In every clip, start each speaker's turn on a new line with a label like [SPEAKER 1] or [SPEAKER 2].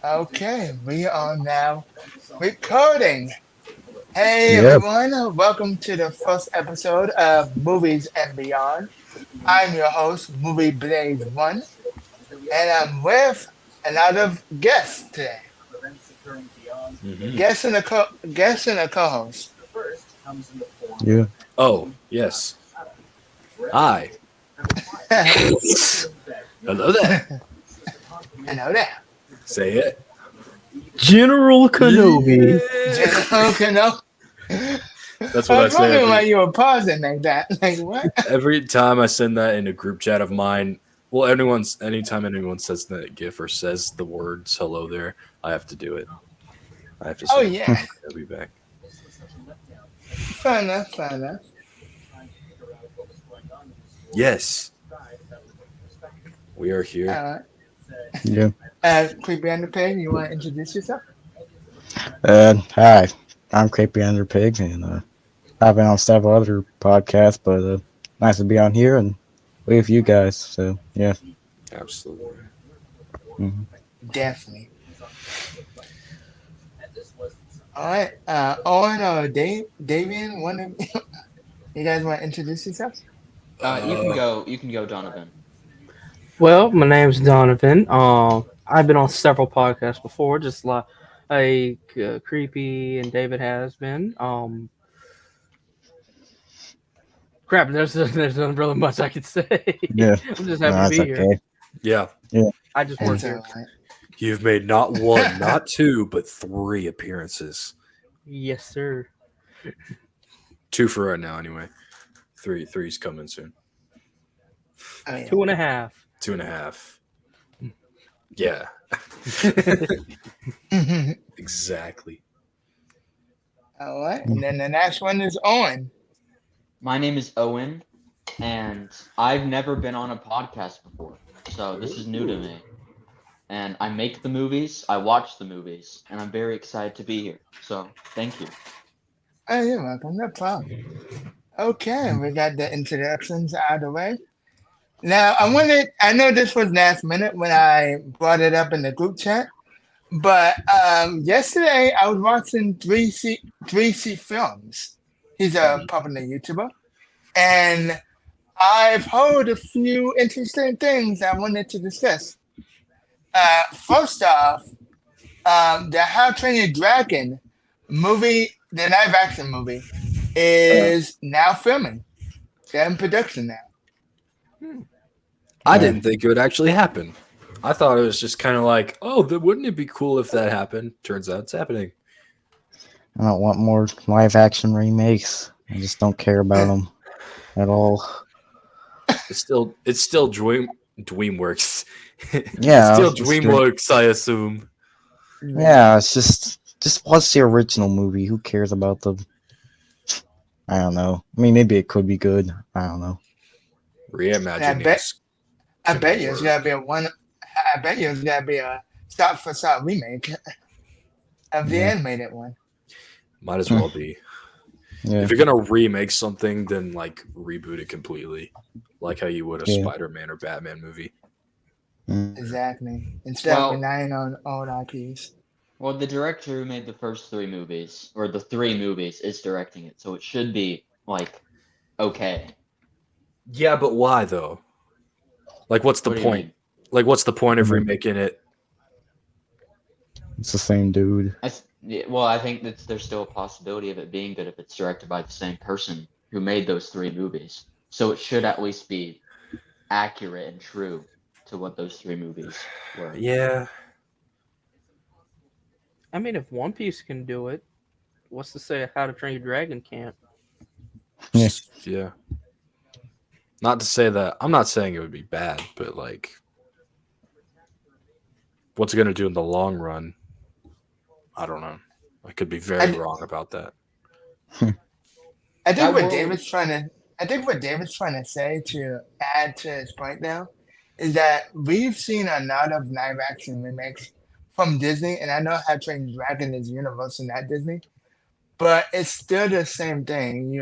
[SPEAKER 1] Okay, we are now recording. Hey
[SPEAKER 2] Yep.
[SPEAKER 1] everyone, welcome to the first episode of Movies and Beyond. I'm your host, Movie Blaze One, and I'm with a lot of guests today.
[SPEAKER 3] Hmm.
[SPEAKER 1] Guest and a co-host.
[SPEAKER 2] Yeah.
[SPEAKER 3] Oh, yes. Hi.
[SPEAKER 1] I
[SPEAKER 3] Hello there.
[SPEAKER 1] know that.
[SPEAKER 3] Say it.
[SPEAKER 2] General Kenobi.
[SPEAKER 1] General Kenobi.
[SPEAKER 3] That's
[SPEAKER 1] I
[SPEAKER 3] what I
[SPEAKER 1] was
[SPEAKER 3] say
[SPEAKER 1] wondering why you were pausing like that. Like what?
[SPEAKER 3] every time I send that in a group chat of mine. Well, anytime anyone says that GIF or says the words "hello there," I have to do it. I have to
[SPEAKER 1] Oh
[SPEAKER 3] say,
[SPEAKER 1] yeah,
[SPEAKER 3] "I'll be back."
[SPEAKER 1] fair enough, fair enough.
[SPEAKER 3] Yes, we are here.
[SPEAKER 1] Uh,
[SPEAKER 2] Yeah.
[SPEAKER 1] Creepy Underpig, you want to introduce yourself?
[SPEAKER 2] Hi. I'm Creepy Underpig, and I've been on several other podcasts, but nice to be on here and with you guys. So yeah.
[SPEAKER 3] Absolutely.
[SPEAKER 2] hmm
[SPEAKER 1] Definitely. All right. Owen or Davian, one of you guys want to introduce yourselves?
[SPEAKER 4] You can
[SPEAKER 3] Uh,
[SPEAKER 4] go. You can go, Donovan.
[SPEAKER 5] Well, my name's Donovan. I've been on several podcasts before, just like Creepy and David has been. Crap, there's not really much I could say.
[SPEAKER 2] Yeah.
[SPEAKER 5] I'm just
[SPEAKER 2] No,
[SPEAKER 5] happy to
[SPEAKER 2] that's
[SPEAKER 5] be here.
[SPEAKER 2] okay.
[SPEAKER 3] yeah,
[SPEAKER 5] I just work
[SPEAKER 1] That's
[SPEAKER 5] here.
[SPEAKER 1] all right.
[SPEAKER 3] you've made not one, not two, but three appearances.
[SPEAKER 5] Yes, sir.
[SPEAKER 3] Two for right now, anyway. Three's coming soon.
[SPEAKER 1] Oh, yeah.
[SPEAKER 5] 2.5.
[SPEAKER 3] 2.5. Yeah. Exactly.
[SPEAKER 1] All right. And then the next one is Owen.
[SPEAKER 4] My name is Owen, and I've never been on a podcast before, so this is new to me. And I make the movies, I watch the movies, and I'm very excited to be here. So thank you.
[SPEAKER 1] Oh, you're welcome. No problem. Okay, we got the introductions out of the way. Now, I know this was last minute when I brought it up in the group chat, but yesterday I was watching 3C Films. He's a popular YouTuber. And I've heard a few interesting things I wanted to discuss. First off, the How to Train Your Dragon movie, the live action movie, is now filming. They're in production now.
[SPEAKER 3] I
[SPEAKER 2] Yeah.
[SPEAKER 3] didn't think it would actually happen. I thought it was just kind of like, oh, wouldn't it be cool if that happened? Turns out it's happening.
[SPEAKER 2] I don't want more live action remakes. I just don't care about them at all.
[SPEAKER 3] It's still DreamWorks. It's
[SPEAKER 2] Yeah.
[SPEAKER 3] still
[SPEAKER 2] It's just,
[SPEAKER 3] DreamWorks, I assume.
[SPEAKER 2] yeah. It's just watch the original movie. Who cares about the? I don't know. I mean, maybe it could be good. I don't know.
[SPEAKER 1] And I
[SPEAKER 3] Reimagining
[SPEAKER 1] bet
[SPEAKER 3] is
[SPEAKER 1] I
[SPEAKER 3] gonna
[SPEAKER 1] bet you it's
[SPEAKER 3] work.
[SPEAKER 1] gonna be a one. I bet you it's gonna be a shot for shot remake of the
[SPEAKER 2] Yeah.
[SPEAKER 1] animated one.
[SPEAKER 3] Might as well be.
[SPEAKER 2] Yeah.
[SPEAKER 3] If you're gonna remake something, then like reboot it completely, like how you would a
[SPEAKER 2] Yeah.
[SPEAKER 3] Spider-Man or Batman movie.
[SPEAKER 2] Mm.
[SPEAKER 1] Exactly. Instead of
[SPEAKER 4] Well,
[SPEAKER 1] relying on old IPs.
[SPEAKER 4] well, the director who made the first three movies, or the three movies, is directing it, so it should be like okay.
[SPEAKER 3] Yeah, but why though? Like, what's the
[SPEAKER 4] What do you
[SPEAKER 3] point?
[SPEAKER 4] mean?
[SPEAKER 3] Like, what's the point of
[SPEAKER 2] Mhm.
[SPEAKER 3] remaking it?
[SPEAKER 2] It's the same dude.
[SPEAKER 4] Well, I think that there's still a possibility of it being good if it's directed by the same person who made those three movies. So it should at least be accurate and true to what those three movies were.
[SPEAKER 3] Yeah,
[SPEAKER 5] I mean, if One Piece can do it, what's to say How to Train Your Dragon can't?
[SPEAKER 2] Yeah.
[SPEAKER 3] yeah. Not to say that I'm not saying it would be bad, but like, what's it gonna do in the long run? I don't know. I could be very
[SPEAKER 1] I,
[SPEAKER 3] wrong about that.
[SPEAKER 1] I think
[SPEAKER 4] That
[SPEAKER 1] what
[SPEAKER 4] world,
[SPEAKER 1] David's trying to I think what David's trying to say to add to his point now is that we've seen a lot of live action remakes from Disney, and I know How to Train Your Dragon is Universal, not Disney, but it's still the same thing.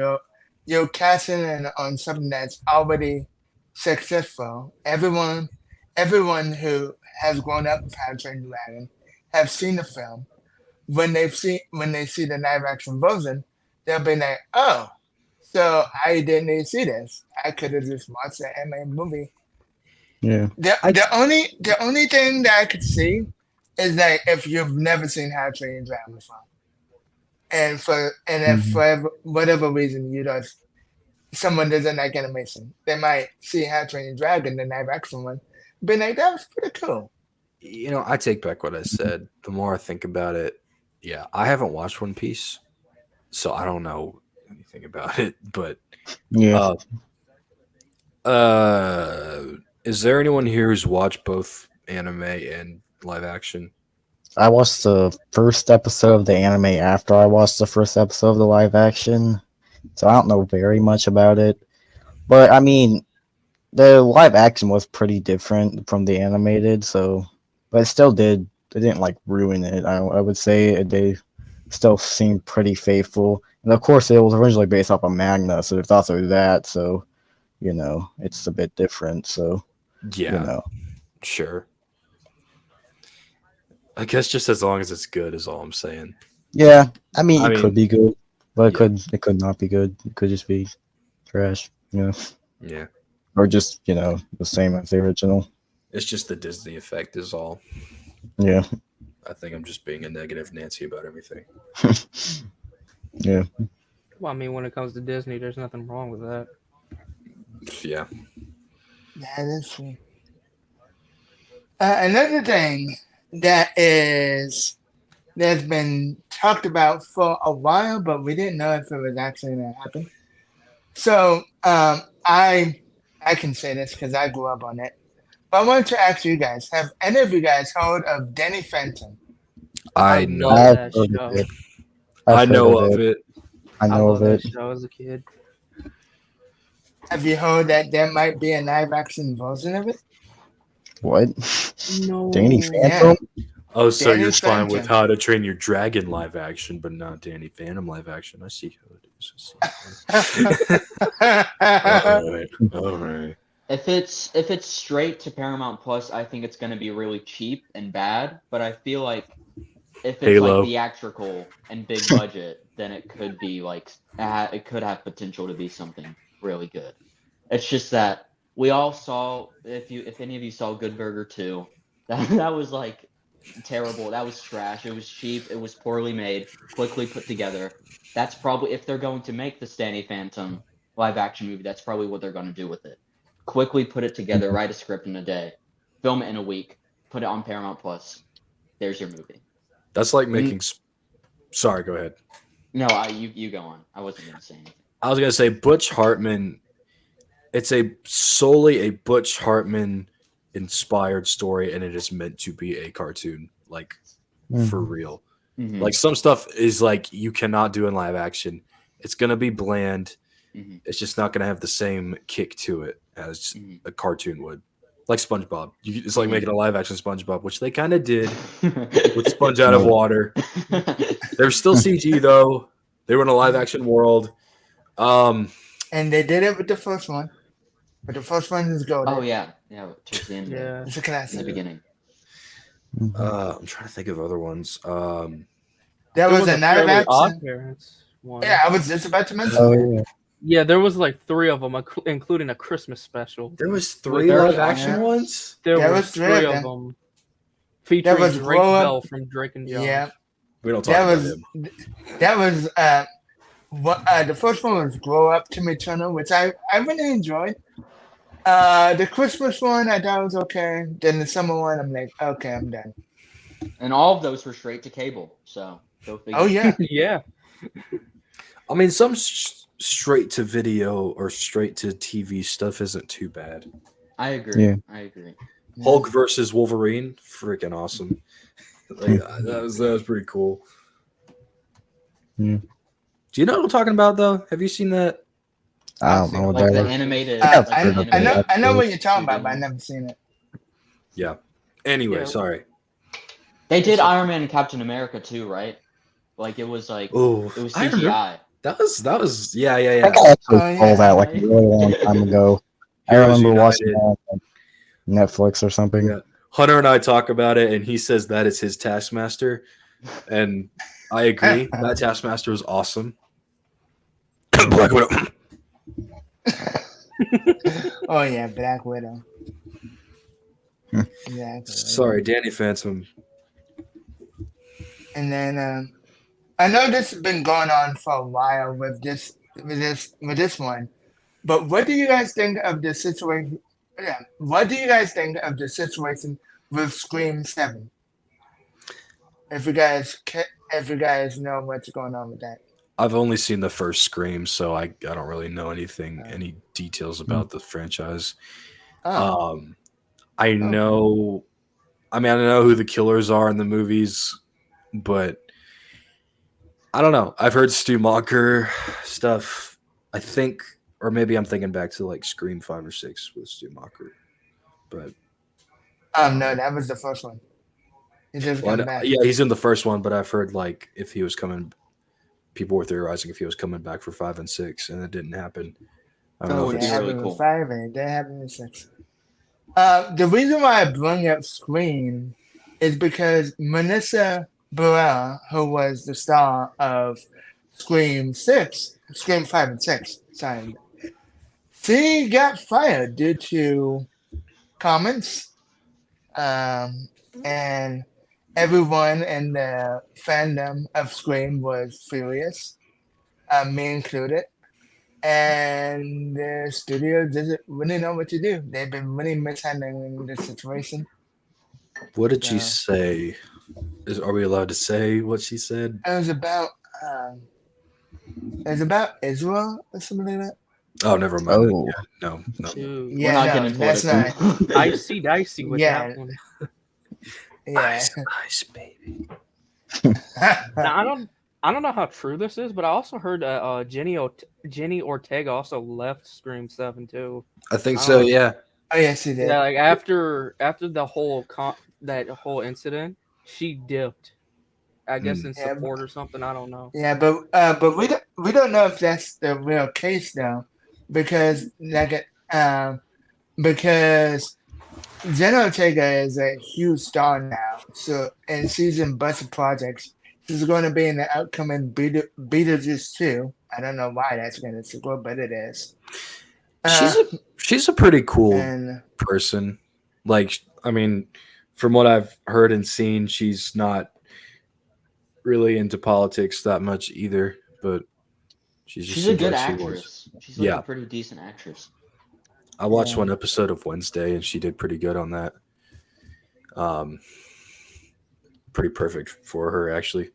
[SPEAKER 1] You're casting in on something that's already successful. Everyone who has grown up with How to Train Your Dragon have seen the film, when they see the live action version, they'll be like, "Oh, so I didn't need to see this. I could have just watched the anime movie."
[SPEAKER 2] Yeah.
[SPEAKER 1] The only thing that I could see is that if you've never seen How to Train Your Dragon before, and if for whatever reason someone doesn't like animation, they might see How to Train Your Dragon, the live action one, be like, "That was pretty cool."
[SPEAKER 3] You know, I take back what I said. The more I think about it, yeah, I haven't watched One Piece, so I don't know anything about it. But
[SPEAKER 2] Yeah.
[SPEAKER 3] Is there anyone here who's watched both anime and live action?
[SPEAKER 2] I watched the first episode of the anime after I watched the first episode of the live action, so I don't know very much about it. But I mean, the live action was pretty different from the animated, so but it still did. It didn't like ruin it. I would say they still seemed pretty faithful, and of course, it was originally based off of manga, so it's also that. So it's a bit different. So
[SPEAKER 3] Yeah, sure. I guess just as long as it's good is all I'm saying.
[SPEAKER 2] Yeah, I mean, it could be good, but it could not be good. It could just be trash,
[SPEAKER 3] Yeah.
[SPEAKER 2] or just the same as the original.
[SPEAKER 3] It's just the Disney effect is all.
[SPEAKER 2] Yeah.
[SPEAKER 3] I think I'm just being a negative Nancy about everything.
[SPEAKER 2] Yeah.
[SPEAKER 5] Well, I mean, when it comes to Disney, there's nothing wrong with that.
[SPEAKER 3] Yeah.
[SPEAKER 1] That is true. Another thing that's been talked about for a while, but we didn't know if it was actually going to happen. So I can say this because I grew up on it. But I wanted to ask you guys: have any of you guys heard of Danny Phantom?
[SPEAKER 3] I know.
[SPEAKER 5] love that show.
[SPEAKER 3] I know of it.
[SPEAKER 2] I know
[SPEAKER 5] love
[SPEAKER 2] of it.
[SPEAKER 5] that show as a kid.
[SPEAKER 1] Have you heard that there might be a live action version of it?
[SPEAKER 2] What?
[SPEAKER 5] No.
[SPEAKER 2] Danny Phantom?
[SPEAKER 3] Oh, so
[SPEAKER 1] Danny
[SPEAKER 3] you're fine with
[SPEAKER 1] Phantom.
[SPEAKER 3] How to Train Your Dragon live action, but not Danny Phantom live action. I see who it is. All right.
[SPEAKER 4] If it's straight to Paramount Plus, I think it's going to be really cheap and bad. But I feel like if it's
[SPEAKER 3] Halo.
[SPEAKER 4] like theatrical and big budget, then it could be like it could have potential to be something really good. It's just that we all saw if any of you saw Good Burger 2, that was like terrible. That was trash. It was cheap. It was poorly made, quickly put together. That's probably if they're going to make the Danny Phantom live action movie, that's probably what they're going to do with it. Quickly put it together, write a script in a day, film it in a week, put it on Paramount Plus. There's your movie.
[SPEAKER 3] That's like making. Sorry, go ahead.
[SPEAKER 4] No, you go on. I wasn't going to say anything.
[SPEAKER 3] I was gonna say Butch Hartman. It's solely a Butch Hartman inspired story, and it is meant to be a cartoon, like for real.
[SPEAKER 4] Mm-hmm.
[SPEAKER 3] Like some stuff is like you cannot do in live action. It's gonna be bland.
[SPEAKER 4] Mm-hmm.
[SPEAKER 3] It's just not gonna have the same kick to it as a cartoon would. Like SpongeBob, it's like making a live action SpongeBob, which they kind of did with Sponge out of water. They're still CG though. They were in a live action world.
[SPEAKER 1] And they did it with the first one. But the first one is golden.
[SPEAKER 4] Oh yeah, towards the end.
[SPEAKER 5] Yeah.
[SPEAKER 1] It's a
[SPEAKER 4] In
[SPEAKER 1] classic.
[SPEAKER 4] the beginning.
[SPEAKER 3] I'm trying to think of other ones.
[SPEAKER 1] There was a live action.
[SPEAKER 5] Parents one.
[SPEAKER 1] Yeah, I was just about to mention
[SPEAKER 2] Oh
[SPEAKER 1] that.
[SPEAKER 2] yeah.
[SPEAKER 5] Yeah, there was like 3 of them, including a Christmas special.
[SPEAKER 3] There was 3
[SPEAKER 5] There-
[SPEAKER 3] live action ones.
[SPEAKER 5] There
[SPEAKER 1] There
[SPEAKER 5] was
[SPEAKER 1] was
[SPEAKER 5] 3
[SPEAKER 1] three
[SPEAKER 5] of
[SPEAKER 1] of
[SPEAKER 5] them. Featuring
[SPEAKER 1] was
[SPEAKER 5] Drake
[SPEAKER 1] Grow Up-
[SPEAKER 5] Bell from Drake and Josh.
[SPEAKER 1] Yeah,
[SPEAKER 3] We don't talk
[SPEAKER 1] that
[SPEAKER 3] about
[SPEAKER 1] was
[SPEAKER 3] him.
[SPEAKER 1] the first one was Grow Up to Me Turner, which I really enjoyed. The Christmas one I thought was okay. Then the summer one, I'm like, okay, I'm done.
[SPEAKER 4] And all of those were straight to cable. So go figure.
[SPEAKER 1] Oh yeah,
[SPEAKER 5] Yeah.
[SPEAKER 3] I mean, some straight to video or straight to TV stuff isn't too bad.
[SPEAKER 4] I agree.
[SPEAKER 2] Yeah.
[SPEAKER 4] I agree.
[SPEAKER 3] Hulk versus Wolverine, freaking awesome. Like, that was pretty cool.
[SPEAKER 2] Yeah.
[SPEAKER 3] Do you know what I'm talking about though? Have you seen that?
[SPEAKER 2] I don't know what
[SPEAKER 4] Like
[SPEAKER 2] that
[SPEAKER 4] the
[SPEAKER 2] is.
[SPEAKER 4] animated.
[SPEAKER 2] Yeah,
[SPEAKER 1] I know what you're talking about, but I've never seen it.
[SPEAKER 3] Yeah. Anyway,
[SPEAKER 5] Yeah.
[SPEAKER 3] sorry.
[SPEAKER 4] They did Iron Man and Captain America too, right? Like it was like
[SPEAKER 3] Oh,
[SPEAKER 4] it was
[SPEAKER 3] I remember.
[SPEAKER 4] CGI.
[SPEAKER 3] That was yeah.
[SPEAKER 2] I think I actually
[SPEAKER 1] Oh,
[SPEAKER 2] saw
[SPEAKER 1] yeah.
[SPEAKER 2] that like a really long time ago. I
[SPEAKER 3] Heroes
[SPEAKER 2] remember watching
[SPEAKER 3] United.
[SPEAKER 2] that on Netflix or something.
[SPEAKER 3] Yeah. Hunter and I talk about it, and he says that is his Taskmaster, and I agree. That Taskmaster was awesome. Black Widow.
[SPEAKER 1] Oh yeah, Black Widow.
[SPEAKER 2] Hmm.
[SPEAKER 1] Exactly.
[SPEAKER 3] Sorry, Danny Phantom.
[SPEAKER 1] And then I know this has been going on for a while with this one, but what do you guys think of the situation? Yeah, what do you guys think of the situation with Scream 7? If you guys know what's going on with that.
[SPEAKER 3] I've only seen the first Scream, so I don't really know any details about the franchise.
[SPEAKER 1] Oh,
[SPEAKER 3] I
[SPEAKER 1] okay.
[SPEAKER 3] know. I mean, I know who the killers are in the movies, but I don't know. I've heard Stu Macher stuff. I think, or maybe I'm thinking back to like Scream 5 or 6 with Stu Macher. But
[SPEAKER 1] No, that was the first one. He just
[SPEAKER 3] well,
[SPEAKER 1] come back.
[SPEAKER 3] yeah, he's in the first one, but I've heard like if he was coming, people were theorizing if he was coming back for 5 and 6, and it didn't happen. I don't
[SPEAKER 4] That
[SPEAKER 3] know
[SPEAKER 4] would
[SPEAKER 3] if
[SPEAKER 4] be
[SPEAKER 1] It
[SPEAKER 3] it's
[SPEAKER 4] really
[SPEAKER 1] happened
[SPEAKER 4] cool.
[SPEAKER 1] with 5 and it didn't happen with 6. The reason why I bring up Scream is because Melissa Barrera, who was the star of Scream 5 and 6, sorry, she got fired due to comments, and everyone in the fandom of Scream was furious, me included. And the studio doesn't really know what to do. They've been really mishandling the situation.
[SPEAKER 3] what did she
[SPEAKER 1] So
[SPEAKER 3] say? Are we allowed to say what she said?
[SPEAKER 1] it was about Israel or something like that.
[SPEAKER 3] Oh, never mind.
[SPEAKER 2] Oh,
[SPEAKER 3] No.
[SPEAKER 5] Shoot.
[SPEAKER 4] We're
[SPEAKER 1] Yeah,
[SPEAKER 4] not
[SPEAKER 1] no,
[SPEAKER 4] getting
[SPEAKER 1] that's
[SPEAKER 4] political.
[SPEAKER 1] not.
[SPEAKER 5] Dicey with
[SPEAKER 1] Yeah,
[SPEAKER 5] that one.
[SPEAKER 1] yeah.
[SPEAKER 3] Ice, baby.
[SPEAKER 5] Now I don't know how true this is, but I also heard Jenny Ortega also left Scream 7 too.
[SPEAKER 3] I think so. Yeah.
[SPEAKER 1] Oh yes, he did.
[SPEAKER 5] Yeah, like after the whole that whole incident, she dipped. I guess in
[SPEAKER 1] Yeah,
[SPEAKER 5] support or something. I don't know.
[SPEAKER 1] yeah, but we don't know if that's the real case though, because because Jenna Ortega is a huge star now. So and she's in bunch of projects. She's going to be in the upcoming Beetlejuice 2. I don't know why that's going to sequel, but it is.
[SPEAKER 3] She's a pretty cool
[SPEAKER 1] And
[SPEAKER 3] person. Like, I mean, from what I've heard and seen, she's not really into politics that much either. But she just
[SPEAKER 4] She's a
[SPEAKER 3] seems
[SPEAKER 4] good
[SPEAKER 3] like she was.
[SPEAKER 4] actress. She's like
[SPEAKER 3] Yeah,
[SPEAKER 4] a pretty decent actress.
[SPEAKER 3] I watched
[SPEAKER 1] Yeah.
[SPEAKER 3] one episode of Wednesday, and she did pretty good on that. Pretty perfect for her actually.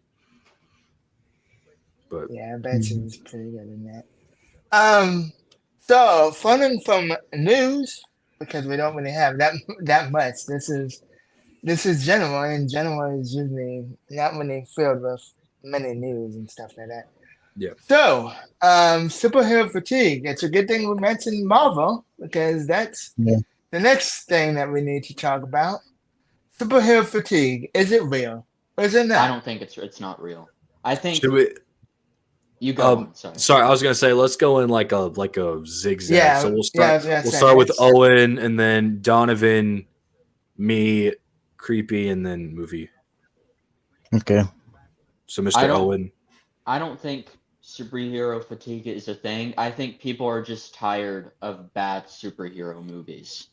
[SPEAKER 3] But
[SPEAKER 1] yeah, I bet she's pretty good in that. So funding from news, because we don't really have that much. This is January, and January is usually not really filled with many news and stuff like that.
[SPEAKER 3] yeah,
[SPEAKER 1] So, superhero fatigue. It's a good thing we mentioned Marvel because that's
[SPEAKER 2] Yeah.
[SPEAKER 1] the next thing that we need to talk about. Superhero fatigue. Is it real or is it not?
[SPEAKER 4] I don't think it's not real. I think
[SPEAKER 3] should we?
[SPEAKER 4] you go on. Sorry.
[SPEAKER 3] Sorry, I was gonna say let's go in like a zigzag.
[SPEAKER 1] Yeah,
[SPEAKER 3] So we'll
[SPEAKER 1] yeah, I
[SPEAKER 3] start.
[SPEAKER 1] was gonna
[SPEAKER 3] We'll
[SPEAKER 1] say,
[SPEAKER 3] start with
[SPEAKER 1] let's-
[SPEAKER 3] Owen, and then Donovan, me, Creepy, and then movie.
[SPEAKER 2] okay.
[SPEAKER 3] So
[SPEAKER 4] I
[SPEAKER 3] Mr.
[SPEAKER 4] don't-
[SPEAKER 3] Owen.
[SPEAKER 4] I don't think superhero fatigue is a thing. I think people are just tired of bad superhero movies.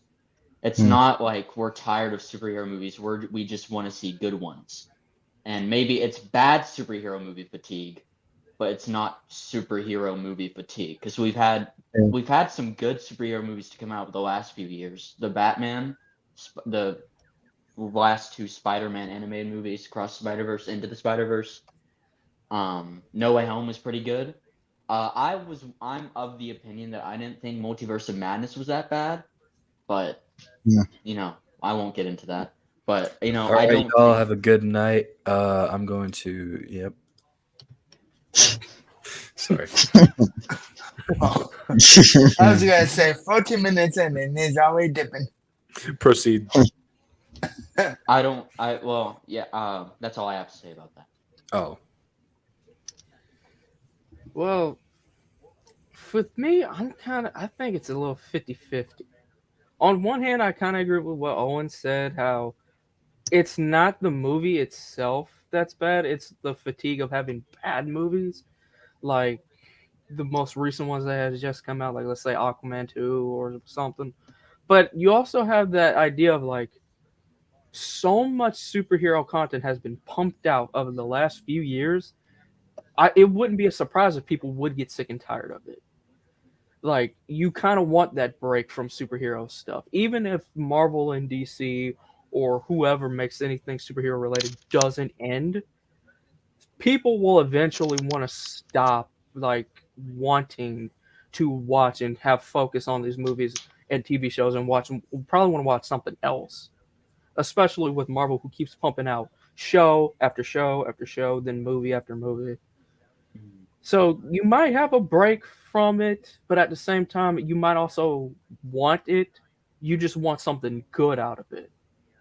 [SPEAKER 4] It's not like we're tired of superhero movies. We just want to see good ones. And maybe it's bad superhero movie fatigue, but it's not superhero movie fatigue because we've had some good superhero movies to come out the last few years. The Batman, the last two Spider-Man animated movies, Across the Spider-Verse, Into the Spider-Verse. No Way Home was pretty good. I'm of the opinion that I didn't think Multiverse of Madness was that bad, but
[SPEAKER 2] Yeah.
[SPEAKER 4] I won't get into that. But
[SPEAKER 3] All
[SPEAKER 4] I
[SPEAKER 3] right,
[SPEAKER 4] don't.
[SPEAKER 3] y'all have a good night. I'm going to. Yep. Sorry.
[SPEAKER 1] Oh, I was gonna say 40 minutes in and he's already dipping.
[SPEAKER 3] Proceed.
[SPEAKER 4] I don't. Well, yeah. That's all I have to say about that.
[SPEAKER 3] Oh,
[SPEAKER 5] Well, with me, I think it's a little 50-50. On one hand, I kind of agree with what Owen said. How it's not the movie itself that's bad; it's the fatigue of having bad movies, like the most recent ones that has just come out, like let's say Aquaman 2 or something. But you also have that idea of like so much superhero content has been pumped out over the last few years. It wouldn't be a surprise if people would get sick and tired of it. Like you kind of want that break from superhero stuff, even if Marvel and DC or whoever makes anything superhero related doesn't end. People will eventually want to stop like wanting to watch and have focus on these movies and TV shows and watch them. Probably want to watch something else, especially with Marvel, who keeps pumping out show after show after show, then movie after movie. So you might have a break from it, but at the same time, you might also want it. You just want something good out of it,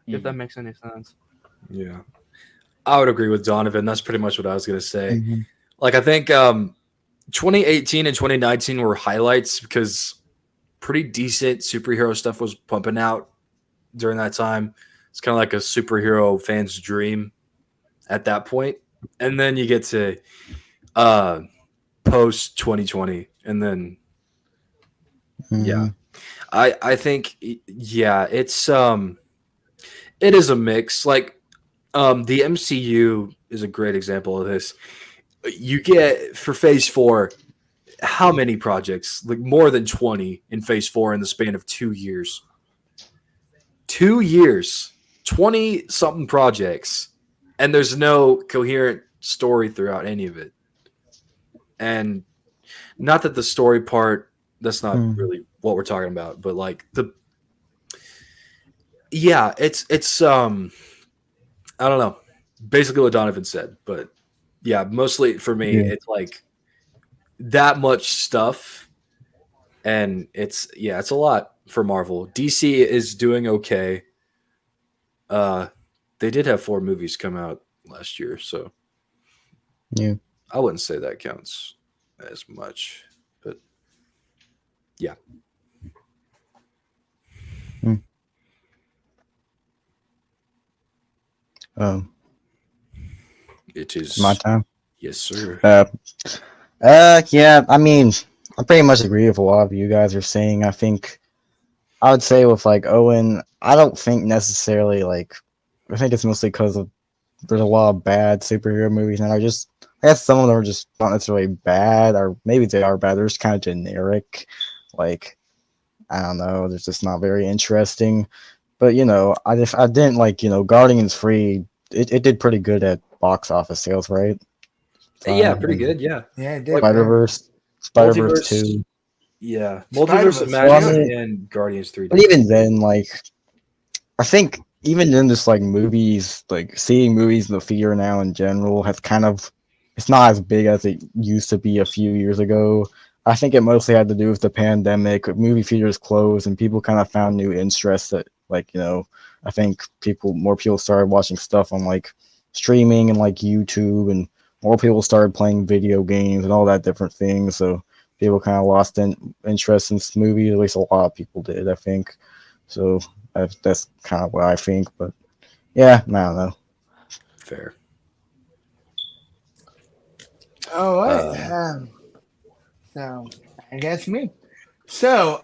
[SPEAKER 5] if that makes any sense.
[SPEAKER 3] Yeah. I would agree with Donovan. That's pretty much what I was going to say.
[SPEAKER 2] Mm-hmm.
[SPEAKER 3] Like, I think 2018 and 2019 were highlights because pretty decent superhero stuff was pumping out during that time. It's kind of like a superhero fan's dream at that point. And then you get to post 2020, and then yeah, I think it's it is a mix. Like the MCU is a great example of this. You get for Phase 4, how many projects? Like more than 20 in Phase 4 in the span of 2 years. 2 years, 20 something projects, and there's no coherent story throughout any of it. And not that the story part, that's not really what we're talking about, but like it's I don't know, basically what Donovan said, but yeah, mostly for me, it's like that much stuff, and it's a lot for Marvel. DC is doing okay. They did have 4 movies come out last year, so
[SPEAKER 2] Yeah.
[SPEAKER 3] I wouldn't say that counts as much, but yeah. It is
[SPEAKER 2] My time.
[SPEAKER 3] Yes, sir.
[SPEAKER 2] Yeah. I mean, I pretty much agree with a lot of you guys are saying. I think I would say with like Owen, I don't think necessarily like. I think it's mostly because of there's a lot of bad superhero movies, and I guess some of them are just not necessarily bad, or maybe they are bad. They're just kind of generic. Like I don't know, they're just not very interesting. But I didn't like Guardians 3. It did pretty good at box office sales, right?
[SPEAKER 3] Yeah, pretty good. Yeah.
[SPEAKER 1] Yeah, it did.
[SPEAKER 2] Spider-Verse 2.
[SPEAKER 3] Yeah, Multiverse of Madness and Guardians 3.
[SPEAKER 2] But even then, like, I think even in just like movies, like seeing movies in the theater now in general has it's not as big as it used to be a few years ago. I think it mostly had to do with the pandemic. Movie theaters closed, and people kind of found new interests that, like, I think more people started watching stuff on like streaming and like YouTube, and more people started playing video games and all that different things. So people kind of lost interest in movies. At least a lot of people did, I think. So that's kind of what I think. But yeah, I don't know.
[SPEAKER 3] Fair.
[SPEAKER 1] All right. So I guess me. So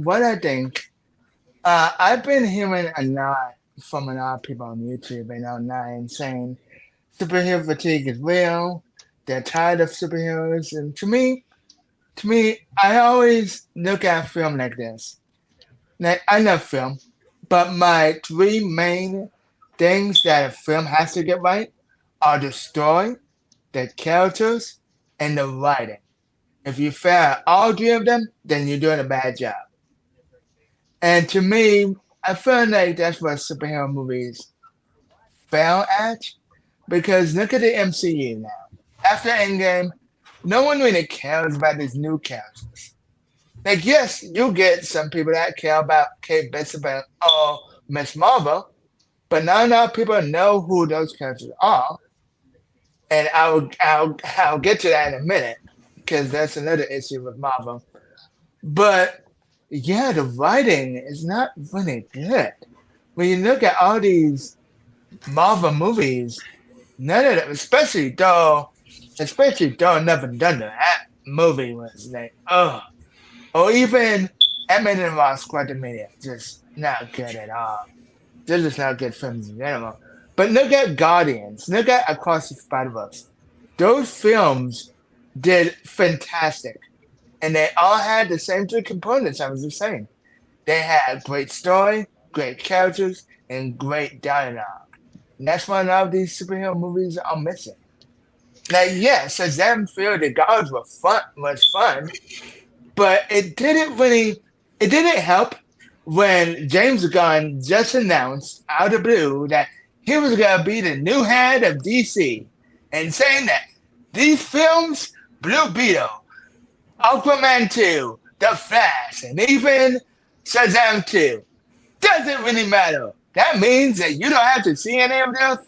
[SPEAKER 1] what I think, I've been hearing a lot from a lot of people on YouTube and online saying superhero fatigue is real. They're tired of superheroes, and to me, I always look at film like this. Like I love film, but my 3 main things that a film has to get right are the story, the characters, and the writing. If you fail at all 3 of them, then you're doing a bad job. And to me, I feel like that's what superhero movies fail at. Because look at the MCU now. After Endgame, no one really cares about these new characters. Like, yes, you get some people that care about Kate Bishop or Miss Marvel, but not enough people know who those characters are. And I'll get to that in a minute, because that's another issue with Marvel. But yeah, the writing is not really good. When you look at all these Marvel movies, none of them, especially though Never Done that movie was like, oh, or even Ant-Man and the Wasp: Quantumania, just not good at all. They're just not good films in general. But look at Guardians, look at Across the Spider-Verse. Those films did fantastic, and they all had the same three components I was just saying. They had great story, great characters, and great dialogue. And that's why a lot of these superhero movies are missing. Like, yes, Shazam Fear the Gods was fun, but it didn't help when James Gunn just announced out of the blue that he was gonna be the new head of DC and saying that these films, Blue Beetle, Aquaman 2, The Flash, and even Shazam 2, doesn't really matter. That means that you don't have to see any of their.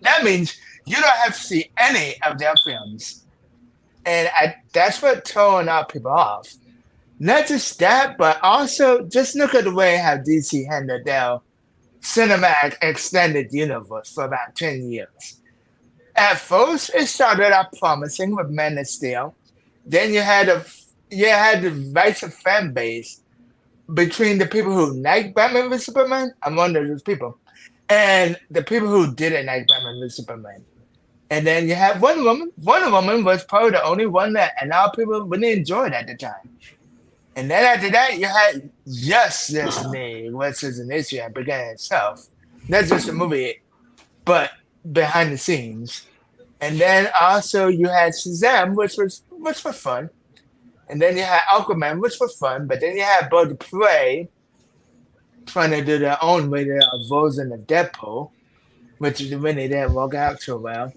[SPEAKER 1] That means you don't have to see any of their films, and that's what throwing out people off. Not just that, but also just look at the way how DC handled their cinematic extended universe for about 10 years. At first, it started out promising with Man of Steel. Then you had the vice of fan base between the people who like Batman vs Superman. I'm one of those people, and the people who didn't like Batman vs Superman. And then you have Wonder Woman. Wonder Woman was probably the only one that a lot of people really enjoyed at the time. And then after that, you had Justice League, which is an issue that began itself. That's just a movie, but behind the scenes. And then also you had Shazam, which was fun. And then you had Aquaman, which was fun. But then you had Birds of Prey trying to do their own way their version of Deadpool, which really didn't work out too well.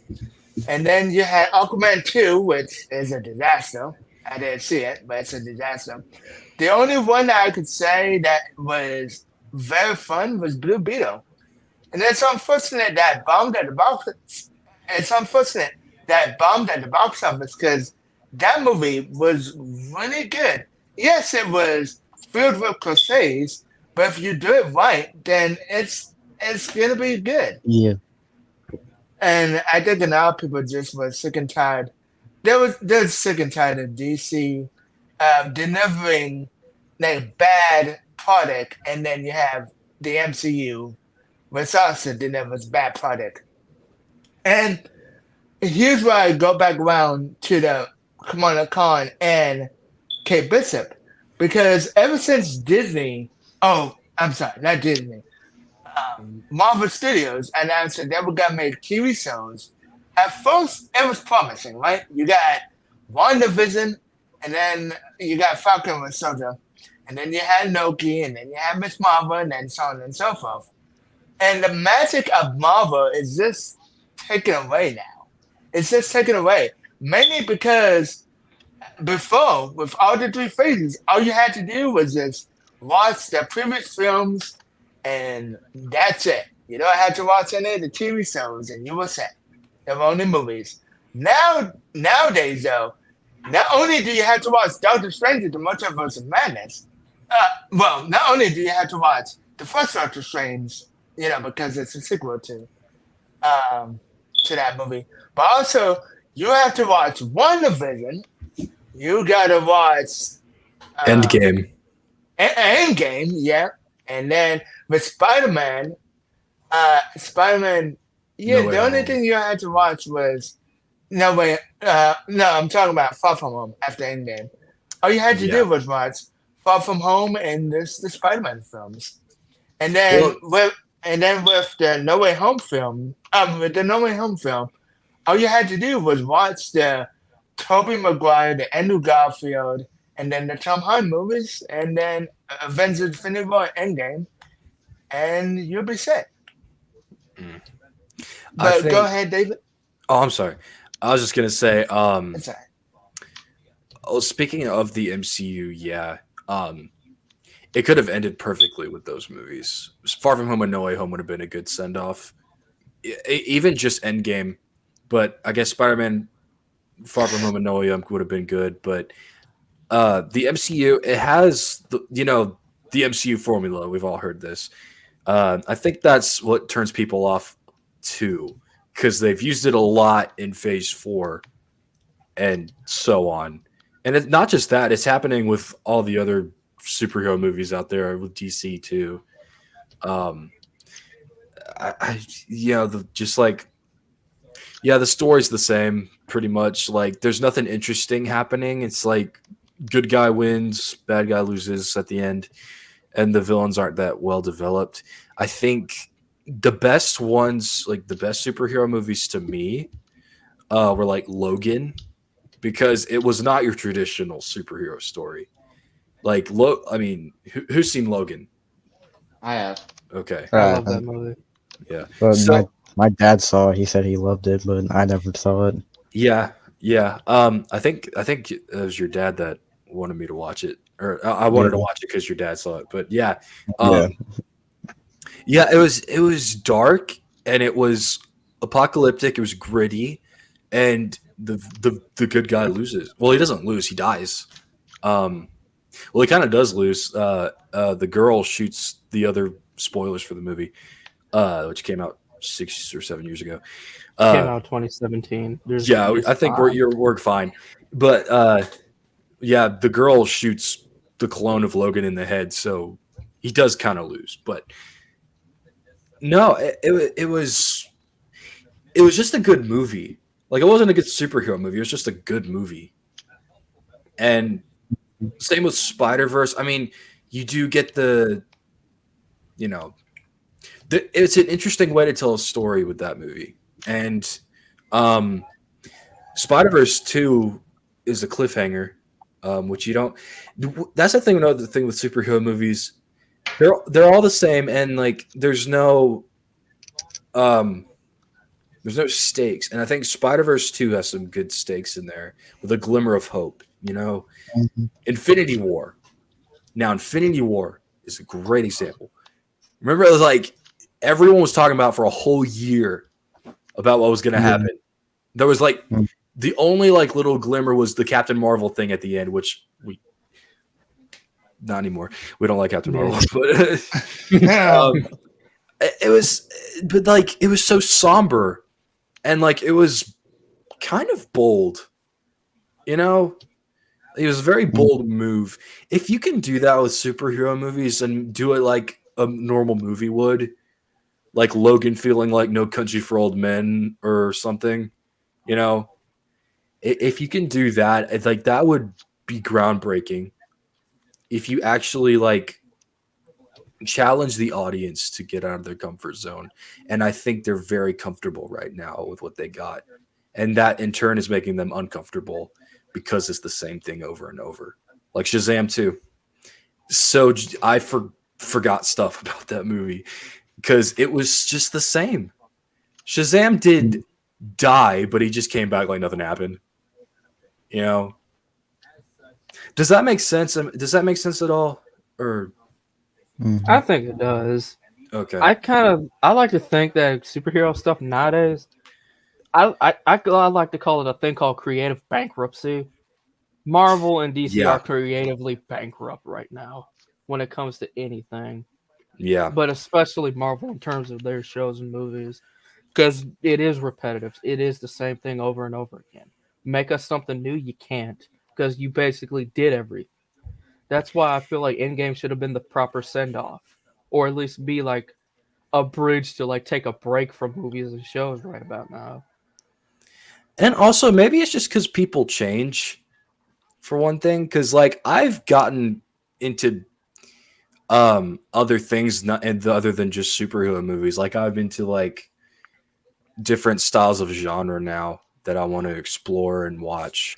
[SPEAKER 1] And then you had Aquaman 2, which is a disaster. I didn't see it, but it's a disaster. The only one that I could say that was very fun was Blue Beetle. And it's unfortunate that bombed at the box. It's unfortunate that bombed at the box office because that movie was really good. Yes, it was filled with cliches, but if you do it right, then it's gonna be good.
[SPEAKER 2] Yeah.
[SPEAKER 1] And I think a lot of people just were sick and tired. They're sick and tired of DC delivering like bad product, and then you have the MCU, which also delivers bad product. And here's where I go back around to the Kamala Khan and Kate Bishop, because ever since Disney, I'm sorry, not Disney, Marvel Studios announced that they were gonna make TV shows. At first, it was promising, right? You got WandaVision, and then you got Falcon with Soldier, and then you had Loki, and then you had Miss Marvel, and then so on and so forth. And the magic of Marvel is just taken away now. It's just taken away. Mainly because before, with all the three phases, all you had to do was just watch the previous films, and that's it. You don't have to watch any of the TV shows, and you were set. There were only movies. Nowadays, though, not only do you have to watch Doctor Strange and the Multiverse of Madness, not only do you have to watch the first Doctor Strange, because it's a sequel to that movie, but also you have to watch WandaVision. You gotta watch
[SPEAKER 3] Endgame.
[SPEAKER 1] Endgame, yeah, and then with Spider-Man, yeah,
[SPEAKER 3] No Way
[SPEAKER 1] the only
[SPEAKER 3] Home.
[SPEAKER 1] thing you had to watch was no way. No, I'm talking about Far From Home after Endgame. All you had to
[SPEAKER 3] Yeah.
[SPEAKER 1] do was watch Far From Home and the Spider-Man films, and then with the No Way Home film, all you had to do was watch the Tobey Maguire, the Andrew Garfield, and then the Tom Holland movies, and then Avengers: Infinity War, Endgame, and you'll be set. But go ahead, David.
[SPEAKER 3] Oh, I'm sorry. I was just gonna say,
[SPEAKER 1] It's all right.
[SPEAKER 3] speaking of the MCU, yeah, it could have ended perfectly with those movies. Far From Home and No Way Home would have been a good send off. Even just Endgame, but I guess Spider-Man, Far From Home and No Way Home would have been good. But the MCU, it has the MCU formula. We've all heard this. I think that's what turns people off too, because they've used it a lot in Phase 4 and so on. And it's not just that; it's happening with all the other superhero movies out there with DC too. Um, the story's the same pretty much. Like, there's nothing interesting happening. It's like good guy wins, bad guy loses at the end, and the villains aren't that well developed. I think the best ones, like the best superhero movies to me, were like Logan, because it was not your traditional superhero story. Like, who's seen Logan?
[SPEAKER 4] I have.
[SPEAKER 3] Okay,
[SPEAKER 5] I love that movie.
[SPEAKER 3] yeah.
[SPEAKER 2] But
[SPEAKER 3] So
[SPEAKER 2] my dad saw it. He said he loved it, but I never saw it.
[SPEAKER 3] yeah. I think it was your dad that wanted me to watch it, or I wanted to watch it because your dad saw it. But yeah,
[SPEAKER 2] Yeah.
[SPEAKER 3] yeah, it was dark and it was apocalyptic. It was gritty, and the good guy loses. Well, he doesn't lose; he dies. Well, he kind of does lose. The girl shoots the other. Spoilers for the movie, which came out 6 or 7 years ago.
[SPEAKER 5] Came out 2017.
[SPEAKER 3] I think we're fine. But yeah, the girl shoots the clone of Logan in the head, so he does kind of lose. But no, it was just a good movie. Like, it wasn't a good superhero movie. It was just a good movie. And same with Spider-Verse. I mean, you do get it's an interesting way to tell a story with that movie. And Spider-Verse 2 is a cliffhanger, which you don't. That's the thing. Another thing with superhero movies, they're all the same, and like there's no stakes. And I think Spider-Verse 2 has some good stakes in there with a glimmer of hope. Infinity War. Now, Infinity War is a great example. Remember, it was like everyone was talking about for a whole year about what was going to happen. There was like the only like little glimmer was the Captain Marvel thing at the end, which we not anymore. We don't like Captain Marvel, but it was so somber, and like it was kind of bold. It was a very bold move. If you can do that with superhero movies and do it like a normal movie would, like Logan feeling like No Country for Old Men or something, if you can do that, it's like that would be groundbreaking. If you actually like challenge the audience to get out of their comfort zone. And I think they're very comfortable right now with what they got. And that in turn is making them uncomfortable because it's the same thing over and over. Like Shazam 2. So I forgot stuff about that movie because it was just the same. Shazam did die, but he just came back like nothing happened. Does that make sense? Does that make sense at all? Or
[SPEAKER 5] I think it does.
[SPEAKER 3] okay.
[SPEAKER 5] I like to think that superhero stuff nowadays, I like to call it a thing called creative bankruptcy. Marvel and DC are creatively bankrupt right now when it comes to anything.
[SPEAKER 3] Yeah.
[SPEAKER 5] But especially Marvel in terms of their shows and movies, because it is repetitive. It is the same thing over and over again. Make us something new, you can't, because you basically did everything. That's why I feel like Endgame should have been the proper send-off, or at least be like a bridge to like take a break from movies and shows right about now.
[SPEAKER 3] And also, maybe it's just because people change, for one thing. Because like I've gotten into other things other than just superhero movies. Like I've been to like different styles of genre now that I want to explore and watch.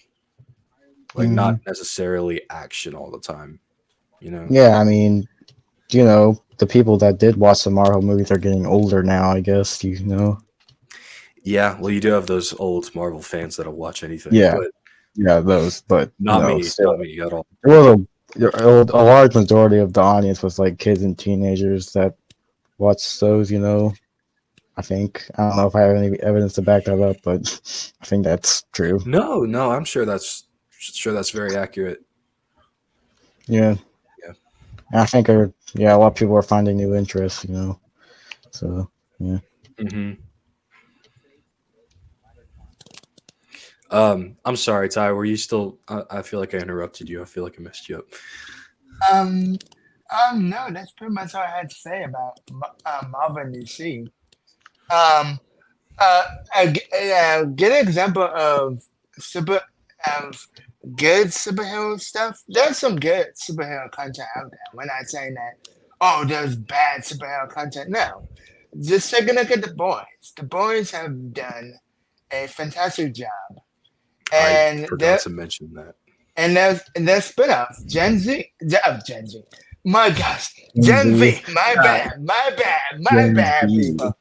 [SPEAKER 3] Like not necessarily action all the time,
[SPEAKER 2] Yeah, I mean, the people that did watch the Marvel movies are getting older now, I guess,
[SPEAKER 3] Yeah, well, you do have those old Marvel fans that'll watch anything.
[SPEAKER 2] Yeah.
[SPEAKER 3] But
[SPEAKER 2] Yeah, those, but
[SPEAKER 3] not me.
[SPEAKER 2] still,
[SPEAKER 3] Not me at all.
[SPEAKER 2] there was a large majority of the audience was like kids and teenagers that watched those, I think. I don't know if I have any evidence to back that up, but I think that's true.
[SPEAKER 3] No, I'm sure that's very accurate.
[SPEAKER 2] Yeah.
[SPEAKER 3] Yeah.
[SPEAKER 2] I think a lot of people are finding new interests, So yeah.
[SPEAKER 3] Mm-hmm. I'm sorry, Ty. Were you still? I feel like I interrupted you. I feel like I messed you up.
[SPEAKER 1] Um, no, that's pretty much all I had to say about Marvel and DC. Um, a good example of super of good superhero stuff. There's some good superhero content out there. We're not saying that. Oh, there's bad superhero content. No, just take a look at the boys. The boys have done a fantastic job,
[SPEAKER 3] I
[SPEAKER 1] and
[SPEAKER 3] forgot to mention that.
[SPEAKER 1] their spin-off Gen Z. My gosh, Gen
[SPEAKER 2] Gen
[SPEAKER 1] V. My bad. My bad. My
[SPEAKER 2] Gen
[SPEAKER 1] bad,
[SPEAKER 2] Z.
[SPEAKER 1] people.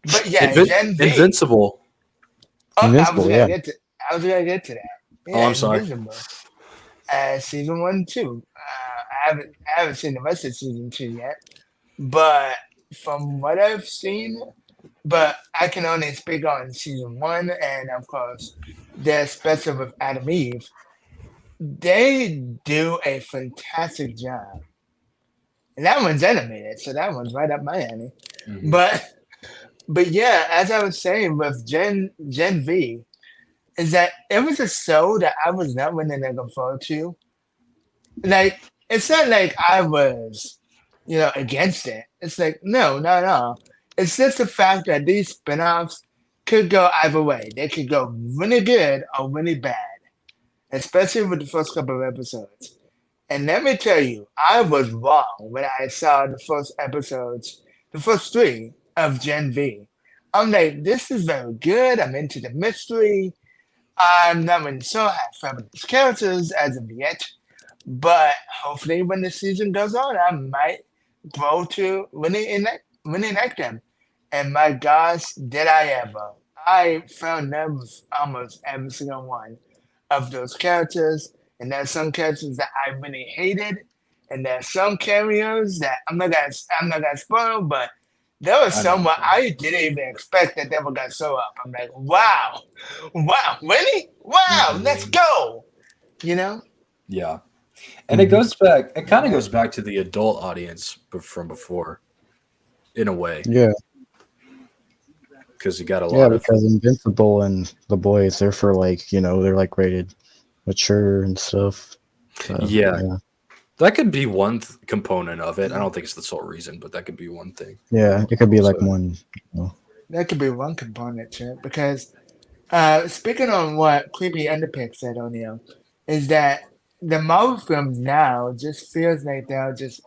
[SPEAKER 1] But yeah, Gen V.
[SPEAKER 3] Invincible.
[SPEAKER 1] Oh,
[SPEAKER 2] Invincible, yeah.
[SPEAKER 1] I was gonna get to that.
[SPEAKER 3] Oh,
[SPEAKER 1] Yeah,
[SPEAKER 3] I'm sorry.
[SPEAKER 1] Invisible. Season 1, 2. I haven't seen the rest of season 2 yet, but from what I've seen, but I can only speak on season 1, and of course, their special with Adam Eve. They do a fantastic job, and that one's animated, so that one's right up my alley.
[SPEAKER 3] Mhm.
[SPEAKER 1] But yeah, as I was saying with Gen V, is that it was a show that I was not really looking forward to. Like, it's not like I was, against it. It's like, no, no, no. It's just the fact that these spin-offs could go either way. They could go really good or really bad, especially with the first couple of episodes. And let me tell you, I was wrong when I saw the first episodes, the first 3 of Gen V. I'm like, this is very good. I'm into the mystery. I'm not really sure how feminist characters as of yet, but hopefully when the season goes on, I might grow to really like them. And my gosh, did I ever. I found love with almost every single one of those characters. And there's some characters that I really hated. And there's some cameos that I'm not gonna spoil, but there was
[SPEAKER 3] I know.
[SPEAKER 1] some where I didn't even expect that they were gonna show up. I'm like, wow, really? Wow, let's go. You know?
[SPEAKER 3] Yeah, and it goes back. It kind of goes back to the adult audience from before, in a way,
[SPEAKER 2] Yeah.
[SPEAKER 3] because you got a
[SPEAKER 2] Yeah,
[SPEAKER 3] lot of.
[SPEAKER 2] because Invincible and the boys, they're for they're rated mature and stuff. So,
[SPEAKER 3] Yeah. That could be one component of it. I don't think it's the sole reason, but that could be one thing.
[SPEAKER 2] Yeah, it could be like
[SPEAKER 3] So-
[SPEAKER 2] one.
[SPEAKER 1] That could be one component to it because speaking on what Creepy Underpick said, O'Neill, is that the Marvel films now just feels like they're just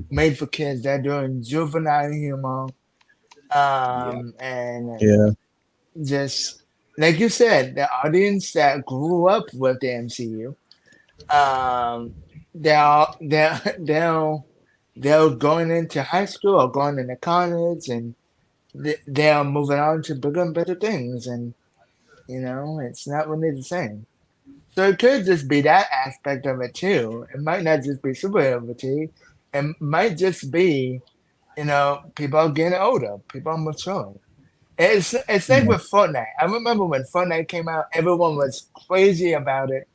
[SPEAKER 1] made for kids. They're doing juvenile humor, and
[SPEAKER 2] Yeah.
[SPEAKER 1] just like you said, the audience that grew up with the MCU, they're going into high school or going into college, and they're moving on to bigger and better things, and it's not really the same. So it could just be that aspect of it too. It might not just be superhero fatigue. It might just be, people are getting older, people are maturing. It's like with Fortnite. I remember when Fortnite came out, everyone was crazy about it.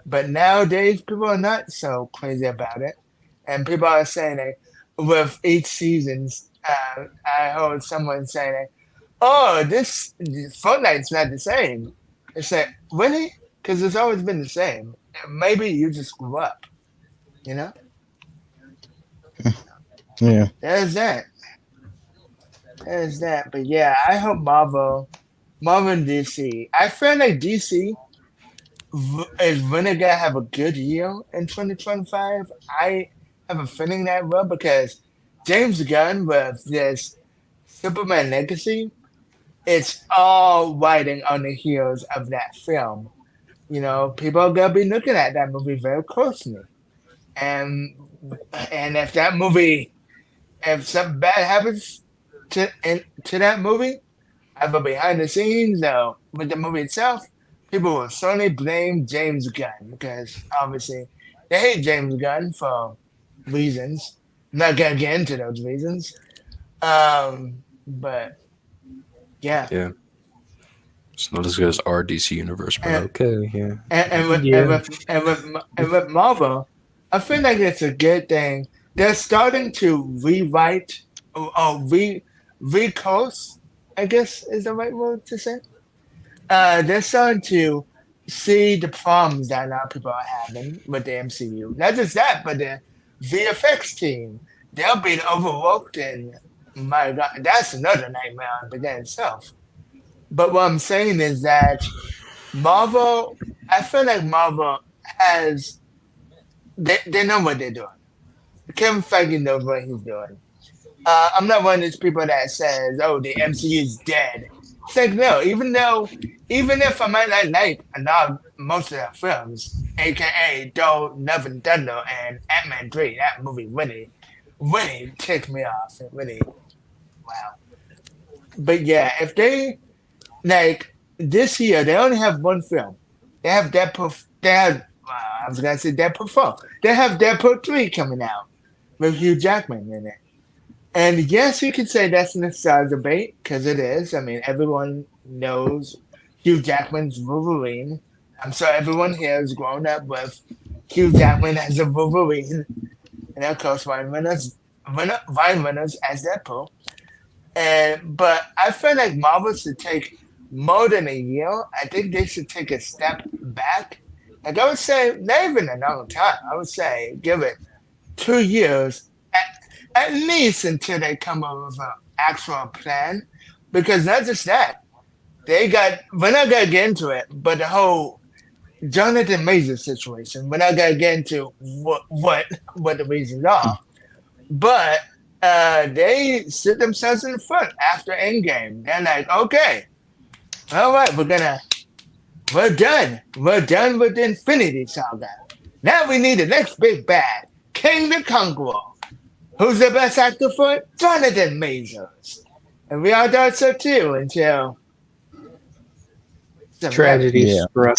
[SPEAKER 1] But nowadays, people are not so crazy about it. And people are saying that with each seasons, I heard someone saying that, oh, this Fortnite's not the same. It's like, really? Because it's always been the same. Maybe you just grew up, you know?
[SPEAKER 2] Yeah.
[SPEAKER 1] There's that. There's that. But yeah, I hope Marvel and DC. I feel like DC is really gonna have a good year in 2025. I have a feeling that will because James Gunn with this Superman Legacy, it's all riding on the heels of that film. People are gonna be looking at that movie very closely, and if that movie, if something bad happens to that movie, either behind the scenes or with the movie itself, people will certainly blame James Gunn because obviously they hate James Gunn for reasons. I'm not gonna get into those reasons. But yeah.
[SPEAKER 3] Yeah. It's not as good as our DC universe, but
[SPEAKER 1] And-
[SPEAKER 3] okay. Yeah.
[SPEAKER 1] And with Marvel, I feel like it's a good thing. They're starting to rewrite or recoast, I guess is the right word to say. They're starting to see the problems that a lot of people are having with the MCU. Not just that, but the VFX team. They're being overworked, and my God, that's another nightmare within itself. But what I'm saying is that Marvel, I feel like Marvel has, they know what they're doing. Kevin Feige knows what he's doing. I'm not one of those people that says, "Oh, the MCU is dead." It's like no, even if I might not like a lot most of their films, aka Thor, Love and Thunder, and Ant-Man 3, that movie really ticked me off. It really, wow. But yeah, if they like this year, they only have one film. They have Deadpool. They have I was gonna say Deadpool 4. They have Deadpool 3 coming out with Hugh Jackman in it. And yes, you could say that's nostalgia bait because it is. I mean, everyone knows Hugh Jackman's Wolverine. I'm sure everyone here has grown up with Hugh Jackman as a Wolverine, and of course Ryan Reynolds as Deadpool. And but I feel like Marvel should take more than a year. I think they should take a step back. Like I would say, not even a long time. I would say give it 2 years at least until they come up with an actual plan. Because not just that, we're not gonna get into it, but the whole Jonathan Majors situation, we're not gonna get into what the reasons are. But they sit themselves in the front after Endgame. They're like, okay, all right, we're done. We're done with the Infinity Saga. Now we need the next big bad, King the Conqueror. Who's the best actor for it? Jonathan Majors. And we all thought so too until
[SPEAKER 5] Tragedy
[SPEAKER 2] Yeah.
[SPEAKER 5] struck.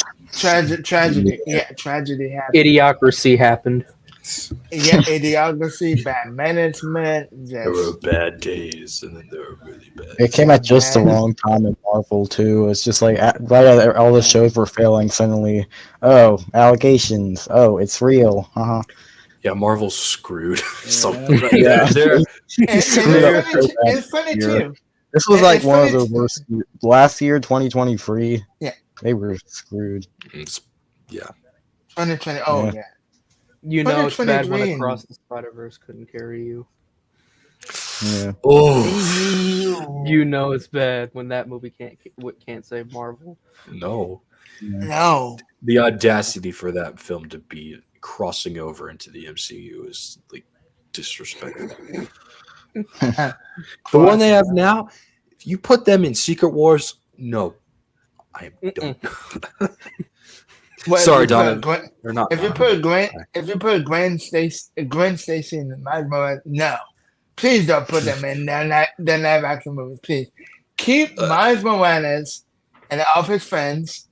[SPEAKER 1] tragedy. Yeah, tragedy happened.
[SPEAKER 5] Idiocracy happened.
[SPEAKER 1] Yeah, idiocracy, bad management.
[SPEAKER 3] There were
[SPEAKER 1] Just,
[SPEAKER 3] bad days, and then there were really bad.
[SPEAKER 2] It came at just the wrong time in Marvel too. It's just like right as all the shows were failing, suddenly, oh, allegations. Oh, it's real.
[SPEAKER 3] Yeah, Marvel's screwed.
[SPEAKER 2] Yeah.
[SPEAKER 3] They're-
[SPEAKER 1] and
[SPEAKER 2] Screwed up so bad
[SPEAKER 1] it's funny
[SPEAKER 2] this year.
[SPEAKER 1] too.
[SPEAKER 2] This was
[SPEAKER 1] And
[SPEAKER 2] like
[SPEAKER 1] it's
[SPEAKER 2] one of
[SPEAKER 1] funny
[SPEAKER 2] the worst. Last year, 2023.
[SPEAKER 1] Yeah.
[SPEAKER 2] They were screwed.
[SPEAKER 3] yeah.
[SPEAKER 1] 2020. Oh
[SPEAKER 2] Yeah.
[SPEAKER 1] yeah.
[SPEAKER 5] You know it's bad when
[SPEAKER 1] 2023
[SPEAKER 5] Across the Spider-Verse couldn't carry you.
[SPEAKER 2] Yeah.
[SPEAKER 3] Oh
[SPEAKER 5] You know it's bad when that movie can't save Marvel.
[SPEAKER 3] no!
[SPEAKER 1] No.
[SPEAKER 3] The audacity for that film to be crossing over into the MCU is like disrespectful. The one they have now, if you put them in Secret Wars, no, I don't.
[SPEAKER 1] Well,
[SPEAKER 3] Sorry,
[SPEAKER 1] if you put
[SPEAKER 3] Donna. They're not.
[SPEAKER 1] If you put Gwen Stacy in Miles Morales, no, please don't put them in the live action movies. Please keep Miles Morales and all of his friends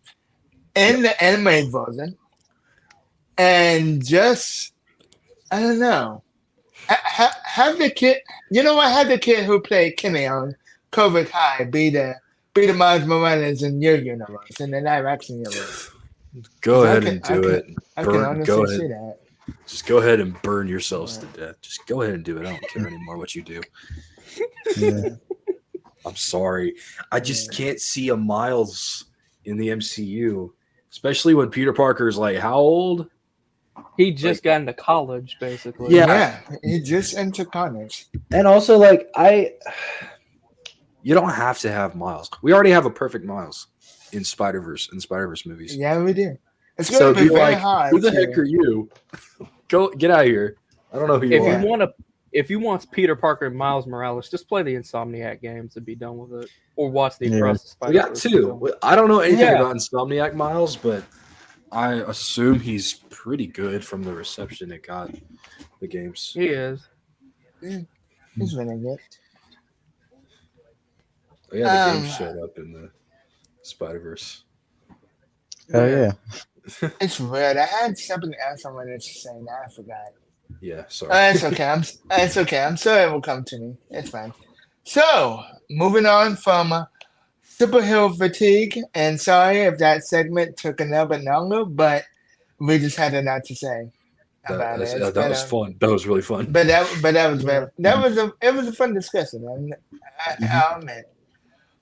[SPEAKER 1] in the animated version, and just I don't know, have the kid. You know what? Have the kid who played Kenny on Cobra Kai be the Miles Morales in your universe in the live action universe.
[SPEAKER 3] Go ahead and do it.
[SPEAKER 1] I can
[SPEAKER 3] Go
[SPEAKER 1] honestly
[SPEAKER 3] ahead.
[SPEAKER 1] see that.
[SPEAKER 3] Just go ahead and burn yourselves to death. Just go ahead and do it. I don't care anymore what you do.
[SPEAKER 2] Yeah.
[SPEAKER 3] I'm sorry. I just can't see a Miles in the MCU, especially when Peter Parker is like, how old?
[SPEAKER 5] He just got into college, basically.
[SPEAKER 3] Yeah.
[SPEAKER 1] He just entered college.
[SPEAKER 3] And also, like, you don't have to have Miles. We already have a perfect Miles in Spider-Verse movies.
[SPEAKER 1] Yeah, we do. It's
[SPEAKER 3] So
[SPEAKER 1] going to be
[SPEAKER 3] be
[SPEAKER 1] very
[SPEAKER 3] like,
[SPEAKER 1] hard.
[SPEAKER 3] who the heck are you? Go get out of here. I don't know who you
[SPEAKER 5] If
[SPEAKER 3] are.
[SPEAKER 5] if you want Peter Parker and Miles Morales, just play the Insomniac games and be done with it, or watch the
[SPEAKER 2] Yeah.
[SPEAKER 5] Across the
[SPEAKER 3] We
[SPEAKER 5] Spider-Verse.
[SPEAKER 3] got two. I don't know anything
[SPEAKER 5] Yeah.
[SPEAKER 3] about Insomniac Miles, but I assume he's pretty good from the reception it got the games.
[SPEAKER 5] He is.
[SPEAKER 1] He's really good.
[SPEAKER 3] Oh, yeah, the game
[SPEAKER 1] Um,
[SPEAKER 3] showed up in the Spider-Verse.
[SPEAKER 2] Oh yeah.
[SPEAKER 1] It's weird. I had something else I wanted to say. Now I forgot.
[SPEAKER 3] Yeah, sorry.
[SPEAKER 1] It's okay. It's okay. I'm sure it will come to me. It's fine. So, moving on from superhero fatigue, and sorry if that segment took a little bit longer, but we just had a lot to say. about it. It's
[SPEAKER 3] That
[SPEAKER 1] been
[SPEAKER 3] was fun. That was really fun.
[SPEAKER 1] but that was very it was a fun discussion. I'll admit.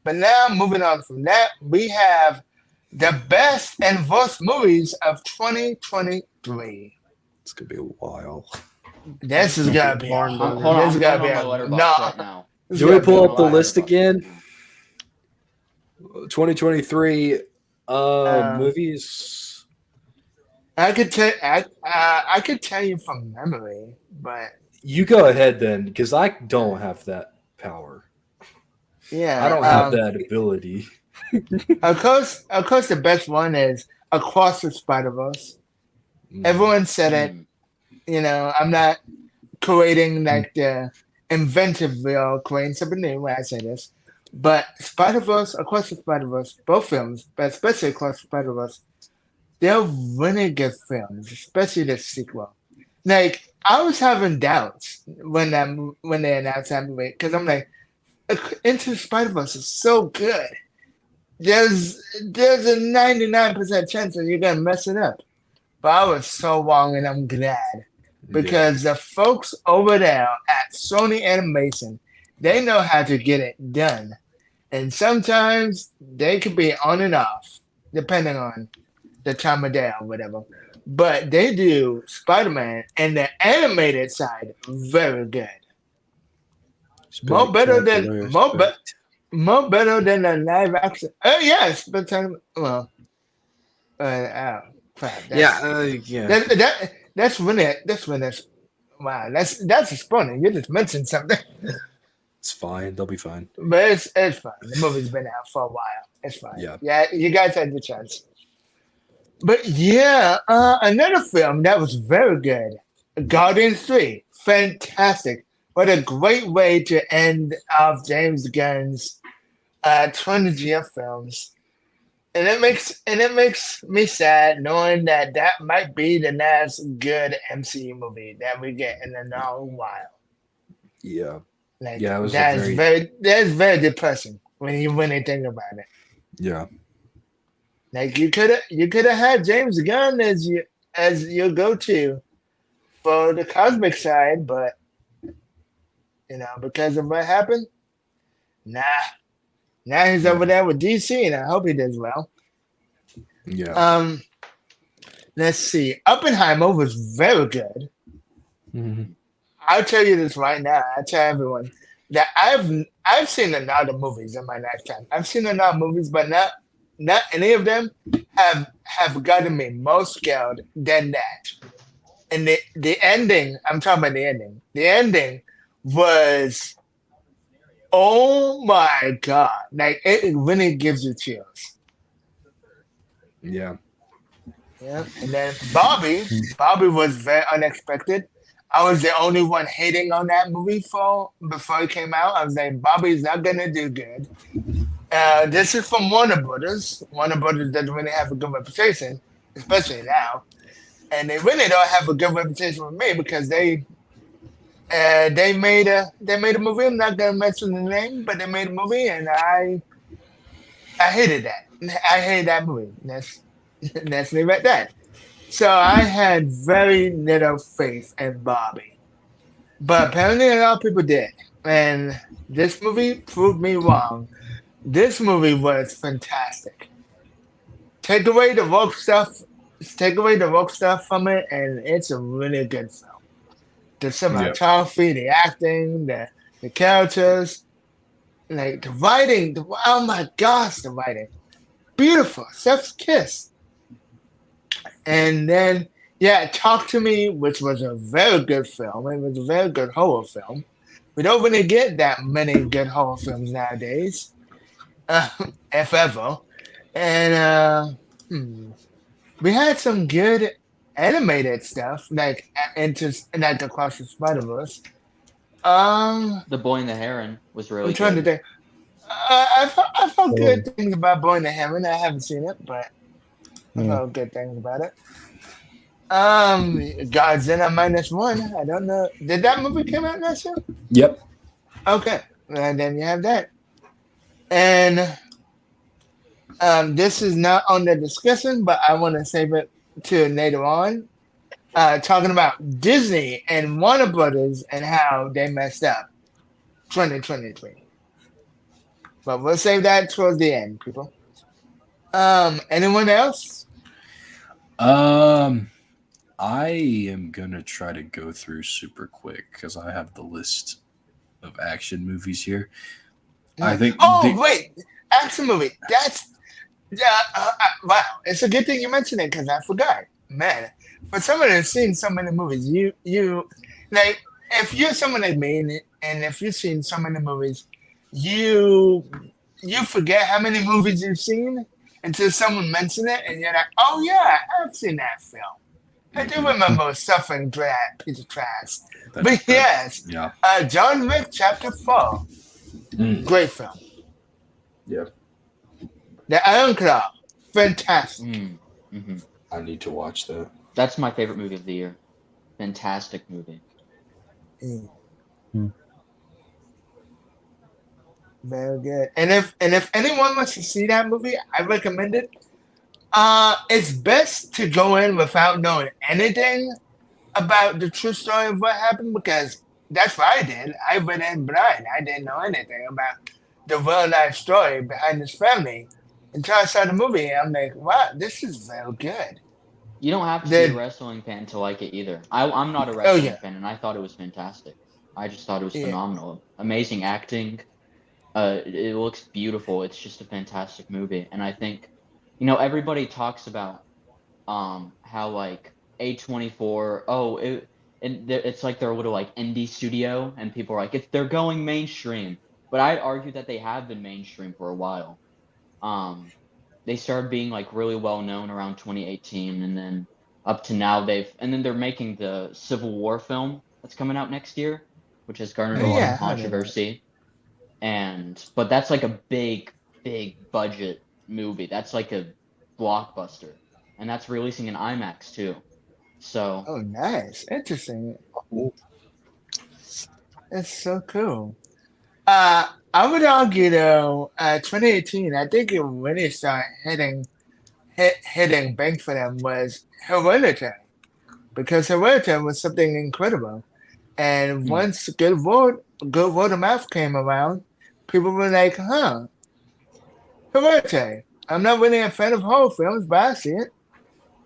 [SPEAKER 1] But now moving on from that, we have the best and worst movies of 2023.
[SPEAKER 3] It's gonna be a while.
[SPEAKER 1] This is gonna be
[SPEAKER 5] Barn
[SPEAKER 1] hard.
[SPEAKER 5] burner.
[SPEAKER 4] Hold on,
[SPEAKER 1] This
[SPEAKER 4] I'm
[SPEAKER 1] is gonna
[SPEAKER 4] going
[SPEAKER 1] be
[SPEAKER 4] on my
[SPEAKER 1] a
[SPEAKER 4] letterbox right now.
[SPEAKER 1] this
[SPEAKER 3] Do
[SPEAKER 1] is
[SPEAKER 3] we
[SPEAKER 1] gonna
[SPEAKER 3] pull
[SPEAKER 1] be
[SPEAKER 3] up the
[SPEAKER 1] a-
[SPEAKER 3] list again? 2023
[SPEAKER 1] Uh,
[SPEAKER 3] movies.
[SPEAKER 1] I could tell you from memory, but
[SPEAKER 3] You go ahead then, because I don't have that power.
[SPEAKER 1] yeah,
[SPEAKER 3] I don't have that ability.
[SPEAKER 1] Of course, the best one is Across the Spider-Verse. Everyone said it. You know, I'm not creating like the inventive wheel, creating something new when I say this. But Spider-Verse, Across the Spider-Verse, both films, but especially Across the Spider-Verse, they're really good films, especially the sequel. Like, I was having doubts when they announced that movie, because I'm like, Into the Spider-Verse is so good. There's a 99% chance that you're gonna mess it up. But I was so wrong, and I'm glad. Because the folks over there at Sony Animation, they know how to get it done. And sometimes they could be on and off, depending on the time of day or whatever. But they do Spider-Man and the animated side very good. More better than the live action. Oh yes, but well, oh crap. That's when it's wow. That's a spoiler. You just mentioned something.
[SPEAKER 3] It's fine. They'll be fine.
[SPEAKER 1] But it's fine. The movie's been out for a while. It's fine. Yeah, you guys had the chance. But yeah, another film that was very good, Guardians 3. Fantastic. What a great way to end off James Gunn's trilogy of films. And it makes me sad knowing that might be the last good MCU movie that we get in a long while.
[SPEAKER 3] Yeah.
[SPEAKER 1] Like,
[SPEAKER 3] yeah, it was
[SPEAKER 1] that's very depressing when you think about it.
[SPEAKER 3] Yeah.
[SPEAKER 1] Like you could have had James Gunn as your go-to for the cosmic side, but because of what happened, nah. Now he's over there with DC, and I hope he does well.
[SPEAKER 3] Yeah.
[SPEAKER 1] Let's see. Oppenheimer was very good.
[SPEAKER 3] Mm-hmm.
[SPEAKER 1] I'll tell you this right now. I tell everyone that I've seen a lot of movies in my lifetime. I've seen a lot of movies, but not any of them have gotten me more scared than that. And the ending, I'm talking about the ending. The ending was, oh my God. Like, it really gives you chills.
[SPEAKER 3] Yeah.
[SPEAKER 1] Yeah. And then Bobby was very unexpected. I was the only one hating on that movie before it came out. I was like, Bobby's not going to do good. This is from Warner Brothers. Warner Brothers doesn't really have a good reputation, especially now. And they really don't have a good reputation with me because they made a movie. I'm not gonna mention the name, but they made a movie, and I hated that. I hated that movie. Let's leave it at that. So I had very little faith in Bobby, but apparently a lot of people did, and this movie proved me wrong. This movie was fantastic. Take away the woke stuff from it, and it's a really good film. The cinematography, the acting, the characters, like the writing. Oh my gosh, the writing, beautiful. Chef's kiss. And then Talk to Me, which was a very good film. It was a very good horror film. We don't really get that many good horror films nowadays, if ever. And we had some good animated stuff, like Across the Spider-Verse.
[SPEAKER 4] The Boy and the Heron was really
[SPEAKER 1] I'm trying to
[SPEAKER 4] good.
[SPEAKER 1] think. I felt good things about Boy and the Heron. I haven't seen it, but I felt good things about it. Godzilla -1. I don't know. Did that movie come out last year?
[SPEAKER 3] Yep.
[SPEAKER 1] Okay, and then you have that. And this is not on the discussion, but I want to save it to later on. talking about Disney and Warner Brothers and how they messed up 2023. But we'll save that towards the end, people. Anyone else?
[SPEAKER 3] I am gonna try to go through super quick because I have the list of action movies here. I think.
[SPEAKER 1] Wait, action movie. That's wow. It's a good thing you mentioned it because I forgot. Man, for someone that's seen so many movies, you like if you're someone like me, and if you've seen so many movies, you forget how many movies you've seen until someone mentions it, and you're like, oh yeah, I've seen that film. I do remember suffering that piece of trash. But yes,
[SPEAKER 3] Yeah.
[SPEAKER 1] John Wick Chapter 4. Great film.
[SPEAKER 3] Yeah.
[SPEAKER 1] The Iron Claw. Fantastic.
[SPEAKER 4] Mm-hmm.
[SPEAKER 3] I need to watch that.
[SPEAKER 4] That's my favorite movie of the year. Fantastic movie.
[SPEAKER 1] Very good. And if anyone wants to see that movie, I recommend it. It's best to go in without knowing anything about the true story of what happened because that's what I did. I went in blind. I didn't know anything about the real life story behind this family until I saw the movie. I'm like, wow, this is very good.
[SPEAKER 4] You don't have to be a wrestling fan to like it either. I'm not a wrestling fan, and I thought it was fantastic. I just thought it was phenomenal. Amazing acting. It looks beautiful. It's just a fantastic movie, and I think, everybody talks about how like A24. It's like their little like indie studio, and people are like, they're going mainstream. But I'd argue that they have been mainstream for a while. They started being like really well known around 2018, and then up to now they're making the Civil War film that's coming out next year, which has garnered a lot of controversy. But that's like a big budget movie. That's like a blockbuster, and that's releasing in IMAX too. So.
[SPEAKER 1] Oh, nice, interesting. It's so cool. I would argue though, 2018, I think it really started hitting big for them was Hereditary, because Hereditary was something incredible, and once good word of mouth came around, people were like, "Huh, Hereditary." I'm not really a fan of horror films, but I see it.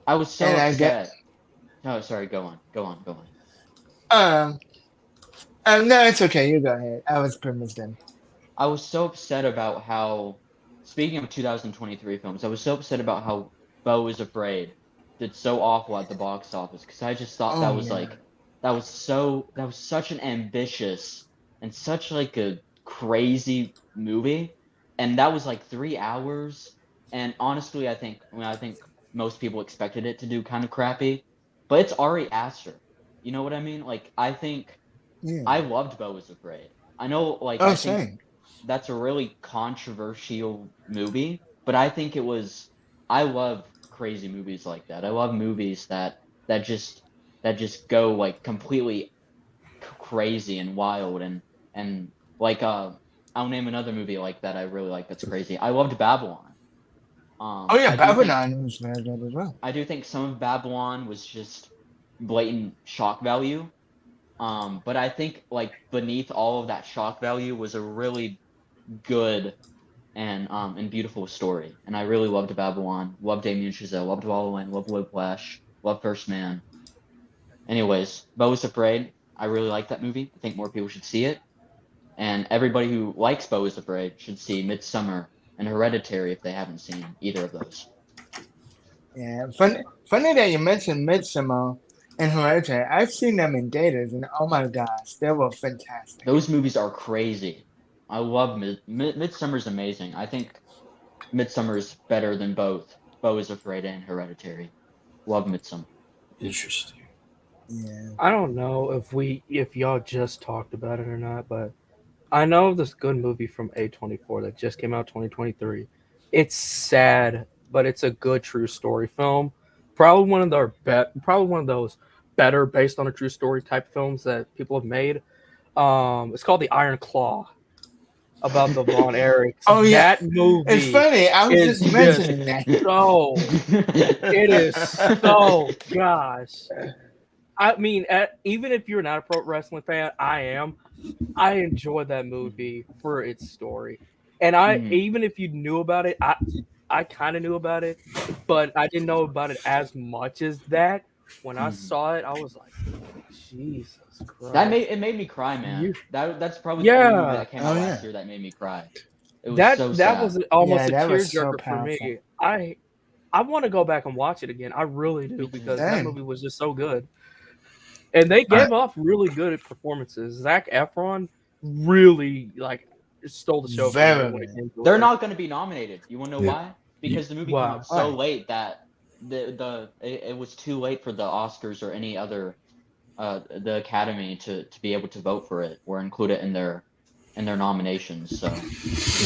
[SPEAKER 4] I was so upset. No, sorry. Go
[SPEAKER 1] on. No, it's okay. You go ahead. I was premised then.
[SPEAKER 4] I was so upset about how, speaking of 2023 films, I was so upset about how Beau is Afraid did so awful at the box office, because I just thought that was such an ambitious and such like a crazy movie, and that was like 3 hours. And honestly, I think most people expected it to do kind of crappy, but it's Ari Aster. You know what I mean? Like, I think I loved Beau is Afraid. I know, like, I think that's a really controversial movie, but I think I love crazy movies like that. I love movies that just go like completely crazy and wild, and like I'll name another movie like that I really like that's crazy. I loved Babylon.
[SPEAKER 1] Babylon was very good as well.
[SPEAKER 4] I do think some of Babylon was just blatant shock value. But I think like beneath all of that shock value was a really good and beautiful story. And I really loved Babylon, loved Damien Chazelle, loved La La Land, loved Whiplash, loved First Man. Anyways, Beau is Afraid. I really like that movie. I think more people should see it. And everybody who likes Beau is Afraid should see Midsommar and Hereditary if they haven't seen either of those.
[SPEAKER 1] Yeah, funny that you mentioned Midsommar and Hereditary. I've seen them in theaters, and oh my gosh, they were fantastic.
[SPEAKER 4] Those movies are crazy. I love Midsommar's amazing. I think Midsommar is better than both Beau is Afraid and Hereditary. Love Midsommar.
[SPEAKER 3] Interesting.
[SPEAKER 1] Yeah.
[SPEAKER 5] I don't know if y'all just talked about it or not, but I know of this good movie from A24 that just came out 2023. It's sad, but it's a good true story film. Probably one of those better based on a true story type films that people have made. It's called The Iron Claw, about the Von Erichs.
[SPEAKER 1] Oh yeah,
[SPEAKER 5] that movie.
[SPEAKER 1] It's funny. I was just mentioning that.
[SPEAKER 5] So it is so gosh. I mean, even if you're not a pro wrestling fan, I am. I enjoy that movie for its story, and even if you knew about it, I kind of knew about it, but I didn't know about it as much as that. When I saw it, I was like, Jesus Christ!
[SPEAKER 4] It made me cry, man.
[SPEAKER 5] You,
[SPEAKER 4] That's probably the only movie
[SPEAKER 5] yeah,
[SPEAKER 4] that came
[SPEAKER 1] Oh
[SPEAKER 4] out
[SPEAKER 1] yeah.
[SPEAKER 4] last year that made me cry. It was
[SPEAKER 5] that
[SPEAKER 4] so
[SPEAKER 5] that
[SPEAKER 4] sad.
[SPEAKER 5] was almost
[SPEAKER 1] Yeah,
[SPEAKER 5] a
[SPEAKER 1] that was so
[SPEAKER 5] tearjerker for me.
[SPEAKER 1] powerful.
[SPEAKER 5] I want to go back and watch it again. I really
[SPEAKER 4] Me
[SPEAKER 5] do
[SPEAKER 4] too.
[SPEAKER 5] because that
[SPEAKER 1] Same.
[SPEAKER 5] movie was just so good. And they
[SPEAKER 3] I
[SPEAKER 5] gave off really good performances. Zac Efron really like stole the show for me
[SPEAKER 1] Very
[SPEAKER 5] when it
[SPEAKER 1] good.
[SPEAKER 5] came to
[SPEAKER 4] They're
[SPEAKER 5] it.
[SPEAKER 4] not going to be nominated. You want to know
[SPEAKER 3] yeah.
[SPEAKER 4] why?
[SPEAKER 3] You,
[SPEAKER 4] Because the movie came
[SPEAKER 5] Wow.
[SPEAKER 4] out so
[SPEAKER 1] Why?
[SPEAKER 4] late that it was too late for the Oscars or any other the Academy to be able to vote for it or include it in their nominations. So
[SPEAKER 5] Nah,
[SPEAKER 4] I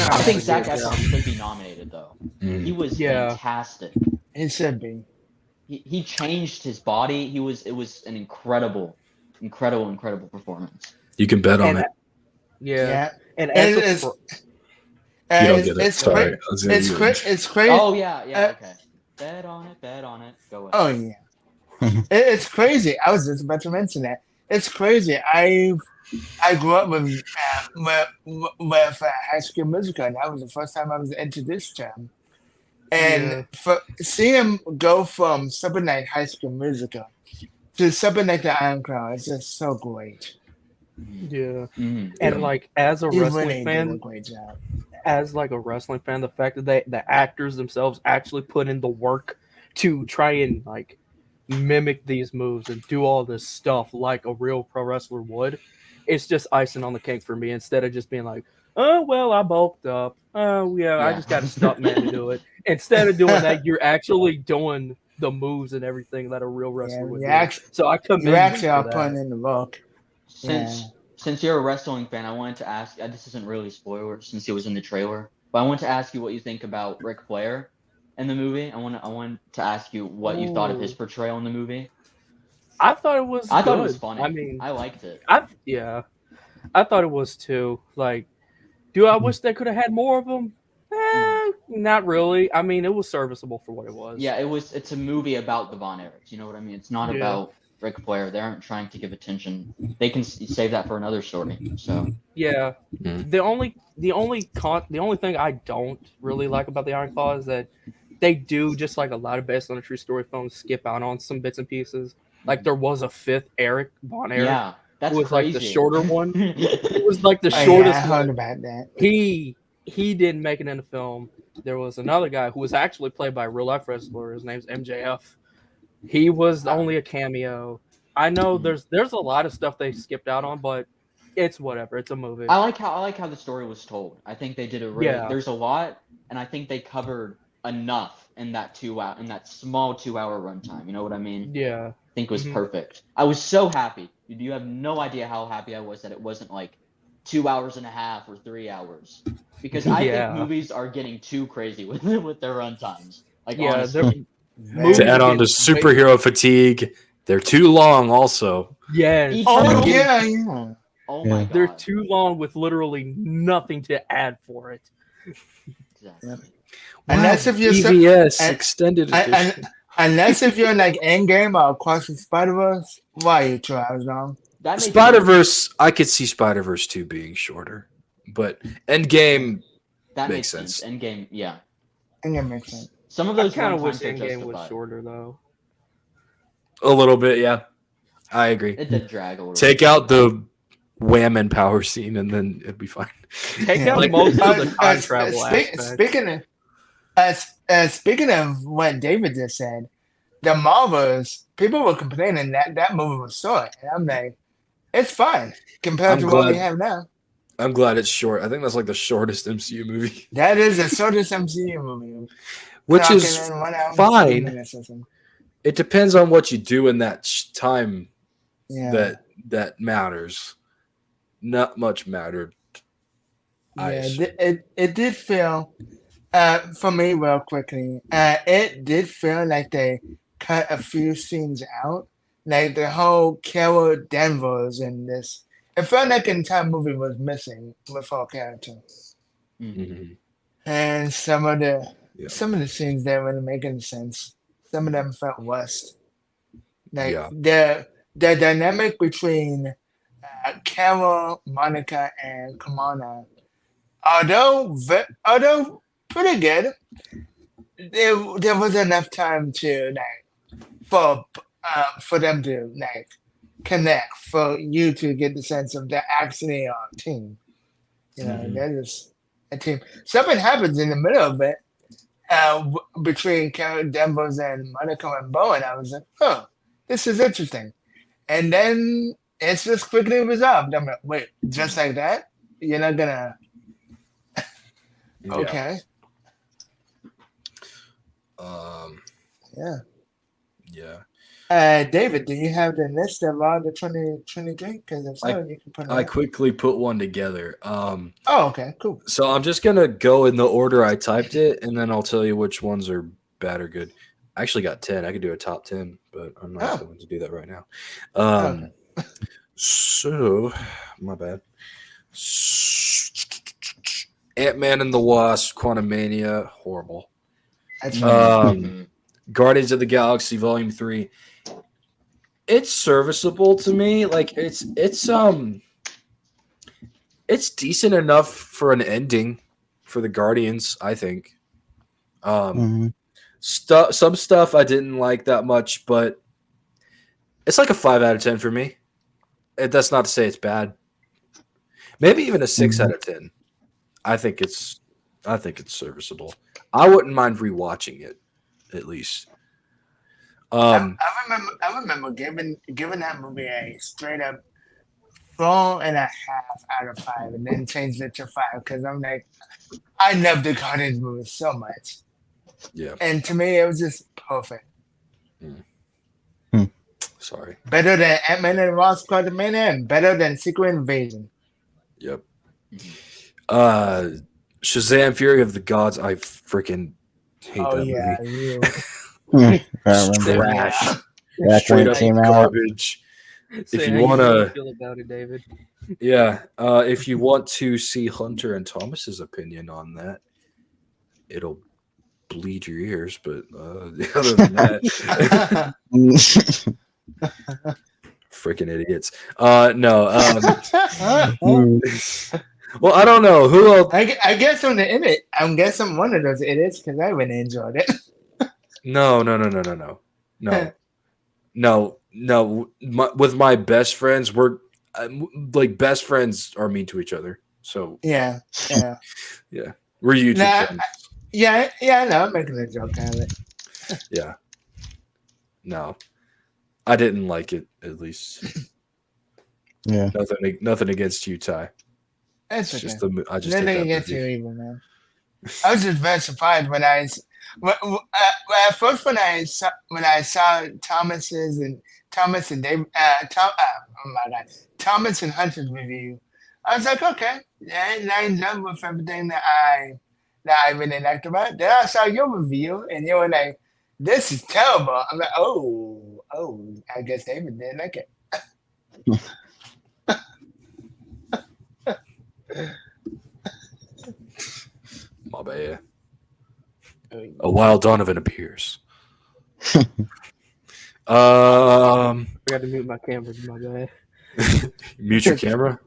[SPEAKER 5] that's
[SPEAKER 4] think
[SPEAKER 5] a
[SPEAKER 4] Zac
[SPEAKER 5] good
[SPEAKER 4] Efron
[SPEAKER 5] job.
[SPEAKER 4] should be nominated though. He
[SPEAKER 3] mm.
[SPEAKER 4] was
[SPEAKER 5] Yeah.
[SPEAKER 4] fantastic.
[SPEAKER 1] It should be.
[SPEAKER 4] He changed his body. It was an incredible performance.
[SPEAKER 3] You can bet on
[SPEAKER 5] And
[SPEAKER 3] it.
[SPEAKER 5] yeah.
[SPEAKER 1] Yeah.
[SPEAKER 5] And
[SPEAKER 1] And
[SPEAKER 5] as a
[SPEAKER 1] it's
[SPEAKER 3] You don't get it.
[SPEAKER 1] it's crazy.
[SPEAKER 3] Sorry. I was gonna be
[SPEAKER 1] It's crazy.
[SPEAKER 4] Oh yeah,
[SPEAKER 1] Uh,
[SPEAKER 4] okay. Bet on it. Go ahead.
[SPEAKER 1] oh yeah. It's crazy. I was just about to mention that. It's crazy. I grew up with High School Musical, and that was the first time I was introduced to him. And
[SPEAKER 5] yeah.
[SPEAKER 1] for see him go from something like High School Musical to something like the Iron Crown, it's just so great.
[SPEAKER 5] Yeah.
[SPEAKER 4] Mhm.
[SPEAKER 5] And
[SPEAKER 3] Yeah.
[SPEAKER 5] like as a
[SPEAKER 1] He
[SPEAKER 5] wrestling
[SPEAKER 1] really did a
[SPEAKER 5] fan,
[SPEAKER 1] great job.
[SPEAKER 5] as like a wrestling fan, the fact that the actors themselves actually put in the work to try and like mimic these moves and do all this stuff like a real pro wrestler would, it's just icing on the cake for me. Instead of just being like, oh well, I bulked up. Oh yeah, I
[SPEAKER 4] Yeah.
[SPEAKER 5] just got a stunt man to do it. Instead of doing that, you're actually doing the moves and everything that a real
[SPEAKER 1] Yeah,
[SPEAKER 5] wrestler would
[SPEAKER 1] you
[SPEAKER 5] do.
[SPEAKER 1] actually,
[SPEAKER 5] So I
[SPEAKER 1] you
[SPEAKER 5] commend them
[SPEAKER 1] actually
[SPEAKER 5] for
[SPEAKER 1] are
[SPEAKER 5] that.
[SPEAKER 1] putting in the work. Yeah.
[SPEAKER 4] Since you're a wrestling fan, I wanted to ask. This isn't really a spoiler since he was in the trailer, but I want to ask you what you think about Ric Flair in the movie. I want to ask you what you thought of his
[SPEAKER 5] Ooh.
[SPEAKER 4] portrayal in the movie.
[SPEAKER 5] I thought it was
[SPEAKER 4] I thought it was
[SPEAKER 5] good.
[SPEAKER 4] funny.
[SPEAKER 5] I mean,
[SPEAKER 4] I liked it.
[SPEAKER 5] I thought it was too. Like, do I wish they could have had more of them? Not really. I mean, it was serviceable for what it was.
[SPEAKER 4] Yeah, it's a movie about the Von Erichs. You know what I mean? It's not
[SPEAKER 5] Yeah.
[SPEAKER 4] about Ric Flair. They aren't trying to give attention. They can save that for another story. So
[SPEAKER 5] Yeah.
[SPEAKER 3] Mhm.
[SPEAKER 5] The only thing I don't really like about the Iron Claw is that they do, just like a lot of based on a true story films, skip out on some bits and pieces. Like there was a fifth Eric Von Erich,
[SPEAKER 4] yeah,
[SPEAKER 5] who
[SPEAKER 4] that's
[SPEAKER 5] was like the
[SPEAKER 4] crazy.
[SPEAKER 5] shorter one. He was like the
[SPEAKER 1] Oh yeah, I
[SPEAKER 5] shortest
[SPEAKER 1] heard
[SPEAKER 5] one.
[SPEAKER 1] about that.
[SPEAKER 5] He didn't make it in the film. There was another guy who was actually played by a real life wrestler. His name's MJF. He was only a cameo. I know there's a lot of stuff they skipped out on, but it's whatever. It's a movie.
[SPEAKER 4] I like how the story was told. I think they did a really.
[SPEAKER 5] Yeah.
[SPEAKER 4] There's a lot, and I think they covered enough in that small 2 hour runtime. You know what I mean?
[SPEAKER 5] Yeah.
[SPEAKER 4] I think it was
[SPEAKER 5] Mhm.
[SPEAKER 4] perfect. I was so happy. You have no idea how happy I was that it wasn't like 2 hours and a half or 3 hours, because I think
[SPEAKER 5] Yeah.
[SPEAKER 4] movies are getting too crazy with their runtimes. Like
[SPEAKER 5] Yeah,
[SPEAKER 4] honestly,
[SPEAKER 5] Movies
[SPEAKER 3] To
[SPEAKER 1] Very
[SPEAKER 3] add
[SPEAKER 5] are
[SPEAKER 3] on to
[SPEAKER 5] getting way-
[SPEAKER 3] superhero fatigue, they're too long. Also,
[SPEAKER 5] Yes.
[SPEAKER 4] Eternal.
[SPEAKER 1] Oh yeah, yeah.
[SPEAKER 4] Oh
[SPEAKER 2] Yeah.
[SPEAKER 4] my
[SPEAKER 5] They're
[SPEAKER 4] god.
[SPEAKER 5] too long with literally nothing to add for it.
[SPEAKER 4] Exactly.
[SPEAKER 1] Yep. Unless
[SPEAKER 3] wow,
[SPEAKER 1] if you're
[SPEAKER 3] EVS
[SPEAKER 1] and-
[SPEAKER 3] extended
[SPEAKER 1] and-
[SPEAKER 3] edition.
[SPEAKER 1] unless if you're like Endgame or Across the Spider-Verse, why are you 2 hours long?
[SPEAKER 4] That makes
[SPEAKER 3] Spider Verse, I could see Spider Verse 2 being shorter, but Endgame
[SPEAKER 4] that
[SPEAKER 3] makes
[SPEAKER 4] makes sense.
[SPEAKER 3] sense.
[SPEAKER 4] Endgame, yeah.
[SPEAKER 1] Endgame makes sense.
[SPEAKER 4] Some of
[SPEAKER 5] I
[SPEAKER 4] those
[SPEAKER 5] kind of wish
[SPEAKER 4] runtimes are
[SPEAKER 5] Endgame was
[SPEAKER 4] justified.
[SPEAKER 5] shorter though.
[SPEAKER 3] A little bit, yeah. I agree.
[SPEAKER 4] It did drag a little.
[SPEAKER 3] Take
[SPEAKER 4] bit.
[SPEAKER 3] out the wham and power scene, and then it'd be fine.
[SPEAKER 5] Take
[SPEAKER 1] Yeah.
[SPEAKER 5] out most of the time
[SPEAKER 1] Uh,
[SPEAKER 5] travel
[SPEAKER 1] spe-
[SPEAKER 5] aspect.
[SPEAKER 1] speaking of what David just said, the Marvels, people were complaining that movie was short, and I'm like, it's fine compared
[SPEAKER 3] I'm
[SPEAKER 1] to what we
[SPEAKER 3] glad-
[SPEAKER 1] have now.
[SPEAKER 3] I'm glad it's short. I think that's like the shortest MCU movie,
[SPEAKER 1] That is the shortest MCU movie.
[SPEAKER 3] which
[SPEAKER 1] Talking
[SPEAKER 3] is
[SPEAKER 1] in 1 hour and 50
[SPEAKER 3] fine.
[SPEAKER 1] minutes or something.
[SPEAKER 3] It depends on what you do in that time
[SPEAKER 1] Yeah.
[SPEAKER 3] that matters. Not much mattered. I
[SPEAKER 1] Yeah,
[SPEAKER 3] assume.
[SPEAKER 1] it did feel, for me, real quickly, it did feel like they cut a few scenes out. Like the whole Carol Danvers in this. It felt like the entire movie was missing with her character.
[SPEAKER 3] Mhm.
[SPEAKER 1] And some of the
[SPEAKER 3] Yeah.
[SPEAKER 1] scenes didn't really make any sense. Some of them felt worse. Like
[SPEAKER 3] Yeah.
[SPEAKER 1] the dynamic between Carol, Monica, and Kamana, although pretty good, there was enough time to for them to connect, for you to get the sense of they're actually on a team. They're just a team. Something happens in the middle of it between Carol Danvers and Monica and Bowen. I was like, oh, this is interesting. And then it's just quickly resolved. I'm like, wait, just like that? You're not gonna okay.
[SPEAKER 3] Yeah.
[SPEAKER 1] David, do you have the list of all the 2023? Because if so, you can put it
[SPEAKER 3] I
[SPEAKER 1] up.
[SPEAKER 3] quickly put one together.
[SPEAKER 1] Oh, okay, cool.
[SPEAKER 3] So I'm just gonna go in the order I typed it, and then I'll tell you which ones are bad or good. I actually got 10. I could do a top 10, but I'm not going to do that right now.
[SPEAKER 1] Okay.
[SPEAKER 3] So, my bad. Ant-Man and the Wasp, Quantumania, horrible.
[SPEAKER 1] That's right.
[SPEAKER 3] Guardians of the Galaxy Volume 3. It's serviceable to me. Like it's decent enough for an ending for the Guardians, I think. Some stuff I didn't like that much, but it's like a 5 out of 10 for me. That's not to say it's bad. Maybe even a 6 out of 10. I think it's serviceable. I wouldn't mind rewatching it, at least.
[SPEAKER 1] I remember giving that movie a straight up 4.5 out of 5, and then changed it to 5 because I'm like, I love the Guardians movie so much.
[SPEAKER 3] Yeah.
[SPEAKER 1] And to me, it was just perfect.
[SPEAKER 3] Sorry.
[SPEAKER 1] Better than Ant-Man and the Wasp: Quantumania, and better than Secret Invasion.
[SPEAKER 3] Yep. Shazam! Fury of the Gods. I freaking hate that movie.
[SPEAKER 2] Trash.
[SPEAKER 3] Straight up garbage. If you want to
[SPEAKER 5] feel about it, David.
[SPEAKER 3] Yeah. If you want to see Hunter and Thomas's opinion on that, it'll bleed your ears. But other than that, freaking idiots. No. Well, I don't know who else.
[SPEAKER 1] I guess on the internet, I'm guessing one of those idiots because I really enjoyed it.
[SPEAKER 3] No. With my best friends, we're like best friends are mean to each other. So
[SPEAKER 1] yeah.
[SPEAKER 3] We're YouTube friends.
[SPEAKER 1] Yeah. I know. I'm making a joke out of it.
[SPEAKER 3] Yeah. No, I didn't like it. At least.
[SPEAKER 2] Yeah.
[SPEAKER 3] Nothing against you, Ty.
[SPEAKER 1] That's okay.
[SPEAKER 3] Just I just
[SPEAKER 1] nothing against you either, man. I was just very surprised when at first when I saw Thomas and Dave, Thomas and Hunter's review, I was like, okay, and I enjoyed with everything that I really liked about it. Then I saw your review, and you were like, "This is terrible." I'm like, "Oh, I guess David didn't like it."
[SPEAKER 3] My bad. A wild Donovan appears.
[SPEAKER 5] I got to mute my camera. My bad.
[SPEAKER 3] Mute your camera.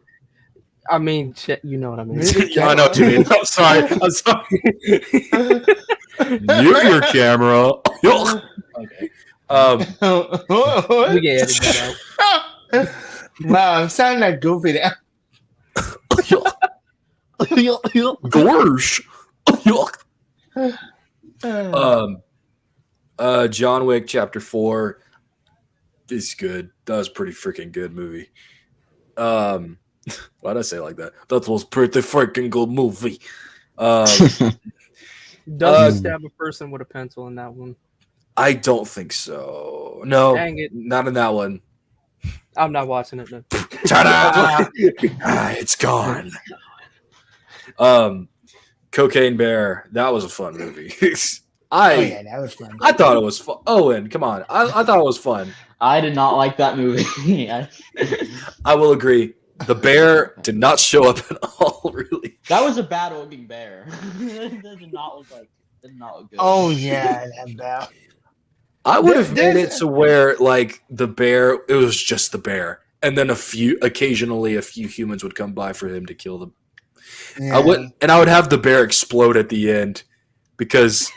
[SPEAKER 5] I mean, you know what I mean.
[SPEAKER 3] Yeah, I know what you mean. I'm sorry. Mute your camera. Okay.
[SPEAKER 5] We can edit that out.
[SPEAKER 1] Wow, I'm sounding like Goofy there.
[SPEAKER 3] Gorsh. John Wick Chapter 4 is good. That was a pretty freaking good movie. Why'd I say it like that? That was pretty freaking good movie.
[SPEAKER 5] Doesn't stab a person with a pencil in that one.
[SPEAKER 3] I don't think so. No,
[SPEAKER 5] Dang it.
[SPEAKER 3] not in that one.
[SPEAKER 5] I'm not watching it then.
[SPEAKER 3] Ta-da! It's gone. Cocaine Bear. That was a fun movie.
[SPEAKER 1] That was fun.
[SPEAKER 3] I thought it was fun. Owen, come on. I thought it was fun.
[SPEAKER 4] I did not like that movie.
[SPEAKER 3] I will agree. The bear did not show up at all, really.
[SPEAKER 4] That was a bad looking bear. It did not look good.
[SPEAKER 1] Oh yeah, that bear.
[SPEAKER 3] I would have made it
[SPEAKER 1] There's-
[SPEAKER 3] to where like the bear, it was just the bear, and then occasionally a few humans would come by for him to kill them.
[SPEAKER 1] Yeah.
[SPEAKER 3] I would have the bear explode at the end because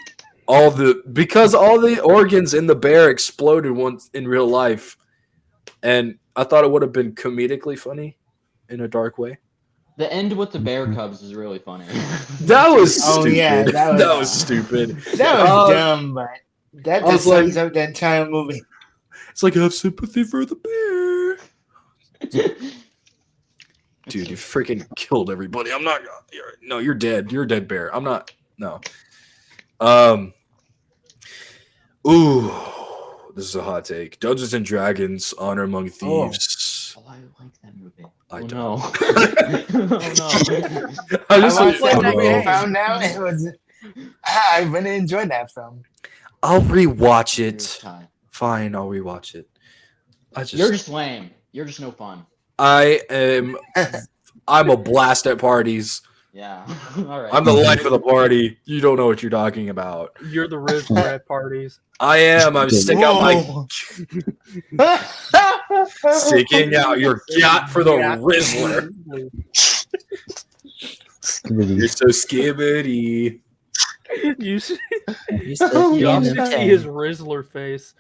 [SPEAKER 3] all the organs in the bear exploded once in real life, and I thought it would have been comedically funny in a dark way.
[SPEAKER 4] The end with the bear cubs is really funny.
[SPEAKER 3] That was
[SPEAKER 1] Oh,
[SPEAKER 3] stupid.
[SPEAKER 1] yeah, that
[SPEAKER 3] that
[SPEAKER 1] was-
[SPEAKER 3] was stupid.
[SPEAKER 1] That was
[SPEAKER 3] Uh,
[SPEAKER 1] dumb, but that
[SPEAKER 3] I was
[SPEAKER 1] just sums
[SPEAKER 3] like-
[SPEAKER 1] up the entire movie.
[SPEAKER 3] It's like I have sympathy for the bear. Dude, you freaking killed everybody. I'm not. You're dead. You're a dead bear. I'm not. No. Ooh, this is a hot take. Dungeons and Dragons: Honor Among Thieves.
[SPEAKER 4] Oh, I like that movie.
[SPEAKER 3] I
[SPEAKER 4] Oh,
[SPEAKER 3] don't.
[SPEAKER 4] no. Oh, no.
[SPEAKER 3] I
[SPEAKER 1] I
[SPEAKER 3] just
[SPEAKER 1] watched that
[SPEAKER 3] oh,
[SPEAKER 1] movie and
[SPEAKER 3] no.
[SPEAKER 1] found out it was. I really enjoyed that film.
[SPEAKER 3] I'll rewatch
[SPEAKER 4] You're
[SPEAKER 3] it.
[SPEAKER 4] tied.
[SPEAKER 3] Fine, I'll rewatch it.
[SPEAKER 4] You're just lame. You're just no fun.
[SPEAKER 3] I'm a blast at parties.
[SPEAKER 4] Yeah. All right.
[SPEAKER 3] I'm the life of the party. You don't know what you're talking about.
[SPEAKER 5] You're the Rizzler at parties.
[SPEAKER 3] I am. I'm sticking out my
[SPEAKER 1] Whoa.
[SPEAKER 3] sticking out your gat for the Rizzler. You're so skibbity.
[SPEAKER 5] You see,
[SPEAKER 1] Oh,
[SPEAKER 5] you
[SPEAKER 1] yeah.
[SPEAKER 5] should see his Rizzler face.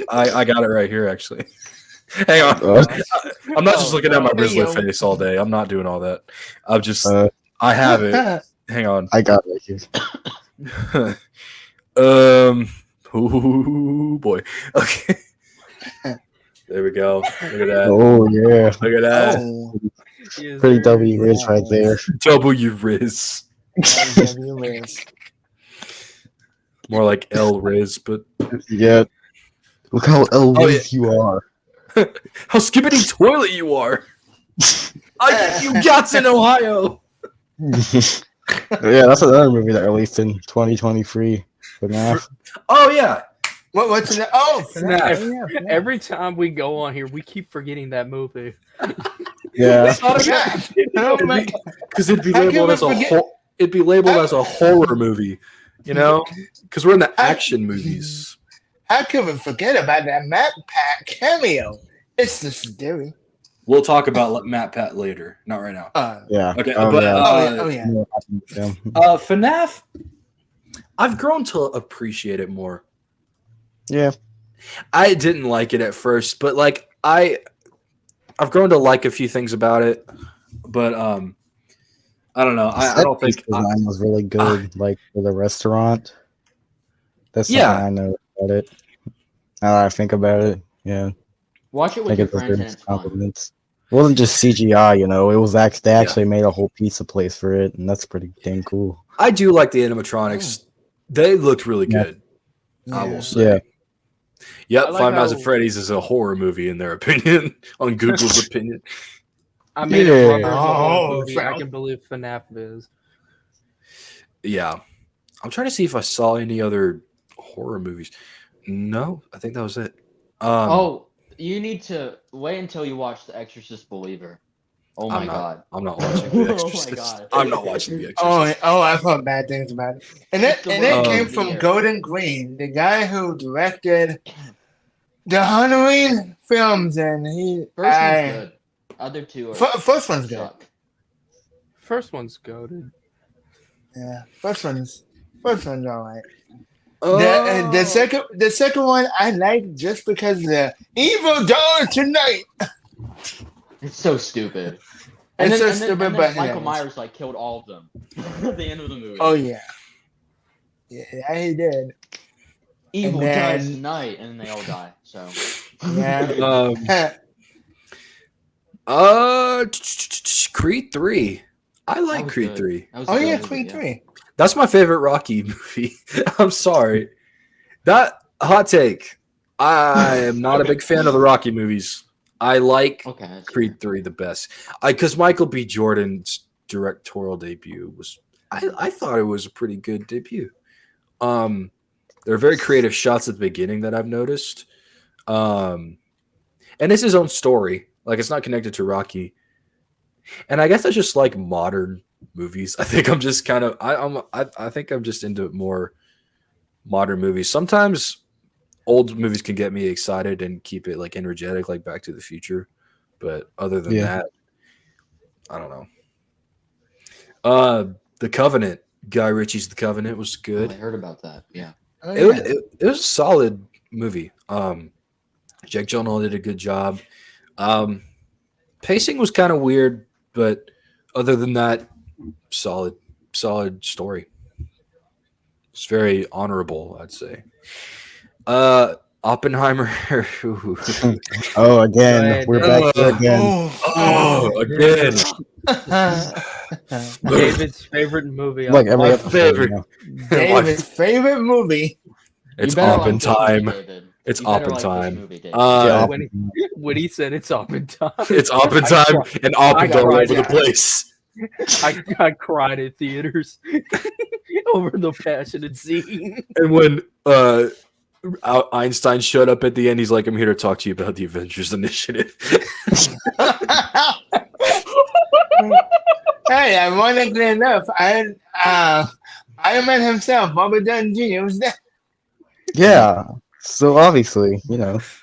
[SPEAKER 3] I got it right here, actually. Hang on. I'm not just looking at my Rizzler face all day. I'm not doing all that. I'm just. I have it. Hang on.
[SPEAKER 2] I got it here.
[SPEAKER 3] Oh boy. Okay. There we go. Look at that.
[SPEAKER 2] Oh yeah,
[SPEAKER 3] Look at that.
[SPEAKER 1] Oh,
[SPEAKER 5] He is
[SPEAKER 2] pretty
[SPEAKER 5] very
[SPEAKER 2] W Riz right there.
[SPEAKER 3] W Riz.
[SPEAKER 1] W is.
[SPEAKER 3] More like L Riz, but
[SPEAKER 2] Yeah. Look how elite you are.
[SPEAKER 3] how skibbity toilet you are. I get you gats in Ohio.
[SPEAKER 2] Yeah, that's another movie that released in 2023. FNAF.
[SPEAKER 3] Oh yeah.
[SPEAKER 1] What's in the? Oh,
[SPEAKER 3] Snap.
[SPEAKER 1] FNAF, yeah,
[SPEAKER 5] Every time we go on here, we keep forgetting that movie.
[SPEAKER 2] Yeah.
[SPEAKER 1] FNAF. Oh my God.
[SPEAKER 3] Because it'd be
[SPEAKER 1] How can
[SPEAKER 3] labeled
[SPEAKER 1] we
[SPEAKER 3] as a
[SPEAKER 1] forget-
[SPEAKER 3] it'd be labeled as a horror movie, you know? Because we're in the action movies.
[SPEAKER 1] How could we forget about that Map Pack cameo? It's just theory.
[SPEAKER 3] We'll talk about Matt Pat later, not right now.
[SPEAKER 2] Yeah.
[SPEAKER 3] Okay,
[SPEAKER 2] Oh,
[SPEAKER 3] but
[SPEAKER 2] yeah.
[SPEAKER 1] Oh yeah.
[SPEAKER 2] Yeah.
[SPEAKER 3] FNAF, I've grown to appreciate it more.
[SPEAKER 2] Yeah.
[SPEAKER 3] I didn't like it at first, but like I've grown to like a few things about it. But I don't know. I don't think
[SPEAKER 2] design was really good. Like for the restaurant. That's something
[SPEAKER 3] Yeah.
[SPEAKER 2] I know about it. Now that I think about it, yeah.
[SPEAKER 4] Watch it
[SPEAKER 2] I
[SPEAKER 4] with your
[SPEAKER 2] get those
[SPEAKER 4] friends and
[SPEAKER 2] good
[SPEAKER 4] it's fun.
[SPEAKER 2] compliments. It wasn't just CGI, you know. It was they actually made a whole pizza place for it, and that's pretty dang cool.
[SPEAKER 3] I do like the animatronics. They looked really
[SPEAKER 2] Yeah.
[SPEAKER 3] good. I will
[SPEAKER 1] Yeah.
[SPEAKER 3] say.
[SPEAKER 2] Yeah.
[SPEAKER 3] Yep,
[SPEAKER 5] I like
[SPEAKER 3] Five Nights at
[SPEAKER 5] how-
[SPEAKER 3] Freddy's is a horror movie in their opinion, on Google's opinion.
[SPEAKER 5] I made
[SPEAKER 2] Yeah.
[SPEAKER 5] a Brothers a horror
[SPEAKER 1] Oh,
[SPEAKER 5] movie. I
[SPEAKER 1] Frank.
[SPEAKER 5] can believe FNAF is.
[SPEAKER 3] Yeah. I'm trying to see if I saw any other horror movies. No, I think that was it.
[SPEAKER 4] Oh, you need to wait until you watch The Exorcist Believer. Oh my
[SPEAKER 3] I'm not-
[SPEAKER 4] god.
[SPEAKER 3] I'm not watching
[SPEAKER 4] Oh
[SPEAKER 3] The
[SPEAKER 4] my
[SPEAKER 3] Exorcist.
[SPEAKER 4] God.
[SPEAKER 3] I'm not watching The Exorcist.
[SPEAKER 1] I've heard bad things about it. And
[SPEAKER 4] It's the
[SPEAKER 1] it
[SPEAKER 3] worst
[SPEAKER 1] came
[SPEAKER 4] movie
[SPEAKER 1] from
[SPEAKER 4] ever.
[SPEAKER 1] Golden Green, the guy who directed the Halloween films, and he
[SPEAKER 4] First one's good. Other two are
[SPEAKER 1] First one's good.
[SPEAKER 4] suck.
[SPEAKER 5] First one's goaded.
[SPEAKER 1] Yeah, first one's all right.
[SPEAKER 3] Oh.
[SPEAKER 1] The second one I like just because the evil doll tonight.
[SPEAKER 4] It's so stupid.
[SPEAKER 1] It's so
[SPEAKER 4] and
[SPEAKER 1] stupid,
[SPEAKER 4] then
[SPEAKER 1] but
[SPEAKER 4] Michael
[SPEAKER 1] yeah.
[SPEAKER 4] Myers like killed all of them at the end of the movie.
[SPEAKER 1] Oh yeah, yeah, he did.
[SPEAKER 4] Evil
[SPEAKER 1] and then-
[SPEAKER 4] dies tonight, and then they all die. So
[SPEAKER 1] Yeah.
[SPEAKER 3] Creed 3. I
[SPEAKER 4] That
[SPEAKER 3] like
[SPEAKER 4] was
[SPEAKER 3] Creed
[SPEAKER 4] good.
[SPEAKER 3] 3.
[SPEAKER 4] That was a
[SPEAKER 1] Oh
[SPEAKER 4] good
[SPEAKER 1] yeah,
[SPEAKER 4] movie,
[SPEAKER 1] Creed 3.
[SPEAKER 3] That's my favorite Rocky movie. I'm sorry. That hot take. I am not a big fan of the Rocky movies. I like
[SPEAKER 4] Okay. That's
[SPEAKER 3] Creed 3 the best. Because Michael B. Jordan's directorial debut was I thought it was a pretty good debut. There are very creative shots at the beginning that I've noticed. And it's his own story. Like it's not connected to Rocky. And I guess I just like modern movies. I think I'm just kind of I think I'm just into more modern movies. Sometimes old movies can get me excited and keep it like energetic, like Back to the Future. But other than that, I don't know. The Covenant, Guy Ritchie's The Covenant was
[SPEAKER 4] Oh,
[SPEAKER 3] good.
[SPEAKER 4] I heard about that. Yeah.
[SPEAKER 1] Oh,
[SPEAKER 3] It was a solid movie. Jake Gyllenhaal did a good job. Pacing was kind of weird, but other than that, solid story. It's very honorable, I'd say. Oppenheimer.
[SPEAKER 2] Oh, again,
[SPEAKER 5] ahead,
[SPEAKER 2] we're
[SPEAKER 5] Dave.
[SPEAKER 2] back here again.
[SPEAKER 3] Again.
[SPEAKER 5] David's favorite movie.
[SPEAKER 2] Like every
[SPEAKER 3] My
[SPEAKER 2] episode,
[SPEAKER 3] favorite.
[SPEAKER 2] you know.
[SPEAKER 1] David's favorite movie.
[SPEAKER 3] It's
[SPEAKER 4] You better
[SPEAKER 3] Oppen
[SPEAKER 4] like this movie,
[SPEAKER 3] time.
[SPEAKER 4] David.
[SPEAKER 3] It's
[SPEAKER 4] You better
[SPEAKER 3] Oppen
[SPEAKER 4] like this
[SPEAKER 3] time.
[SPEAKER 4] movie, David.
[SPEAKER 2] Yeah.
[SPEAKER 5] When he said it's Oppen time,
[SPEAKER 3] It's Oppen time and Oppen's all over the place.
[SPEAKER 5] I cried at theaters over the passionate scene.
[SPEAKER 3] And when Einstein showed up at the end, he's like, "I'm here to talk to you about the Avengers Initiative."
[SPEAKER 1] Hey, ironically enough, Iron Man himself, Robert Downey Jr. was there.
[SPEAKER 2] Yeah. So obviously, you know, it's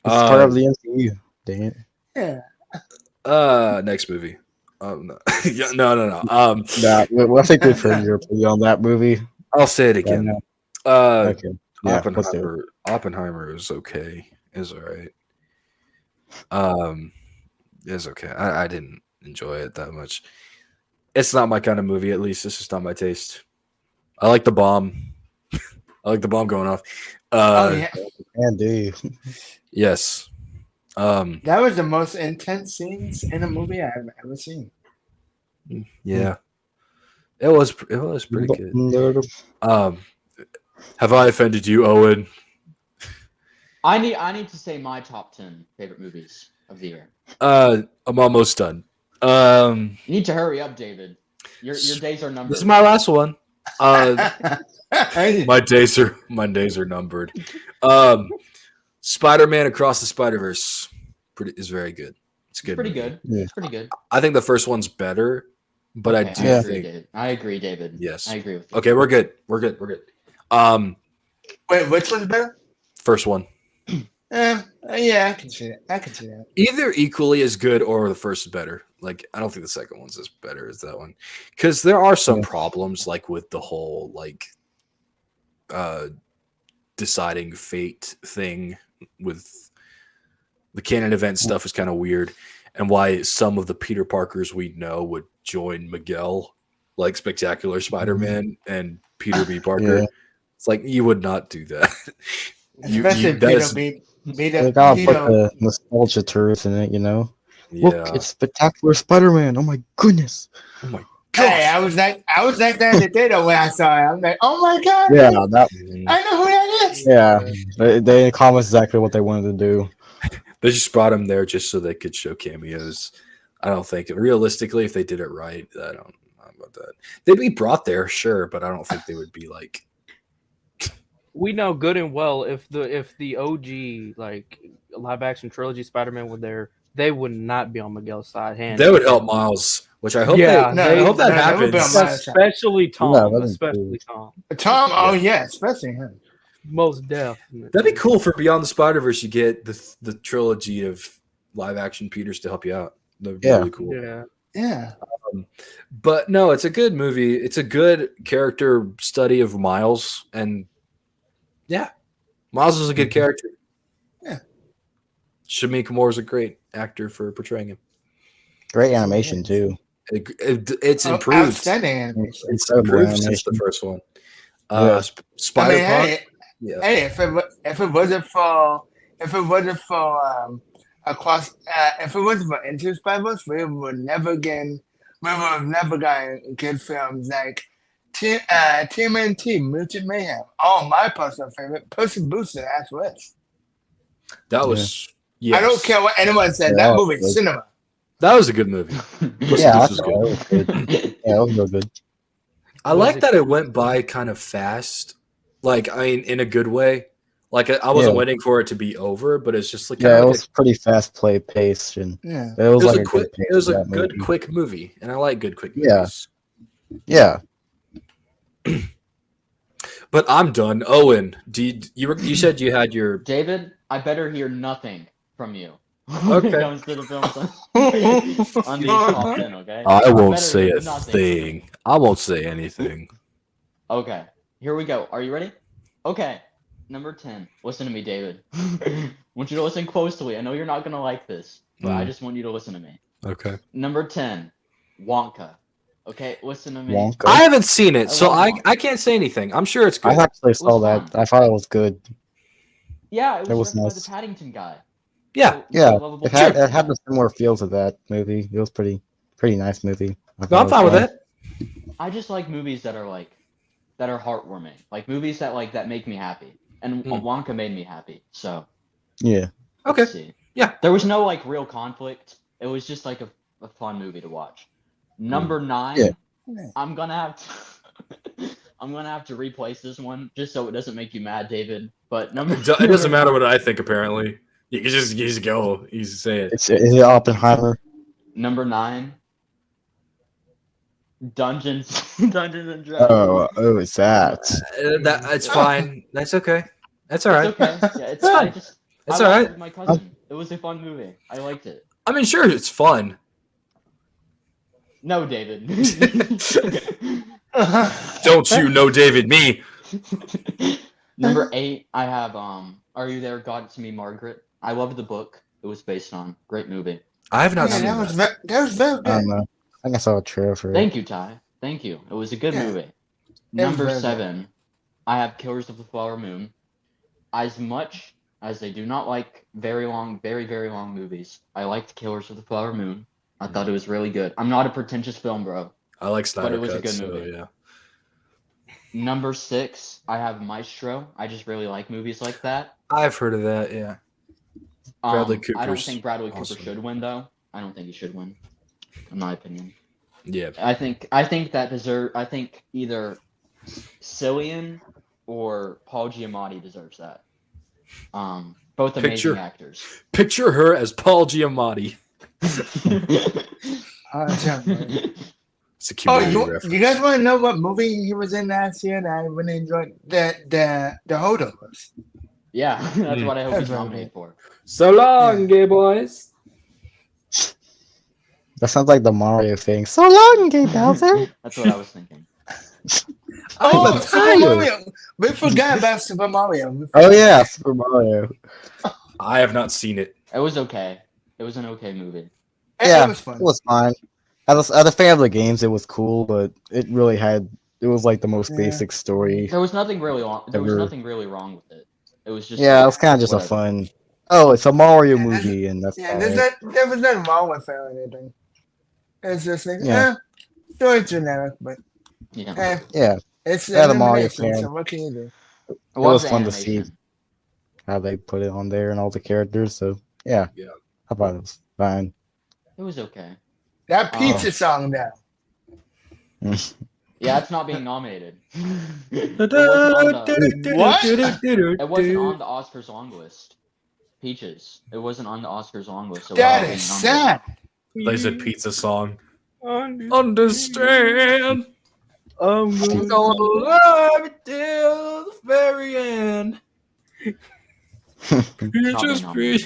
[SPEAKER 2] part of the MCU. Dang it.
[SPEAKER 1] Yeah.
[SPEAKER 3] Next movie. No. Yeah, no.
[SPEAKER 2] Nah, I think we've heard your opinion on that movie.
[SPEAKER 3] I'll say it again.
[SPEAKER 2] Okay. Yeah, let's do it.
[SPEAKER 3] Oppenheimer is okay. Is all right. It's okay. I didn't enjoy it that much. It's not my kind of movie. At least it's just not my taste. I like the bomb. I like the bomb going off.
[SPEAKER 1] Oh yeah,
[SPEAKER 2] Man, do you?
[SPEAKER 3] Yes.
[SPEAKER 1] that was the most intense scenes in a movie I've ever seen.
[SPEAKER 3] Yeah. It was pretty good.
[SPEAKER 2] good.
[SPEAKER 3] Have I offended you, Owen?
[SPEAKER 4] I need to say my top 10 favorite movies of the year.
[SPEAKER 3] I'm almost done.
[SPEAKER 4] You need to hurry up, David. Your days are numbered.
[SPEAKER 3] This is my last one. My days are numbered. Spider-Man Across the Spider-Verse is very good. It's good.
[SPEAKER 4] pretty
[SPEAKER 3] movie.
[SPEAKER 4] good.
[SPEAKER 2] Yeah.
[SPEAKER 4] It's pretty good.
[SPEAKER 3] I think the first one's better, but I
[SPEAKER 4] Okay,
[SPEAKER 3] do
[SPEAKER 2] Yeah.
[SPEAKER 3] think
[SPEAKER 4] David. I agree, David.
[SPEAKER 3] yes.
[SPEAKER 4] I agree with you.
[SPEAKER 3] Okay, we're good. We're good.
[SPEAKER 1] Wait, which one's better?
[SPEAKER 3] First one.
[SPEAKER 1] Yeah, I can see that.
[SPEAKER 3] Either equally as good or the first is better. Like I don't think the second one's as better as that one. Because there are some problems like with the whole like deciding fate thing with the canon event stuff is kind of weird, and why some of the Peter Parkers we know would join Miguel, like Spectacular Spider-Man and Peter B. Parker.
[SPEAKER 2] Yeah.
[SPEAKER 3] It's like you would not do that.
[SPEAKER 1] Especially
[SPEAKER 3] that
[SPEAKER 1] Peter
[SPEAKER 3] is-
[SPEAKER 1] Peter.
[SPEAKER 2] They gotta put
[SPEAKER 1] Peter.
[SPEAKER 2] the nostalgia tourist in it, you know?
[SPEAKER 3] yeah.
[SPEAKER 2] Look, it's Spectacular Spider-Man. Oh my goodness.
[SPEAKER 3] Oh my
[SPEAKER 1] Hey, I was like that in the theater when I saw it. I'm like, oh my god,
[SPEAKER 2] Yeah, that.
[SPEAKER 1] I know who that is.
[SPEAKER 2] Yeah, they accomplished exactly what they wanted to do.
[SPEAKER 3] They just brought him there just so they could show cameos. I don't think realistically, if they did it right, I don't know about that. They'd be brought there, sure, but I don't think they would be like.
[SPEAKER 5] We know good and well if the OG like live action trilogy Spider-Man were there, they would not be on Miguel's side.
[SPEAKER 3] They would help Miles, which I hope.
[SPEAKER 5] Yeah,
[SPEAKER 3] I hope that
[SPEAKER 1] they would be on
[SPEAKER 3] happens.
[SPEAKER 1] Miles' side.
[SPEAKER 5] especially Tom.
[SPEAKER 2] Yeah, that'd be
[SPEAKER 5] especially Tom.
[SPEAKER 1] Tom, oh yeah, especially him.
[SPEAKER 5] Most definitely.
[SPEAKER 3] That'd be cool for Beyond the Spider-Verse. You get the trilogy of live action Peters to help you out. That'd be
[SPEAKER 2] Yeah.
[SPEAKER 3] really cool.
[SPEAKER 5] Yeah.
[SPEAKER 1] Yeah.
[SPEAKER 3] But no, it's a good movie. It's a good character study of Miles, and yeah, Miles is a good character.
[SPEAKER 1] Yeah.
[SPEAKER 3] Shamik Moore is a great actor for portraying him.
[SPEAKER 2] Great animation, too.
[SPEAKER 3] It's improved.
[SPEAKER 1] Outstanding animation.
[SPEAKER 3] It's
[SPEAKER 2] Incredible
[SPEAKER 3] improved since
[SPEAKER 2] animation.
[SPEAKER 3] the first one.
[SPEAKER 2] Yeah.
[SPEAKER 3] Spider
[SPEAKER 1] I mean,
[SPEAKER 3] Punk.
[SPEAKER 1] hey, hey, if it wasn't for Into the Spider-Verse, we would have never gotten good films like TMNT, Mutant Mayhem. Oh, my personal favorite, Puss in Boots and Ash West.
[SPEAKER 3] That was. Yes.
[SPEAKER 1] I don't care what anyone said.
[SPEAKER 2] Yeah,
[SPEAKER 1] That movie's
[SPEAKER 2] good.
[SPEAKER 1] cinema.
[SPEAKER 3] That was a good movie. Puss in
[SPEAKER 2] Yeah,
[SPEAKER 3] Boots was
[SPEAKER 2] that
[SPEAKER 3] good.
[SPEAKER 2] was good. Yeah, it was real good.
[SPEAKER 3] I like that it went by kind of fast. Like, I mean, in a good way. Like, I wasn't
[SPEAKER 2] Yeah.
[SPEAKER 3] waiting for it to be over, but it's just like
[SPEAKER 2] Yeah,
[SPEAKER 3] kinda
[SPEAKER 2] it
[SPEAKER 3] like
[SPEAKER 2] was pretty fast play paced, and
[SPEAKER 1] Yeah.
[SPEAKER 2] it was like
[SPEAKER 3] a quick.
[SPEAKER 2] good pace
[SPEAKER 3] It was
[SPEAKER 2] of
[SPEAKER 3] a
[SPEAKER 2] that
[SPEAKER 3] good,
[SPEAKER 2] movie.
[SPEAKER 3] quick movie, and I like good, quick
[SPEAKER 2] Yeah.
[SPEAKER 3] movies.
[SPEAKER 2] Yeah,
[SPEAKER 3] But I'm done. Owen, you said you had your
[SPEAKER 4] David, I better hear nothing from you when
[SPEAKER 3] Okay.
[SPEAKER 4] it comes to the films on these top 10, okay?
[SPEAKER 3] I won't
[SPEAKER 4] better
[SPEAKER 3] say
[SPEAKER 4] hear
[SPEAKER 3] a
[SPEAKER 4] nothing from you.
[SPEAKER 3] thing. I won't say anything.
[SPEAKER 4] Okay, here we go. Are you ready? Okay, number 10. Listen to me, David. I want you to listen closely. I know you're not going to like this, but I just want you to listen to me.
[SPEAKER 3] Okay.
[SPEAKER 4] Number 10, Wonka. Okay, listen to me.
[SPEAKER 2] Wonka.
[SPEAKER 3] I haven't seen it,
[SPEAKER 4] I
[SPEAKER 3] so
[SPEAKER 4] love Wonka.
[SPEAKER 3] I can't say anything. I'm sure it's
[SPEAKER 2] I
[SPEAKER 3] good.
[SPEAKER 2] actually saw
[SPEAKER 4] was
[SPEAKER 2] that.
[SPEAKER 4] fun.
[SPEAKER 2] I thought it was good.
[SPEAKER 4] Yeah, it
[SPEAKER 2] It
[SPEAKER 4] was
[SPEAKER 2] was
[SPEAKER 4] directed by
[SPEAKER 2] nice.
[SPEAKER 4] the Paddington guy.
[SPEAKER 3] Yeah.
[SPEAKER 2] Yeah,
[SPEAKER 4] lovable
[SPEAKER 2] it had
[SPEAKER 4] Paddington
[SPEAKER 2] a similar feel to that movie. It was pretty nice movie. I
[SPEAKER 3] No,
[SPEAKER 2] thought
[SPEAKER 3] I'm
[SPEAKER 2] it
[SPEAKER 3] fine
[SPEAKER 2] was
[SPEAKER 3] with
[SPEAKER 2] fun.
[SPEAKER 3] that.
[SPEAKER 4] I just like movies that are heartwarming, like movies that make me happy. And Wonka made me happy. So
[SPEAKER 2] Yeah.
[SPEAKER 3] Okay.
[SPEAKER 4] let's see.
[SPEAKER 3] Yeah.
[SPEAKER 4] There was no like real conflict. It was just like a fun movie to watch. Number 9.
[SPEAKER 2] Yeah.
[SPEAKER 4] I'm gonna have to replace this one just so it doesn't make you mad, David. But
[SPEAKER 3] It doesn't matter what I think. Apparently, you can just go. You just say it.
[SPEAKER 2] Is it Oppenheimer?
[SPEAKER 4] Number 9. Dungeons and Dragons.
[SPEAKER 2] Oh, it's that.
[SPEAKER 3] That's fine. That's okay. That's all right.
[SPEAKER 4] It's okay. Yeah, it's
[SPEAKER 3] fine.
[SPEAKER 4] I just
[SPEAKER 3] It's
[SPEAKER 4] I
[SPEAKER 3] all
[SPEAKER 4] watched it
[SPEAKER 3] right.
[SPEAKER 4] with my cousin. It was a fun movie. I liked it.
[SPEAKER 3] I mean, sure, it's fun.
[SPEAKER 4] No, David.
[SPEAKER 3] Don't you know, David? Me.
[SPEAKER 4] Number 8, I have Are You There, God? It's Me, Margaret. I loved the book. It was based on. Great movie.
[SPEAKER 3] I have not
[SPEAKER 1] Yeah,
[SPEAKER 3] seen
[SPEAKER 1] that was very
[SPEAKER 2] I don't
[SPEAKER 1] good.
[SPEAKER 2] know. I think I saw a trailer for it.
[SPEAKER 4] Thank you, Ty. Thank you. It was a good
[SPEAKER 1] Yeah.
[SPEAKER 4] movie.
[SPEAKER 1] was
[SPEAKER 4] Number
[SPEAKER 1] very good.
[SPEAKER 4] 7, I have Killers of the Flower Moon. As much as they do not like very long, very, very long movies, I liked Killers of the Flower Moon. I thought it was really good. I'm not a pretentious film bro.
[SPEAKER 3] I like Snyder
[SPEAKER 4] But it was a
[SPEAKER 3] Cuts,
[SPEAKER 4] good
[SPEAKER 3] so
[SPEAKER 4] movie.
[SPEAKER 3] yeah.
[SPEAKER 4] Number 6, I have Maestro. I just really like movies like that.
[SPEAKER 3] I've heard of that. Yeah. Bradley
[SPEAKER 4] I don't
[SPEAKER 3] Cooper's
[SPEAKER 4] think Bradley Cooper
[SPEAKER 3] awesome.
[SPEAKER 4] should win though. I don't think he should win, in my opinion.
[SPEAKER 3] Yeah.
[SPEAKER 4] I think either Cillian or Paul Giamatti deserves that. Both amazing actors.
[SPEAKER 3] Picture her as Paul Giamatti. It's a community reference.
[SPEAKER 1] you guys want to know what movie he was in last year that I really enjoyed? The Holdovers.
[SPEAKER 4] Yeah, that's what I hope he's
[SPEAKER 1] That's
[SPEAKER 4] nominated for.
[SPEAKER 3] So long, gay boys.
[SPEAKER 2] That sounds like the Mario thing. So long, Gay Bowser.
[SPEAKER 4] That's what I was thinking.
[SPEAKER 1] Oh,
[SPEAKER 2] I'm
[SPEAKER 1] Super
[SPEAKER 2] tired.
[SPEAKER 1] Mario! We forgot about Super Mario.
[SPEAKER 2] Oh yeah, Super Mario.
[SPEAKER 3] I have not seen it.
[SPEAKER 4] It was okay. It was an okay movie.
[SPEAKER 2] Yeah,
[SPEAKER 1] It was fun.
[SPEAKER 2] It was fine. As a fan of the games, it was cool, but it was like the most
[SPEAKER 1] Yeah.
[SPEAKER 2] basic story.
[SPEAKER 4] There was nothing really wrong. There was
[SPEAKER 2] Ever.
[SPEAKER 4] nothing really wrong with it. It was just
[SPEAKER 2] Yeah, it was kind of just a
[SPEAKER 4] whatever.
[SPEAKER 2] fun. Oh, it's a Mario
[SPEAKER 1] Yeah, that's-
[SPEAKER 2] movie, and that's
[SPEAKER 1] Yeah,
[SPEAKER 2] all
[SPEAKER 1] there
[SPEAKER 2] right.
[SPEAKER 1] was nothing wrong with it or anything. It's just like,
[SPEAKER 2] Yeah.
[SPEAKER 1] story's generic, but
[SPEAKER 4] Yeah.
[SPEAKER 2] Yeah,
[SPEAKER 1] it's
[SPEAKER 2] Yeah, the Mario
[SPEAKER 1] animation,
[SPEAKER 2] fan.
[SPEAKER 1] so what can you do?
[SPEAKER 4] It
[SPEAKER 2] was
[SPEAKER 4] the
[SPEAKER 2] fun to see.
[SPEAKER 4] animation.
[SPEAKER 2] how they put it on there and all the characters. So yeah,
[SPEAKER 3] Yeah.
[SPEAKER 2] I thought it was fine.
[SPEAKER 4] It was okay.
[SPEAKER 1] That pizza song now.
[SPEAKER 4] Yeah, it's not being nominated. It wasn't on the Oscars long list. Peaches. It wasn't on the Oscars long list. So it's
[SPEAKER 1] That
[SPEAKER 4] not
[SPEAKER 1] is
[SPEAKER 4] being nominated.
[SPEAKER 1] sad.
[SPEAKER 3] They said pizza song.
[SPEAKER 5] Understand.
[SPEAKER 3] Understand.
[SPEAKER 5] I'm
[SPEAKER 3] I'm gonna love you till the very end. You
[SPEAKER 4] Not
[SPEAKER 3] just
[SPEAKER 4] being
[SPEAKER 3] be.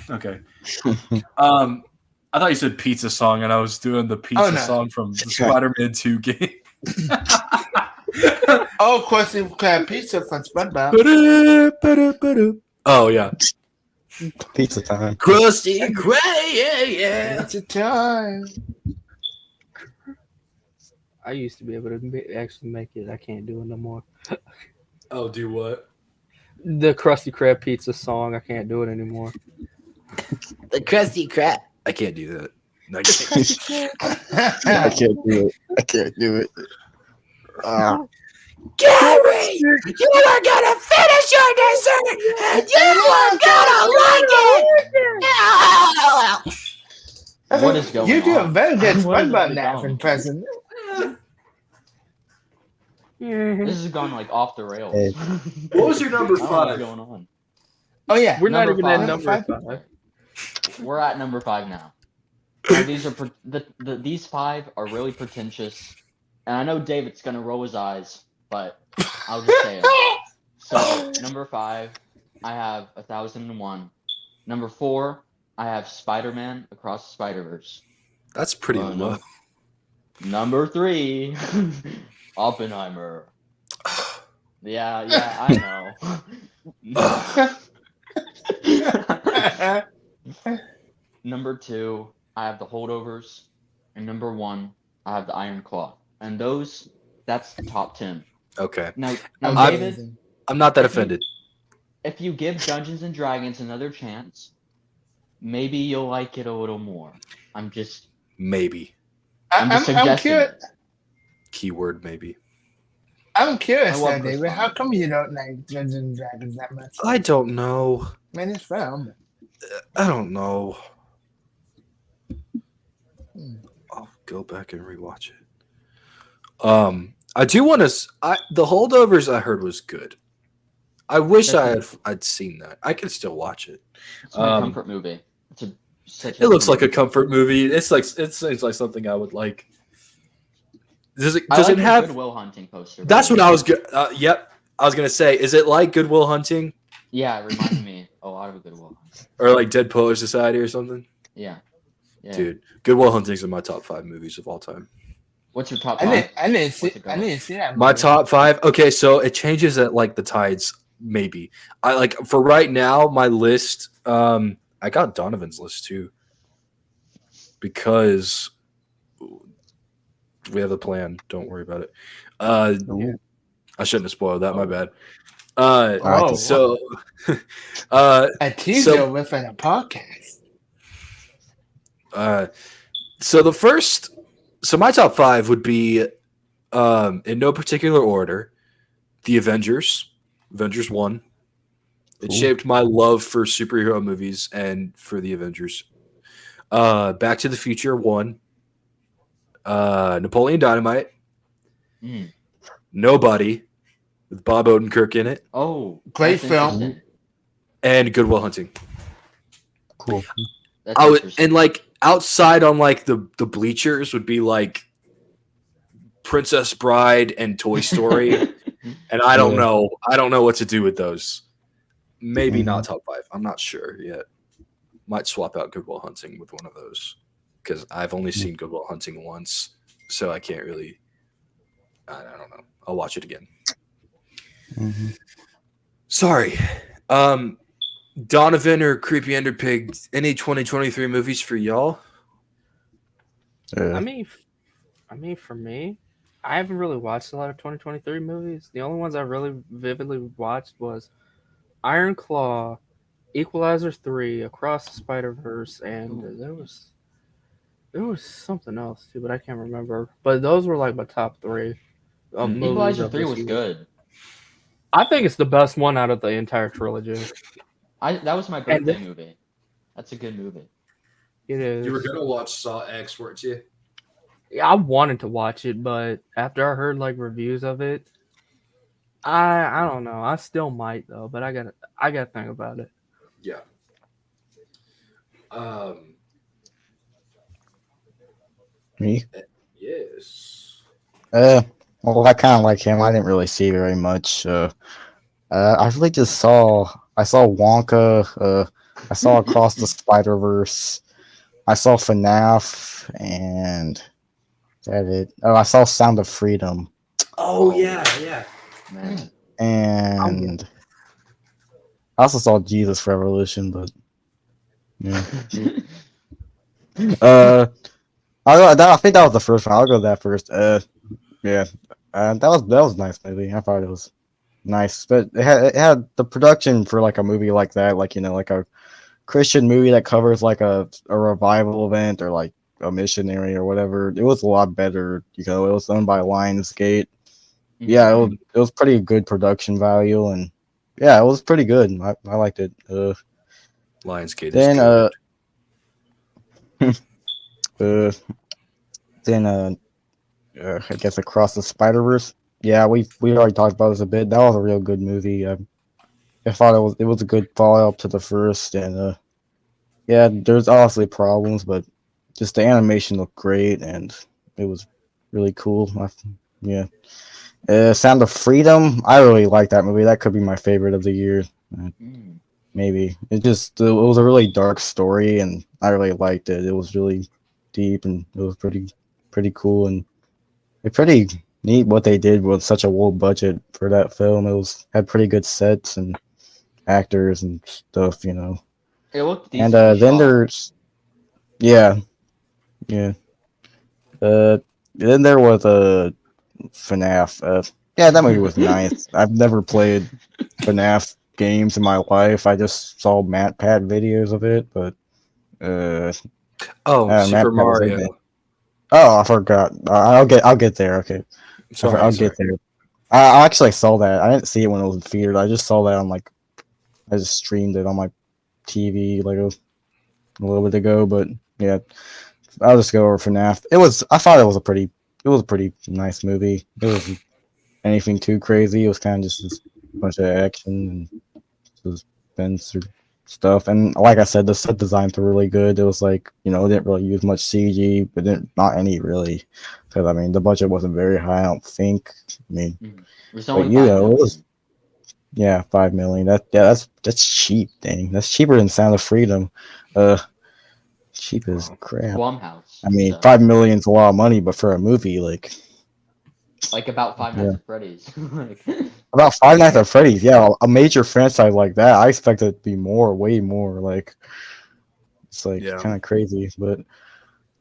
[SPEAKER 3] Okay. I thought you said pizza song, and I was doing the pizza
[SPEAKER 1] no.
[SPEAKER 3] song from the Spider-Man 2 game.
[SPEAKER 1] Oh, of course, you have pizza from SpongeBob.
[SPEAKER 3] Oh yeah,
[SPEAKER 2] Pizza time.
[SPEAKER 3] Krusty Krab, yeah.
[SPEAKER 1] It's a time.
[SPEAKER 5] I used to be able to actually make it. I can't do it no more.
[SPEAKER 3] Oh, do what?
[SPEAKER 5] The Krusty Krab pizza song. I can't do it anymore.
[SPEAKER 3] The Krusty Krab. I can't do that. No, I can't.
[SPEAKER 2] I can't do it. I can't do it.
[SPEAKER 3] Gary, you are gonna finish your dessert, and you are gonna like it.
[SPEAKER 4] What is going
[SPEAKER 1] You do a
[SPEAKER 4] on?
[SPEAKER 1] very good
[SPEAKER 4] What is
[SPEAKER 1] SpongeBob
[SPEAKER 4] going
[SPEAKER 1] now
[SPEAKER 4] on?
[SPEAKER 1] impression.
[SPEAKER 4] This has gone like off the rails.
[SPEAKER 2] Hey.
[SPEAKER 3] What was your number
[SPEAKER 4] I don't know what's
[SPEAKER 3] 5?
[SPEAKER 4] going on.
[SPEAKER 1] Oh yeah,
[SPEAKER 5] We're not
[SPEAKER 4] Number
[SPEAKER 5] even at
[SPEAKER 4] five.
[SPEAKER 5] number 5.
[SPEAKER 4] We're at number 5 now. Now, these are these 5 are really pretentious, and I know David's gonna roll his eyes, but I'll just say them. So number 5, I have 1001. Number 4, I have Spider-Man Across the Spider-Verse.
[SPEAKER 3] That's pretty low.
[SPEAKER 4] Number 3, Oppenheimer. Yeah, I know. Number 2, I have The Holdovers, and number 1, I have The Iron Claw. And that's the top 10.
[SPEAKER 3] Okay.
[SPEAKER 4] Now,
[SPEAKER 1] Amazing.
[SPEAKER 3] I'm not that offended.
[SPEAKER 4] If you give Dungeons and Dragons another chance, maybe you'll like it a little more. I'm just suggesting.
[SPEAKER 3] Keyword maybe.
[SPEAKER 1] I'm curious,
[SPEAKER 4] I love
[SPEAKER 1] though, David.
[SPEAKER 4] Chris
[SPEAKER 1] How
[SPEAKER 4] Pine.
[SPEAKER 1] come you don't like Dungeons and Dragons that much?
[SPEAKER 3] I don't know.
[SPEAKER 1] Man, it's fun.
[SPEAKER 3] I don't know.
[SPEAKER 1] Hmm.
[SPEAKER 3] I'll go back and rewatch it. I do want to. The Holdovers I heard was good. I wish I'd seen that. I can still watch it.
[SPEAKER 4] It's my comfort movie. It
[SPEAKER 3] looks like a comfort movie. It seems like something I would like. Does it have
[SPEAKER 4] Good Will Hunting poster?
[SPEAKER 3] That's what I was good. Yep, I was gonna say. Is it like Good Will Hunting?
[SPEAKER 4] Yeah, it reminded me a lot of a Good Will Hunting.
[SPEAKER 3] Or like Dead Poet Society or something.
[SPEAKER 4] Yeah.
[SPEAKER 3] Dude, Good Will Hunting's in my top 5 movies of all time.
[SPEAKER 4] What's your top 5?
[SPEAKER 1] I didn't see that.
[SPEAKER 3] My top 5. Okay, so it changes at like the tides. Maybe I like for right now. My list. I got Donovan's list too because we have a plan. Don't worry about it. I shouldn't have spoiled that. My bad. So
[SPEAKER 1] a teaser within a podcast.
[SPEAKER 3] So my top 5 would be in no particular order: The Avengers 1. It shaped my love for superhero movies and for the Avengers. Back to the Future 1. Napoleon Dynamite. Nobody with Bob Odenkirk in it.
[SPEAKER 4] Oh,
[SPEAKER 1] great film.
[SPEAKER 3] And Good Will Hunting.
[SPEAKER 2] Cool.
[SPEAKER 3] And like outside on like the bleachers would be like Princess Bride and Toy Story. And I don't know. I don't know what to do with those. Maybe not top 5. I'm not sure yet. Might swap out Good Will Hunting with one of those because I've only seen Good Will Hunting once, so I can't really. I don't know. I'll watch it again.
[SPEAKER 2] Mm-hmm.
[SPEAKER 3] Sorry, Donovan or Creepy Enderpig. Any 2023 movies for y'all?
[SPEAKER 5] I mean, for me, I haven't really watched a lot of 2023 movies. The only ones I really vividly watched was Iron Claw, Equalizer 3, Across the Spider-Verse, and there was something else too, but I can't remember. But those were like my top 3.
[SPEAKER 4] Equalizer 3 was good.
[SPEAKER 5] I think it's the best one out of the entire trilogy.
[SPEAKER 4] That was my birthday movie. That's a good movie.
[SPEAKER 5] It is.
[SPEAKER 3] You were gonna watch Saw X, weren't you?
[SPEAKER 5] Yeah, I wanted to watch it, but after I heard like reviews of it, I don't know. I still might though, but I gotta think about it.
[SPEAKER 3] Yeah.
[SPEAKER 2] Me?
[SPEAKER 3] Yes.
[SPEAKER 2] Well, I kind of like him. I didn't really see very much. I really just saw Wonka. I saw Across the Spider-Verse. I saw FNAF, and that it. Oh, I saw Sound of Freedom.
[SPEAKER 3] Oh yeah.
[SPEAKER 4] Man.
[SPEAKER 2] And I also saw Jesus Revolution, but yeah. I think that was the first one. I'll go that first. Yeah. That was a nice movie. I thought it was nice, but it had the production for like a movie like that, like like a Christian movie that covers like a revival event or like a missionary or whatever. It was a lot better. It was owned by Lionsgate. Yeah, it was pretty good production value, and yeah, it was pretty good. I liked it.
[SPEAKER 3] Lionsgate.
[SPEAKER 2] Then I guess Across the Spider-Verse. Yeah, we already talked about this a bit. That was a real good movie. I thought it was a good follow-up to the first, and yeah, there's obviously problems, but just the animation looked great, and it was really cool. Yeah. Sound of Freedom. I really like that movie. That could be my favorite of the year.
[SPEAKER 4] Mm.
[SPEAKER 2] Maybe it was a really dark story, and I really liked it. It was really deep, and it was pretty cool, and it's pretty neat what they did with such a low budget for that film. It had pretty good sets and actors and stuff, you know.
[SPEAKER 4] It looked
[SPEAKER 2] And
[SPEAKER 4] decently
[SPEAKER 2] then
[SPEAKER 4] shot.
[SPEAKER 2] there's yeah. Then there was FNAF. Yeah, that movie was nice. I've never played FNAF games in my life. I just saw Matt Pat videos of it, but
[SPEAKER 3] Oh,
[SPEAKER 2] Matt
[SPEAKER 3] Super
[SPEAKER 2] Pat was in it.
[SPEAKER 3] Mario.
[SPEAKER 2] Oh, I forgot. I'll get there. Okay,
[SPEAKER 3] Sorry,
[SPEAKER 2] I'll
[SPEAKER 3] sorry.
[SPEAKER 2] get there. I actually saw that. I didn't see it when it was in theater. I just saw that on I just streamed it on my TV like a little bit ago. But yeah, I'll just go over FNAF. I thought it was a pretty nice movie. It wasn't anything too crazy. It was kind of just a bunch of action and suspense or stuff. And like I said, the set designs were really good. It was like, it didn't really use much CG, but not any really. Because I mean, the budget wasn't very high. I don't think. I mean,
[SPEAKER 4] It was
[SPEAKER 2] but
[SPEAKER 4] only 5
[SPEAKER 2] it was
[SPEAKER 4] million.
[SPEAKER 2] 5 million. That's cheap. Dang, that's cheaper than Sound of Freedom. Cheap as crap.
[SPEAKER 4] Blumhouse.
[SPEAKER 2] I mean,
[SPEAKER 4] So,
[SPEAKER 2] 5 million's a lot of money, but for a movie, like
[SPEAKER 4] about Five Nights at Freddy's.
[SPEAKER 2] about Five Nights at Freddy's, yeah, a major franchise like that, I expect it to be way more. Like it's like
[SPEAKER 3] Yeah.
[SPEAKER 2] kind of crazy, but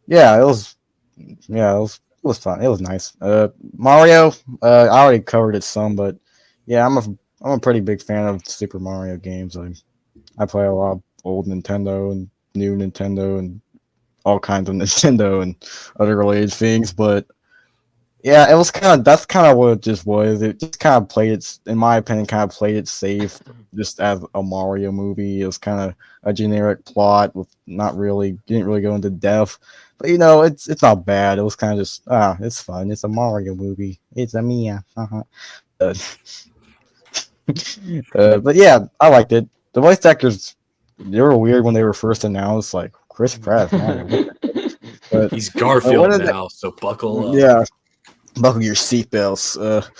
[SPEAKER 2] yeah, it was fun. It was nice. Mario, I already covered it some, but yeah, I'm a pretty big fan of Super Mario games. I play a lot of old Nintendo and new Nintendo and all kinds of Nintendo and other related things, but yeah, that's kind of what it just was. It just kind of played it, in my opinion, kind of played it safe, just as a Mario movie. It was kind of a generic plot with didn't really go into depth, but it's not bad. It was kind of just it's fun. It's a Mario movie. It's a Mia. But yeah, I liked it. The voice actors, they were weird when they were first announced, like Chris Pratt, Mario. But
[SPEAKER 3] He's Garfield
[SPEAKER 2] what is it?
[SPEAKER 3] now, so buckle up.
[SPEAKER 2] Yeah, buckle your seatbelts.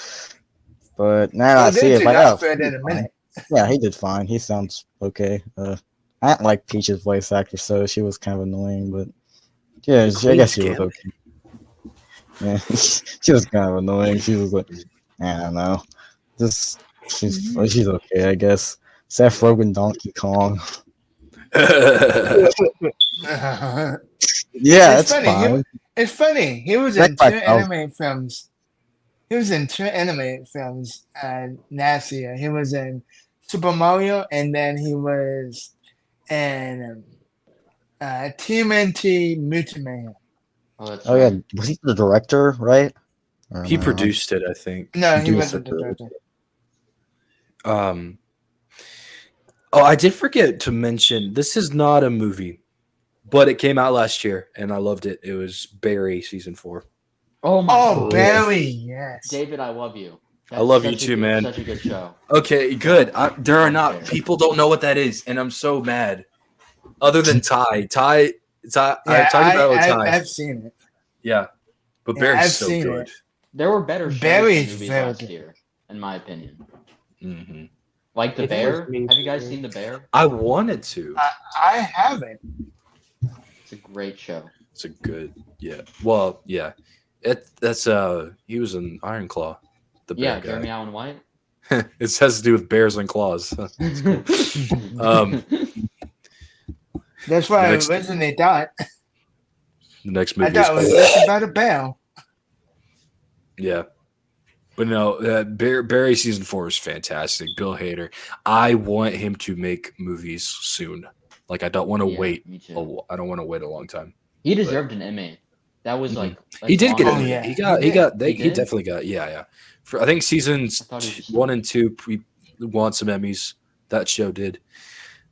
[SPEAKER 2] But now I see
[SPEAKER 1] they
[SPEAKER 2] it
[SPEAKER 1] did
[SPEAKER 2] like,
[SPEAKER 1] not
[SPEAKER 2] oh,
[SPEAKER 1] fit
[SPEAKER 2] he
[SPEAKER 1] in
[SPEAKER 2] did
[SPEAKER 1] a
[SPEAKER 2] fine.
[SPEAKER 1] minute.
[SPEAKER 2] Yeah, he did fine. He sounds okay. I didn't like Peach's voice actor, so she was kind of annoying. But yeah, I guess she was okay. Yeah, she was kind of annoying. She was like, I don't know, just she's okay, I guess. Seth Rogen, Donkey Kong. Yeah,
[SPEAKER 1] It's
[SPEAKER 2] it's
[SPEAKER 1] funny.
[SPEAKER 2] fine.
[SPEAKER 1] It's funny. He was
[SPEAKER 2] That
[SPEAKER 1] in
[SPEAKER 2] guy
[SPEAKER 1] two
[SPEAKER 2] felt-
[SPEAKER 1] anime films. He was in two anime films last year. He was in Super Mario, and then he was in TMNT Mutant Mayhem.
[SPEAKER 4] Oh, that's
[SPEAKER 2] Oh yeah,
[SPEAKER 4] right.
[SPEAKER 2] was he the director, right? Or
[SPEAKER 3] He
[SPEAKER 2] am I wrong?
[SPEAKER 3] produced it, I think.
[SPEAKER 1] No, he
[SPEAKER 2] Produced
[SPEAKER 1] wasn't the
[SPEAKER 2] it.
[SPEAKER 1] director.
[SPEAKER 3] Oh, I did forget to mention this is not a movie, but it came out last year and I loved it. It was Barry season 4.
[SPEAKER 4] Oh my
[SPEAKER 1] Oh,
[SPEAKER 4] god.
[SPEAKER 1] Barry, yes.
[SPEAKER 4] David, I love you.
[SPEAKER 3] I love
[SPEAKER 4] such
[SPEAKER 3] you
[SPEAKER 4] a
[SPEAKER 3] too,
[SPEAKER 4] good-
[SPEAKER 3] man.
[SPEAKER 4] Such a good show.
[SPEAKER 3] Okay, good. There are not
[SPEAKER 4] Okay.
[SPEAKER 3] people don't know what that is, and I'm so mad. Other than Ty.
[SPEAKER 1] Yeah,
[SPEAKER 3] I talked about it with Ty.
[SPEAKER 1] I've seen it.
[SPEAKER 3] Yeah, but
[SPEAKER 1] Yeah,
[SPEAKER 3] Barry's
[SPEAKER 1] I've
[SPEAKER 3] so
[SPEAKER 1] seen
[SPEAKER 3] good.
[SPEAKER 1] it.
[SPEAKER 4] There were better shows
[SPEAKER 1] Barry's
[SPEAKER 4] and movies
[SPEAKER 1] very
[SPEAKER 4] last
[SPEAKER 1] good.
[SPEAKER 4] year, in my opinion.
[SPEAKER 3] Hmm
[SPEAKER 4] Like The
[SPEAKER 5] It
[SPEAKER 4] Bear.
[SPEAKER 5] was me
[SPEAKER 4] Have you guys
[SPEAKER 5] too.
[SPEAKER 4] seen The Bear?
[SPEAKER 3] I wanted to.
[SPEAKER 1] I haven't.
[SPEAKER 4] It's a great show.
[SPEAKER 3] It's a good, yeah. Well, yeah. He was in Iron Claw, the bear
[SPEAKER 4] Yeah,
[SPEAKER 3] guy.
[SPEAKER 4] Jeremy Allen White.
[SPEAKER 3] It has to do with bears and claws. That's cool.
[SPEAKER 1] That's why I
[SPEAKER 3] Next-
[SPEAKER 1] originally thought.
[SPEAKER 3] The next
[SPEAKER 1] I
[SPEAKER 3] movie
[SPEAKER 1] thought it was
[SPEAKER 3] is
[SPEAKER 1] just about a bell.
[SPEAKER 3] yeah. But no, Barry season 4 is fantastic. Bill Hader. I want him to make movies soon. Like I don't want to
[SPEAKER 4] Yeah,
[SPEAKER 3] wait.
[SPEAKER 4] me too.
[SPEAKER 3] I don't want to wait a long time.
[SPEAKER 4] He deserved an Emmy. That was
[SPEAKER 3] Mhm.
[SPEAKER 4] like
[SPEAKER 3] He did get
[SPEAKER 1] Oh,
[SPEAKER 3] it.
[SPEAKER 1] yeah.
[SPEAKER 3] He
[SPEAKER 1] He
[SPEAKER 3] he
[SPEAKER 4] did?
[SPEAKER 3] definitely got yeah. For I think seasons
[SPEAKER 4] I thought he just-
[SPEAKER 3] 1 and 2 we won some Emmys. That show did.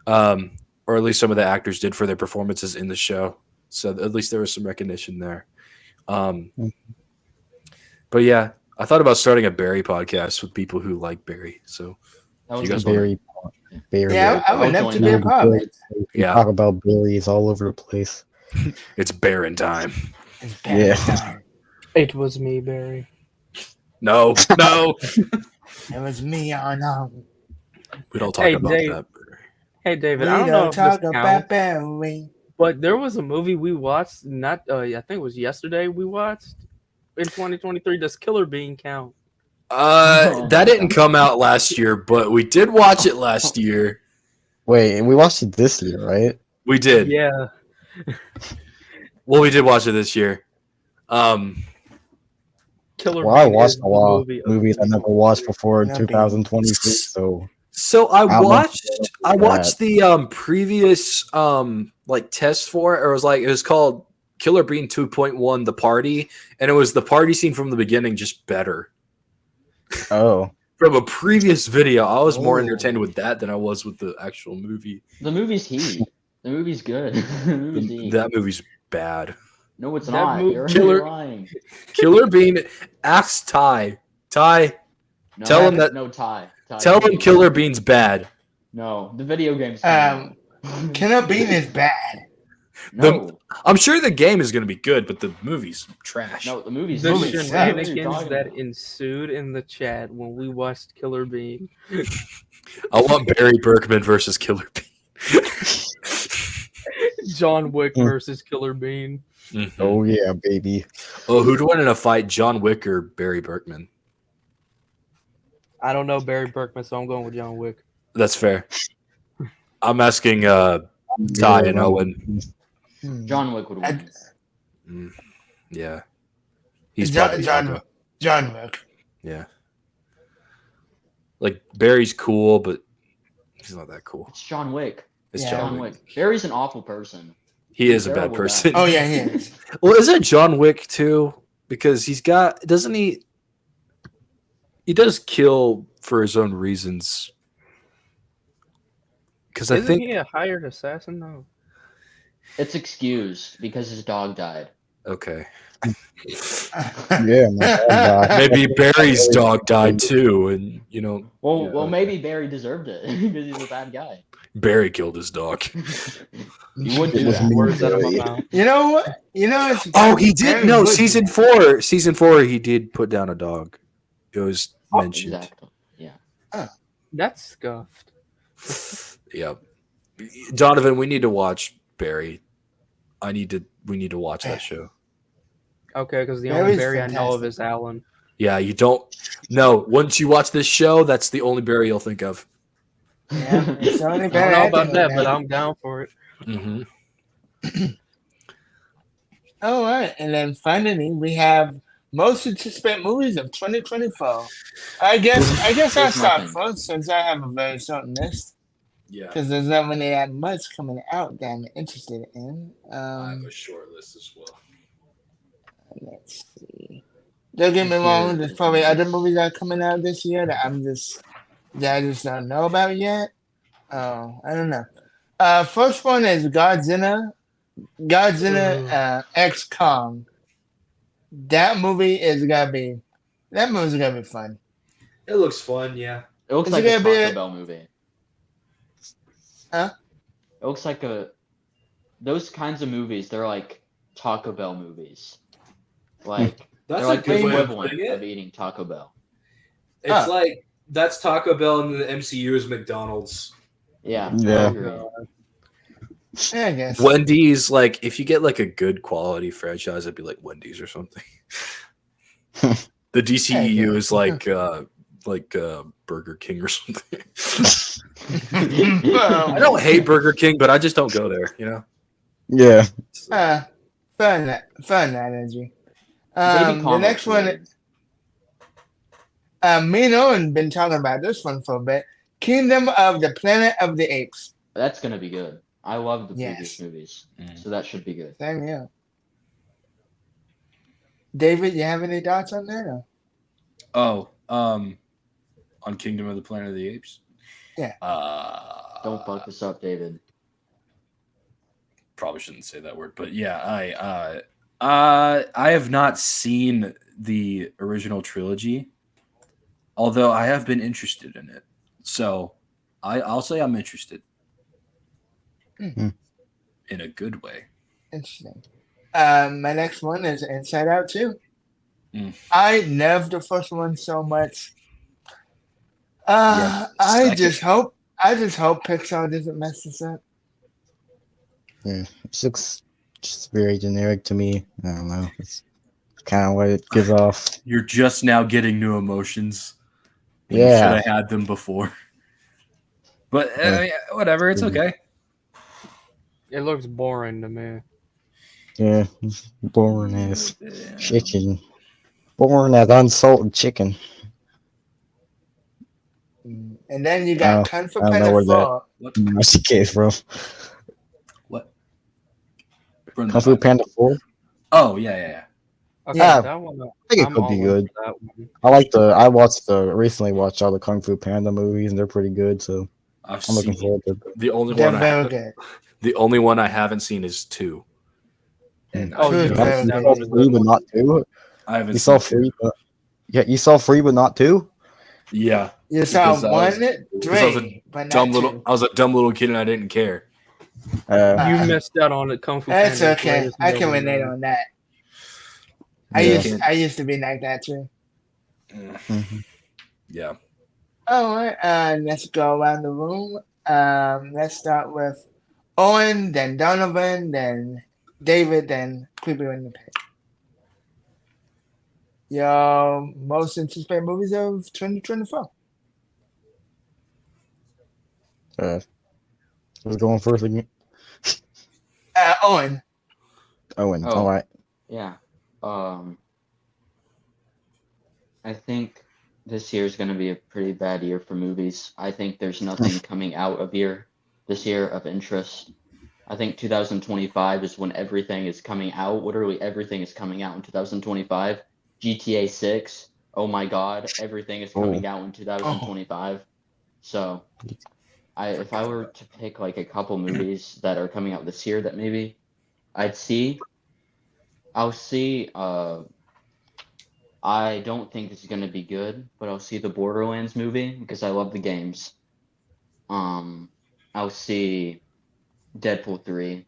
[SPEAKER 3] Or at least some of the actors did for their performances in the show. So at least there was some recognition there. But yeah, I thought about starting a Barry podcast with people who like Barry. So
[SPEAKER 4] That was
[SPEAKER 3] You guys
[SPEAKER 4] good.
[SPEAKER 2] Barry.
[SPEAKER 1] Yeah, I would
[SPEAKER 4] I'll
[SPEAKER 1] love to
[SPEAKER 4] join
[SPEAKER 1] be a
[SPEAKER 4] that.
[SPEAKER 1] part of it.
[SPEAKER 3] Yeah.
[SPEAKER 2] Talk about berries all over the place.
[SPEAKER 3] it's Baron time.
[SPEAKER 1] It's Barry
[SPEAKER 2] Yeah.
[SPEAKER 1] time.
[SPEAKER 5] It was me, Barry.
[SPEAKER 3] No.
[SPEAKER 1] It was me on.
[SPEAKER 3] We don't talk
[SPEAKER 5] Hey,
[SPEAKER 3] about
[SPEAKER 5] Dave.
[SPEAKER 3] that.
[SPEAKER 5] Hey,
[SPEAKER 1] We
[SPEAKER 5] David, I don't know
[SPEAKER 1] don't
[SPEAKER 5] if
[SPEAKER 1] talk
[SPEAKER 5] this
[SPEAKER 1] about
[SPEAKER 5] counts,
[SPEAKER 1] Barry.
[SPEAKER 5] but there was a movie we watched, not I think it was yesterday we watched in 2023. Does Killer Bean count?
[SPEAKER 4] Oh
[SPEAKER 3] That
[SPEAKER 4] my
[SPEAKER 3] didn't
[SPEAKER 4] God.
[SPEAKER 3] come out last year, but we did watch it last year.
[SPEAKER 2] Wait, we watched it this year, right?
[SPEAKER 3] We did.
[SPEAKER 5] Yeah.
[SPEAKER 3] Well, we did watch it this year.
[SPEAKER 5] Killer
[SPEAKER 2] Well, I
[SPEAKER 5] Bean
[SPEAKER 2] watched
[SPEAKER 5] is
[SPEAKER 2] a
[SPEAKER 5] the
[SPEAKER 2] lot of
[SPEAKER 5] movie of the
[SPEAKER 2] movies I
[SPEAKER 5] year.
[SPEAKER 2] never watched before in
[SPEAKER 1] Nothing.
[SPEAKER 2] 2023, so
[SPEAKER 3] So I
[SPEAKER 2] don't know if
[SPEAKER 3] watched the previous like test for it, or it was called Killer Bean 2.1 The Party, and it was the party scene from the beginning, just better.
[SPEAKER 2] oh,
[SPEAKER 3] From a previous video, I was more
[SPEAKER 1] Oh.
[SPEAKER 3] entertained with that than I was with the actual movie.
[SPEAKER 4] The movie's heat. The movie's good. The movie's heat.
[SPEAKER 3] That movie's bad.
[SPEAKER 4] No, it's
[SPEAKER 5] That
[SPEAKER 4] not.
[SPEAKER 5] movie-
[SPEAKER 4] You're
[SPEAKER 3] Killer-
[SPEAKER 4] lying.
[SPEAKER 3] Killer Bean asks Ty. Ty,
[SPEAKER 4] No,
[SPEAKER 3] Tell him that-
[SPEAKER 4] No, Ty.
[SPEAKER 3] tell him Killer Bean's bad.
[SPEAKER 4] No, the video game's
[SPEAKER 1] Killer Bean is bad.
[SPEAKER 4] No,
[SPEAKER 3] I'm sure the game is going to be good, but the movie's trash.
[SPEAKER 4] no, the movie's
[SPEAKER 5] The
[SPEAKER 1] Movie
[SPEAKER 4] heat.
[SPEAKER 5] shenanigans that ensued in the chat when we watched Killer Bean.
[SPEAKER 3] I want Barry Berkman versus Killer Bean.
[SPEAKER 5] John Wick versus Killer Bean.
[SPEAKER 3] Mhm.
[SPEAKER 2] oh yeah, baby.
[SPEAKER 3] Oh, who'd win in a fight, John Wick or Barry Berkman?
[SPEAKER 5] I don't know Barry Berkman, so I'm going with John Wick.
[SPEAKER 3] That's fair. I'm asking Ty and Owen.
[SPEAKER 4] John Wick would win.
[SPEAKER 3] Yeah. He's
[SPEAKER 1] John,
[SPEAKER 3] probably
[SPEAKER 1] John Wick.
[SPEAKER 3] Yeah. Like Barry's cool, but he's not that cool.
[SPEAKER 4] It's John Wick.
[SPEAKER 3] It's
[SPEAKER 1] Yeah.
[SPEAKER 3] John Wick.
[SPEAKER 4] Barry's an awful person.
[SPEAKER 3] He is a bad
[SPEAKER 4] Terrible guy.
[SPEAKER 3] person.
[SPEAKER 1] Oh yeah, he is.
[SPEAKER 3] Well, isn't John Wick too? Because doesn't he? He does kill for his own reasons. Because I
[SPEAKER 5] Isn't
[SPEAKER 3] think
[SPEAKER 5] he a hired assassin? No.
[SPEAKER 4] It's excused because his dog died.
[SPEAKER 3] okay,
[SPEAKER 2] Yeah, my God.
[SPEAKER 3] maybe Barry's dog died too, and
[SPEAKER 4] Well,
[SPEAKER 3] Yeah,
[SPEAKER 4] well,
[SPEAKER 3] okay.
[SPEAKER 4] maybe Barry deserved it because he's a bad guy.
[SPEAKER 3] Barry killed his dog.
[SPEAKER 4] You would
[SPEAKER 2] It
[SPEAKER 4] do
[SPEAKER 2] was
[SPEAKER 4] that.
[SPEAKER 2] me.
[SPEAKER 5] Words out of my
[SPEAKER 2] Barry.
[SPEAKER 5] mouth.
[SPEAKER 1] You know what? It's
[SPEAKER 3] Oh, he did.
[SPEAKER 1] Barry
[SPEAKER 3] No,
[SPEAKER 1] would do
[SPEAKER 3] season
[SPEAKER 1] that.
[SPEAKER 3] 4. Season 4, he did put down a dog. It was mentioned.
[SPEAKER 4] Exactly. Yeah.
[SPEAKER 5] That's scuffed.
[SPEAKER 3] Yeah, Donovan, we need to watch Barry. We need to watch that show.
[SPEAKER 5] Okay, because the
[SPEAKER 1] Barry's
[SPEAKER 5] only Barry I know of
[SPEAKER 1] fantastic.
[SPEAKER 5] is Alan.
[SPEAKER 3] Yeah, you don't. No, once you watch this show, that's the only Barry you'll think of.
[SPEAKER 1] Yeah, it's the only
[SPEAKER 5] I
[SPEAKER 1] Barry
[SPEAKER 5] don't know
[SPEAKER 1] I
[SPEAKER 5] about
[SPEAKER 1] think
[SPEAKER 5] that,
[SPEAKER 1] of
[SPEAKER 5] but
[SPEAKER 1] now.
[SPEAKER 5] I'm down for it.
[SPEAKER 3] Mm-hmm.
[SPEAKER 1] All right, and then finally we have most anticipated movies of 2024. I guess I'll
[SPEAKER 4] There's
[SPEAKER 1] start
[SPEAKER 4] nothing.
[SPEAKER 1] first since I have a very short list
[SPEAKER 3] Yeah,
[SPEAKER 1] because there's not really that much coming out that I'm interested in.
[SPEAKER 3] short list as well.
[SPEAKER 1] Let's see. Don't get me wrong. There's probably other movies that are coming out this year that I just don't know about yet. Oh, I don't know. First one is Godzilla X Kong. That movie's gonna be fun.
[SPEAKER 3] It looks fun. Yeah.
[SPEAKER 4] It looks
[SPEAKER 1] Is
[SPEAKER 4] like
[SPEAKER 1] it
[SPEAKER 4] a
[SPEAKER 1] gonna be
[SPEAKER 4] Taco
[SPEAKER 1] a-
[SPEAKER 4] Bell movie.
[SPEAKER 1] Huh?
[SPEAKER 4] It looks like those kinds of movies. They're like Taco Bell movies. Like they're like the equivalent of eating Taco Bell.
[SPEAKER 3] It's like that's Taco Bell and the MCU is McDonald's.
[SPEAKER 4] Yeah.
[SPEAKER 2] Yeah.
[SPEAKER 4] I agree.
[SPEAKER 1] Yeah, I guess.
[SPEAKER 3] Wendy's, like if you get like a good quality franchise, it'd be like Wendy's or something. The DCEU is like Burger King or something. I don't hate Burger King, but I just don't go there.
[SPEAKER 2] Yeah.
[SPEAKER 1] Fun energy.
[SPEAKER 4] Baby
[SPEAKER 1] The
[SPEAKER 4] Conroe's
[SPEAKER 1] next one,
[SPEAKER 4] weird.
[SPEAKER 1] me and Owen been talking about this one for a bit. Kingdom of the Planet of the Apes.
[SPEAKER 4] That's gonna be good. I love the
[SPEAKER 1] Yes.
[SPEAKER 4] previous movies,
[SPEAKER 3] Mm.
[SPEAKER 4] so that should be good.
[SPEAKER 1] Same here. David, you have any thoughts on that? Or?
[SPEAKER 3] Oh, on Kingdom of the Planet of the Apes.
[SPEAKER 1] Yeah.
[SPEAKER 4] Don't fuck this up, David.
[SPEAKER 3] Probably shouldn't say that word, but yeah, I have not seen the original trilogy, although I have been interested in it. So I'll say I'm interested in a good way.
[SPEAKER 1] Interesting. My next one is Inside Out 2. I love the first one so much.
[SPEAKER 3] Yeah,
[SPEAKER 1] I
[SPEAKER 3] second.
[SPEAKER 1] just hope Pixar doesn't mess this up.
[SPEAKER 2] Yeah, it looks just very generic to me. I don't know. It's kind of what it gives off.
[SPEAKER 3] You're just now getting new emotions. And you should
[SPEAKER 2] Yeah.
[SPEAKER 3] have had them before. But
[SPEAKER 2] Yeah.
[SPEAKER 3] whatever, it's okay.
[SPEAKER 5] It looks boring to me.
[SPEAKER 2] Yeah, it's boring as chicken. Boring as unsalted chicken.
[SPEAKER 1] And then you got Kung Fu
[SPEAKER 2] I don't know
[SPEAKER 1] Panda
[SPEAKER 2] where that
[SPEAKER 1] 4.
[SPEAKER 2] Mercy came from.
[SPEAKER 3] What?
[SPEAKER 2] Kung Fu Panda 4?
[SPEAKER 3] Oh, yeah.
[SPEAKER 5] Okay,
[SPEAKER 1] Yeah.
[SPEAKER 5] that one.
[SPEAKER 2] I think it
[SPEAKER 5] I'm
[SPEAKER 2] could
[SPEAKER 5] all
[SPEAKER 2] be
[SPEAKER 5] in
[SPEAKER 2] good.
[SPEAKER 5] for that one.
[SPEAKER 2] I recently watched all the Kung Fu Panda movies and they're pretty good, so
[SPEAKER 3] I've
[SPEAKER 2] I'm looking
[SPEAKER 3] seen
[SPEAKER 2] forward to it.
[SPEAKER 3] the only
[SPEAKER 1] They're
[SPEAKER 3] one
[SPEAKER 1] very good.
[SPEAKER 3] the only one I haven't seen is 2. And
[SPEAKER 5] Oh,
[SPEAKER 1] Two
[SPEAKER 5] you
[SPEAKER 1] is
[SPEAKER 5] missed
[SPEAKER 1] very
[SPEAKER 2] You
[SPEAKER 5] out
[SPEAKER 2] saw
[SPEAKER 5] on
[SPEAKER 1] good.
[SPEAKER 5] the
[SPEAKER 2] Free
[SPEAKER 5] good
[SPEAKER 2] but
[SPEAKER 5] one.
[SPEAKER 2] not 2?
[SPEAKER 3] I haven't
[SPEAKER 2] You
[SPEAKER 3] seen
[SPEAKER 2] saw Free but you saw Free but not 2?
[SPEAKER 3] Yeah.
[SPEAKER 1] You saw
[SPEAKER 3] Because I
[SPEAKER 1] 1,
[SPEAKER 3] was- because I was
[SPEAKER 1] 3, but not 2.
[SPEAKER 3] I was a dumb little kid and I didn't care.
[SPEAKER 5] You missed out on it. Kung Fu
[SPEAKER 1] That's
[SPEAKER 5] Panda.
[SPEAKER 1] okay. I can relate on that. I used to be like that too.
[SPEAKER 3] Yeah.
[SPEAKER 1] All right, let's go around the room. Let's start with Owen, then Donovan, then David, then Creepy in the Pit. Your most anticipated movies of 2024.
[SPEAKER 2] Who's going first again?
[SPEAKER 1] Owen.
[SPEAKER 2] Owen.
[SPEAKER 4] Oh.
[SPEAKER 2] All right.
[SPEAKER 4] Yeah. I think this year is going to be a pretty bad year for movies. I think there's nothing coming out of this year of interest. I think 2025 is when everything is coming out. Literally everything is coming out in 2025. GTA 6, oh my God, everything is coming out in 2025. So, if I were to pick like a couple movies that are coming out this year that maybe I'll see. I don't think this is gonna be good, but I'll see the Borderlands movie because I love the games. I'll see Deadpool 3.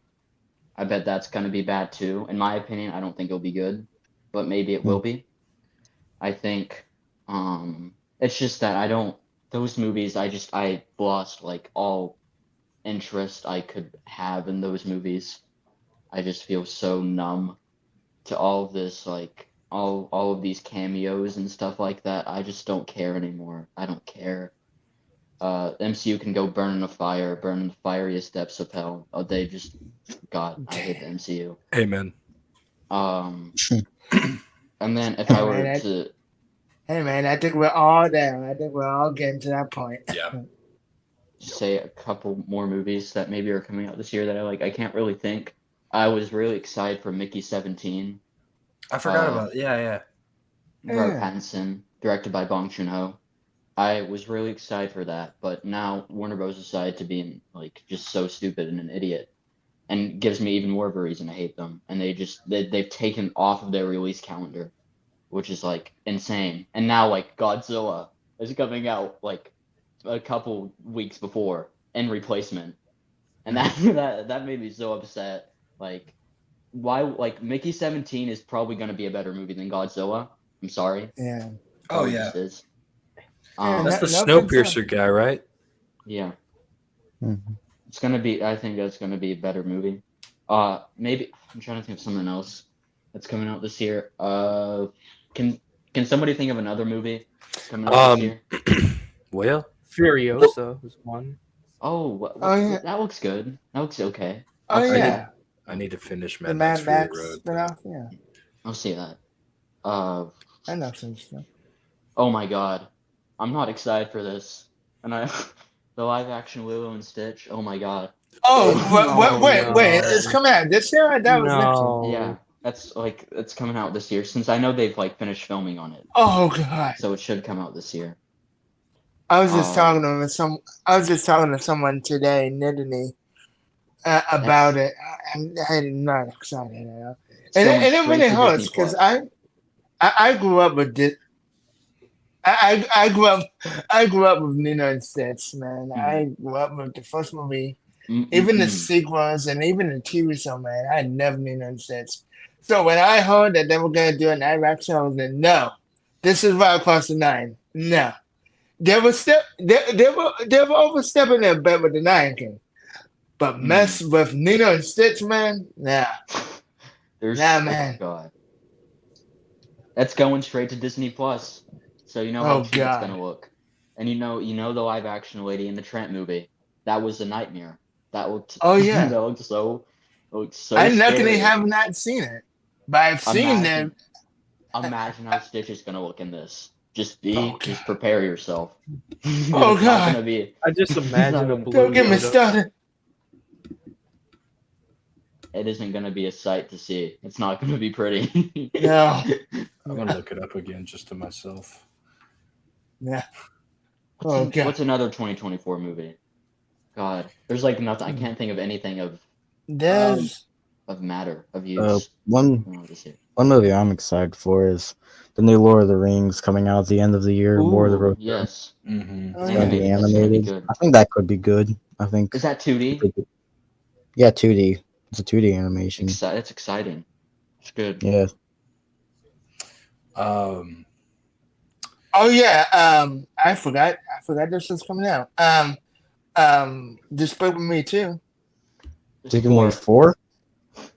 [SPEAKER 4] I bet that's gonna be bad too. In my opinion, I don't think it'll be good, but maybe it will be. I think it's just that those movies I lost like all interest I could have in those movies. I just feel so numb to all of this, like all of these cameos and stuff like that. I just don't care anymore. I don't care. MCU can go burn in the fieriest depths of hell. Oh, God, I hate the MCU.
[SPEAKER 3] Amen.
[SPEAKER 4] And then if I were to,
[SPEAKER 1] hey man, I think we're all there. I think we're all getting to that point.
[SPEAKER 3] Yeah.
[SPEAKER 4] say a couple more movies that maybe are coming out this year that I can't really think. I was really excited for Mickey 17.
[SPEAKER 3] I forgot about it. Yeah.
[SPEAKER 4] Robert Pattinson, directed by Bong Joon-ho. I was really excited for that, but now Warner Bros. Decided to be like just so stupid and an idiot, and gives me even more of a reason to hate them. And they've taken off of their release calendar, which is like insane. And now like Godzilla is coming out like a couple weeks before in replacement, and that made me so upset. Like, why? Like Mickey 17 is probably going to be a better movie than Godzilla. I'm sorry.
[SPEAKER 1] Yeah.
[SPEAKER 3] Oh yeah.
[SPEAKER 4] Just is.
[SPEAKER 3] That's the
[SPEAKER 1] no
[SPEAKER 3] Snowpiercer guy, right?
[SPEAKER 4] Yeah.
[SPEAKER 2] Mm-hmm.
[SPEAKER 4] It's gonna be. I think that's gonna be a better movie. Maybe I'm trying to think of something else that's coming out this year. Can somebody think of another movie coming out this year?
[SPEAKER 3] Well,
[SPEAKER 5] Furiosa is one.
[SPEAKER 4] Oh,
[SPEAKER 1] yeah.
[SPEAKER 4] That looks good. That looks okay.
[SPEAKER 1] Oh
[SPEAKER 4] I'll see
[SPEAKER 1] yeah.
[SPEAKER 4] that.
[SPEAKER 3] I need to finish
[SPEAKER 1] The
[SPEAKER 3] Mad
[SPEAKER 1] Mad
[SPEAKER 3] Max
[SPEAKER 1] Max
[SPEAKER 3] Fury Road.
[SPEAKER 1] spinoff. Yeah.
[SPEAKER 4] I'll see that.
[SPEAKER 1] I know some stuff.
[SPEAKER 4] Oh my God, I'm not excited for this. And the live action Lilo and Stitch. Oh my God.
[SPEAKER 1] Wait. It's coming out this year or that was next year?
[SPEAKER 4] Yeah, it's coming out this year since I know they've like finished filming on it.
[SPEAKER 1] Oh god.
[SPEAKER 4] So it should come out this year.
[SPEAKER 1] I was just talking to someone today, Nittany, about it. I'm not excited at all. And it really hurts because I grew up with this. I grew up with Nino and Stitch, man.
[SPEAKER 4] Mm-hmm.
[SPEAKER 1] I grew up with the first movie, even the sequels, and even the TV show, man. I love Nino and Stitch. So when I heard that they were gonna do an live action, I was like, no, this is right across the line. No, they were overstepping their bet with the Lion King, but mess with Nino and Stitch, man. Nah,
[SPEAKER 4] There's
[SPEAKER 1] man.
[SPEAKER 4] God. That's going straight to Disney Plus. So you know how
[SPEAKER 1] Oh
[SPEAKER 4] cheap it's
[SPEAKER 1] God.
[SPEAKER 4] gonna look. And you know the live action Lady in the Tramp movie. That was a nightmare. That looked
[SPEAKER 1] Oh
[SPEAKER 4] that
[SPEAKER 1] yeah.
[SPEAKER 4] looked so
[SPEAKER 1] I luckily
[SPEAKER 4] scary.
[SPEAKER 1] have not seen it, but I've seen them.
[SPEAKER 4] Imagine how Stitch is gonna look in this. Just
[SPEAKER 1] Oh God.
[SPEAKER 4] prepare yourself.
[SPEAKER 1] Oh
[SPEAKER 4] It's not gonna
[SPEAKER 1] God.
[SPEAKER 4] be.
[SPEAKER 5] I just imagine a
[SPEAKER 4] gonna-
[SPEAKER 5] blue
[SPEAKER 1] Don't get me
[SPEAKER 5] Yoda.
[SPEAKER 1] started.
[SPEAKER 4] It isn't gonna be a sight to see. It's not gonna be pretty.
[SPEAKER 1] No.
[SPEAKER 3] I'm gonna look it up again just to myself.
[SPEAKER 1] Yeah. Oh God.
[SPEAKER 4] What's another 2024 movie? God, there's like nothing. I can't think of anything of
[SPEAKER 1] There's
[SPEAKER 4] matter of use.
[SPEAKER 2] One
[SPEAKER 4] I don't know what to say.
[SPEAKER 2] movie I'm excited for is the new Lord of the Rings coming out at the end of the year. War of the
[SPEAKER 4] Ooh,
[SPEAKER 2] Road.
[SPEAKER 4] yes.
[SPEAKER 3] Mm-hmm.
[SPEAKER 1] oh,
[SPEAKER 2] It's gonna be
[SPEAKER 4] Animated. That's gonna be
[SPEAKER 2] animated.
[SPEAKER 4] good.
[SPEAKER 2] I think that could be good. I think.
[SPEAKER 4] Is that 2D?
[SPEAKER 2] Yeah, 2D. It's a 2D animation.
[SPEAKER 4] That's exciting. It's good.
[SPEAKER 2] Yeah.
[SPEAKER 1] Oh yeah. I forgot this was coming out. Despicable Me too.
[SPEAKER 2] Despicable Me 4?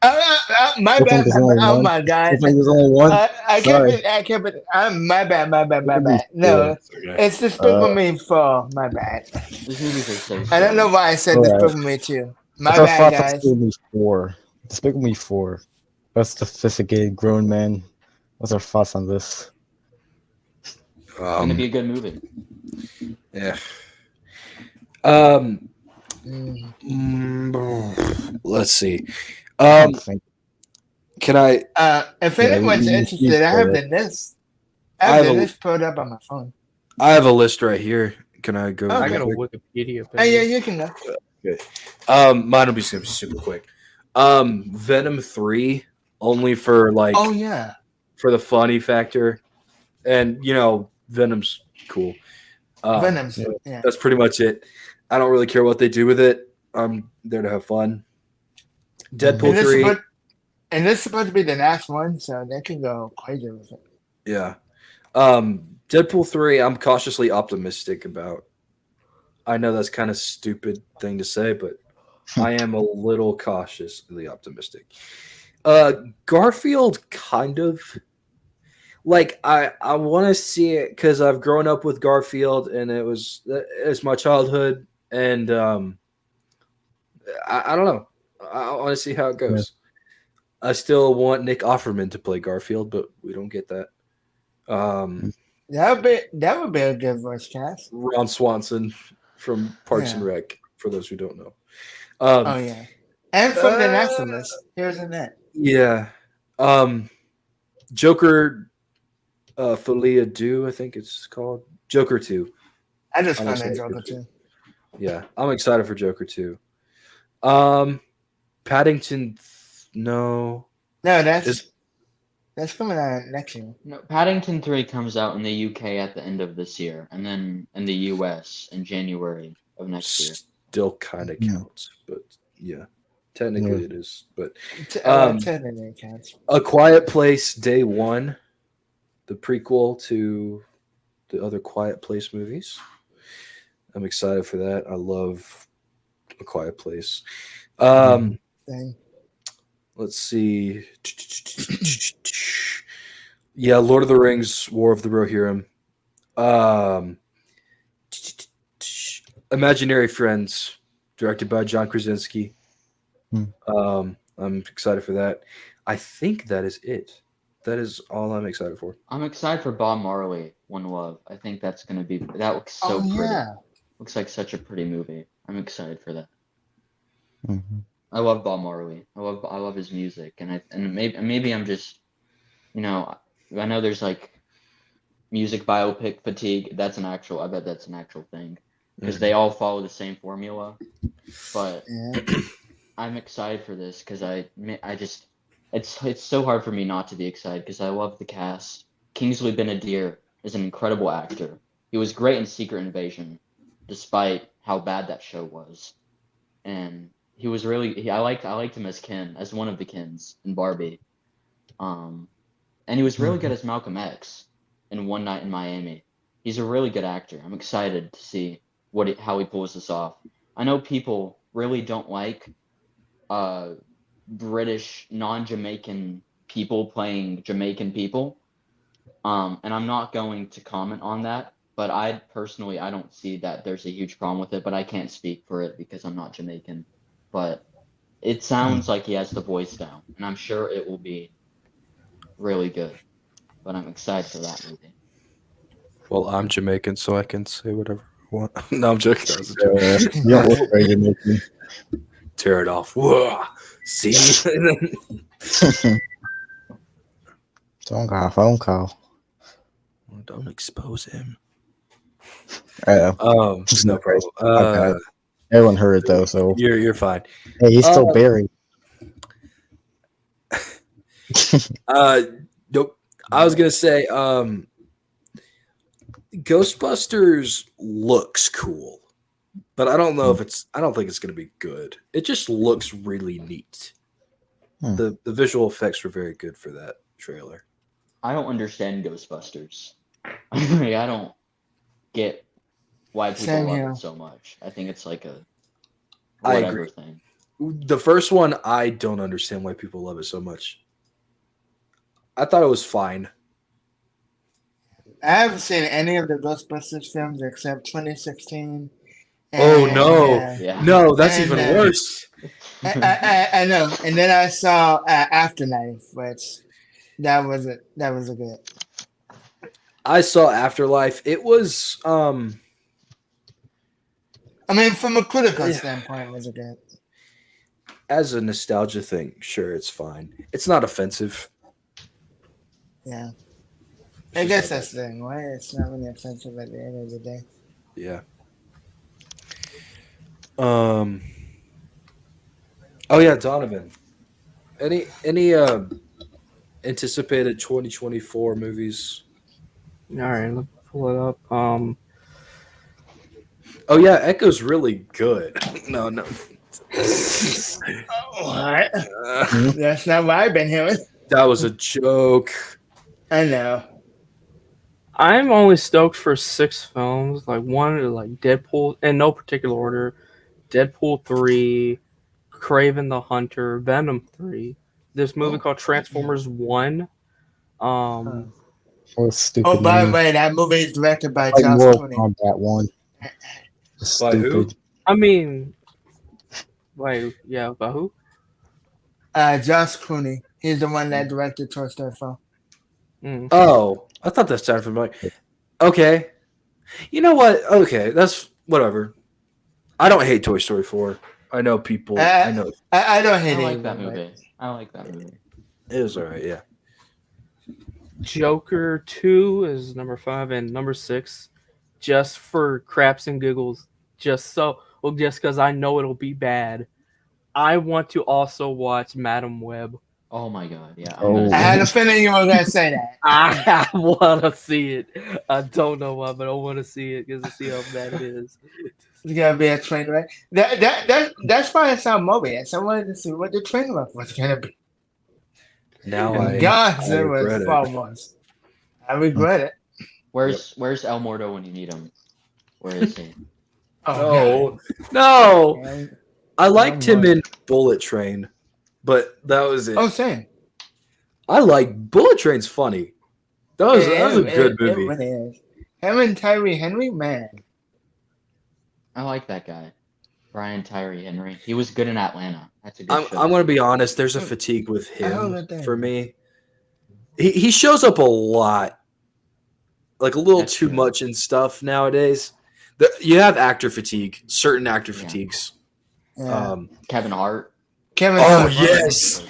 [SPEAKER 1] My
[SPEAKER 2] You think
[SPEAKER 1] bad.
[SPEAKER 2] there's only
[SPEAKER 1] Oh
[SPEAKER 2] one?
[SPEAKER 1] my God.
[SPEAKER 2] You think there's only one?
[SPEAKER 1] I
[SPEAKER 2] Sorry.
[SPEAKER 1] kept it. My bad.
[SPEAKER 2] Despicable Me
[SPEAKER 1] No,
[SPEAKER 2] 4.
[SPEAKER 3] Okay.
[SPEAKER 1] it's Despicable Me 4. My bad.
[SPEAKER 4] These movies are so
[SPEAKER 1] I don't know
[SPEAKER 4] silly.
[SPEAKER 1] why I said
[SPEAKER 2] Alright.
[SPEAKER 1] Despicable Me 2. My
[SPEAKER 2] What's our
[SPEAKER 1] bad,
[SPEAKER 2] thoughts on
[SPEAKER 1] guys.
[SPEAKER 2] Despicable Me 4? Despicable Me 4. That's sophisticated grown man. What's our thoughts on this?
[SPEAKER 4] It's gonna be a good movie.
[SPEAKER 3] Yeah.
[SPEAKER 1] Mm.
[SPEAKER 3] Let's see.
[SPEAKER 2] I don't think.
[SPEAKER 3] Can I?
[SPEAKER 1] If
[SPEAKER 2] Yeah,
[SPEAKER 1] anyone's
[SPEAKER 2] you
[SPEAKER 1] interested, I
[SPEAKER 2] said
[SPEAKER 1] have
[SPEAKER 2] it.
[SPEAKER 1] the list. I
[SPEAKER 3] I
[SPEAKER 1] have
[SPEAKER 3] have
[SPEAKER 1] the
[SPEAKER 3] a-
[SPEAKER 1] list pulled up on my phone.
[SPEAKER 3] I have a list right here. Can I go?
[SPEAKER 1] Okay.
[SPEAKER 5] I
[SPEAKER 3] real
[SPEAKER 5] got a
[SPEAKER 3] quick?
[SPEAKER 5] Wikipedia
[SPEAKER 1] Oh yeah,
[SPEAKER 5] page.
[SPEAKER 1] you can go.
[SPEAKER 3] Mine will be super quick. Venom 3 only for
[SPEAKER 1] Oh yeah.
[SPEAKER 3] for the funny factor, and Venom's cool.
[SPEAKER 1] Venom's.
[SPEAKER 2] yeah.
[SPEAKER 1] Yeah.
[SPEAKER 3] That's pretty much it. I don't really care what they do with it. I'm there to have fun. Deadpool
[SPEAKER 1] And this,
[SPEAKER 3] 3,
[SPEAKER 1] supposed, and this is supposed to be the last one, so they can go crazy with it.
[SPEAKER 3] yeah. Deadpool 3, I'm cautiously optimistic about. I know that's kind of stupid thing to say, but I am a little cautiously optimistic. Garfield, kind of. Like I want to see it because I've grown up with Garfield, and it's my childhood, and I don't know. I want to see how it goes. I still want Nick Offerman to play Garfield, but we don't get that.
[SPEAKER 1] That would be a good voice cast.
[SPEAKER 3] Ron Swanson from Parks and
[SPEAKER 1] Yeah.
[SPEAKER 3] Rec, for those who don't know.
[SPEAKER 1] Oh yeah. And from the Nationalist. Here's a net.
[SPEAKER 3] Yeah. Joker Folia Do, I think it's called. Joker 2.
[SPEAKER 1] I just
[SPEAKER 3] I'm
[SPEAKER 1] found that
[SPEAKER 3] excited
[SPEAKER 1] Joker
[SPEAKER 3] for
[SPEAKER 1] too.
[SPEAKER 3] Yeah, I'm excited for Joker 2. Paddington, no.
[SPEAKER 1] No, that's coming out next year.
[SPEAKER 4] No, Paddington 3 comes out in the UK at the end of this year, and then in the US in January of next year.
[SPEAKER 3] Still kind of counts, but yeah, technically it is. But
[SPEAKER 1] Technically it counts.
[SPEAKER 3] A Quiet Place Day 1, the prequel to the other Quiet Place movies. I'm excited for that. I love A Quiet Place.
[SPEAKER 1] Thing.
[SPEAKER 3] Let's see. Yeah, Lord of the Rings, War of the Rohirrim. Imaginary Friends, directed by John Krasinski. I'm excited for that. I think that is it. That is all I'm excited for.
[SPEAKER 4] I'm excited for Bob Marley, One Love. I think that looks so pretty.
[SPEAKER 1] Yeah.
[SPEAKER 4] Looks like such a pretty movie. I'm excited for that.
[SPEAKER 2] Mm-hmm.
[SPEAKER 4] I love Bob Marley. I love his music, and maybe I'm just, I know there's like music biopic fatigue. I bet that's an actual thing because they all follow the same formula. But
[SPEAKER 1] Yeah.
[SPEAKER 4] I'm excited for this because it's so hard for me not to be excited because I love the cast. Kingsley Ben-Adir is an incredible actor. He was great in Secret Invasion, despite how bad that show was, and he was I liked him as Ken, as one of the Kens in Barbie. And he was really good as Malcolm X in One Night in Miami. He's a really good actor. I'm excited to see how he pulls this off. I know people really don't like British non-Jamaican people playing Jamaican people. And I'm not going to comment on that, but I don't see that there's a huge problem with it, but I can't speak for it because I'm not Jamaican. But it sounds like he has the voice down, and I'm sure it will be really good. But I'm excited for that movie.
[SPEAKER 3] Well, I'm Jamaican, so I can say whatever I want. No, I'm joking. That was a joke.
[SPEAKER 2] You don't look very Jamaican.
[SPEAKER 3] Tear it off. Whoa. See?
[SPEAKER 2] Someone got a phone call.
[SPEAKER 3] Don't expose him.
[SPEAKER 2] No
[SPEAKER 3] No
[SPEAKER 2] bad.
[SPEAKER 3] problem.
[SPEAKER 2] Everyone heard it though, so
[SPEAKER 3] You're fine.
[SPEAKER 2] hey, he's still buried.
[SPEAKER 3] Nope. I was gonna say, Ghostbusters looks cool, but I don't know if I don't think it's gonna be good. It just looks really neat. The visual effects were very good for that trailer.
[SPEAKER 4] I don't understand Ghostbusters. I don't get why people love it so much. I think it's like a whatever thing.
[SPEAKER 3] The first one, I don't understand why people love it so much. I thought it was fine.
[SPEAKER 1] I haven't seen any of the Ghostbusters films except 2016.
[SPEAKER 3] Oh no,
[SPEAKER 4] Yeah.
[SPEAKER 3] no, that's even worse.
[SPEAKER 1] I know. And then I saw Afterlife, which that was a good.
[SPEAKER 3] I saw Afterlife. It was
[SPEAKER 1] I mean, from a critical standpoint, was it good?
[SPEAKER 3] As a nostalgia thing, sure, it's fine. It's not offensive.
[SPEAKER 1] Yeah. I guess that's the thing, right? It's not really offensive at the end of the day.
[SPEAKER 3] Yeah. Oh yeah, Donovan. Any anticipated 2024 movies?
[SPEAKER 5] All right, let's pull it up.
[SPEAKER 3] Oh yeah, Echo's really good. No.
[SPEAKER 1] What? That's not what I've been hearing.
[SPEAKER 3] That was a joke.
[SPEAKER 1] I know.
[SPEAKER 5] I'm only stoked for 6 films. Like one, like Deadpool, in no particular order. Deadpool 3, Kraven the Hunter, Venom 3. This movie called Transformers 1.
[SPEAKER 2] What stupid
[SPEAKER 1] Oh, by the
[SPEAKER 2] name.
[SPEAKER 1] way, that movie is directed by
[SPEAKER 2] Like
[SPEAKER 1] Josh
[SPEAKER 2] Mortal
[SPEAKER 1] Clooney.
[SPEAKER 2] Kombat 1.
[SPEAKER 3] By who?
[SPEAKER 2] Stupid.
[SPEAKER 5] I mean, like, yeah, but who?
[SPEAKER 1] Josh Clooney. He's the one that directed Toy Story 4.
[SPEAKER 3] Oh, I thought that sounded familiar. Okay. You know what? Okay, that's whatever. I don't hate Toy Story 4. I know people. I know
[SPEAKER 1] I don't hate
[SPEAKER 4] I
[SPEAKER 1] it.
[SPEAKER 4] like that movie. I like that movie.
[SPEAKER 3] it was alright. Yeah.
[SPEAKER 5] Joker 2 is number 5, and number 6, just for craps and giggles, just because I know it'll be bad. I want to also watch Madam Web.
[SPEAKER 4] Oh my god, yeah.
[SPEAKER 1] I had a feeling you were going to say that.
[SPEAKER 5] I want to see it. I don't know why, but I want to see it because to see how bad it is.
[SPEAKER 1] It's going to be a train wreck. That's why I saw Mobius. I wanted to see what the train wreck was going to be.
[SPEAKER 3] Now
[SPEAKER 1] God, it was
[SPEAKER 3] regret
[SPEAKER 1] far
[SPEAKER 3] it.
[SPEAKER 1] worse. I regret it.
[SPEAKER 4] Where's El Mordo when you need him? Where is he?
[SPEAKER 3] No.
[SPEAKER 1] God.
[SPEAKER 3] I liked him in Bullet Train, but that was it.
[SPEAKER 1] Oh, same.
[SPEAKER 3] I like Bullet Train's funny. That was a good movie.
[SPEAKER 1] It really is. Him and Tyree Henry, man.
[SPEAKER 4] I like that guy. Brian Tyree Henry. He was good in Atlanta. That's a good show.
[SPEAKER 3] I'm going to be honest. There's a fatigue with
[SPEAKER 1] I don't
[SPEAKER 3] him
[SPEAKER 1] know that.
[SPEAKER 3] for me. He shows up a lot, like a little too much and stuff nowadays. You have actor fatigue, certain actor fatigues.
[SPEAKER 1] Yeah.
[SPEAKER 4] Kevin Hart.
[SPEAKER 1] Kevin
[SPEAKER 3] Oh
[SPEAKER 1] Hart.
[SPEAKER 3] yes,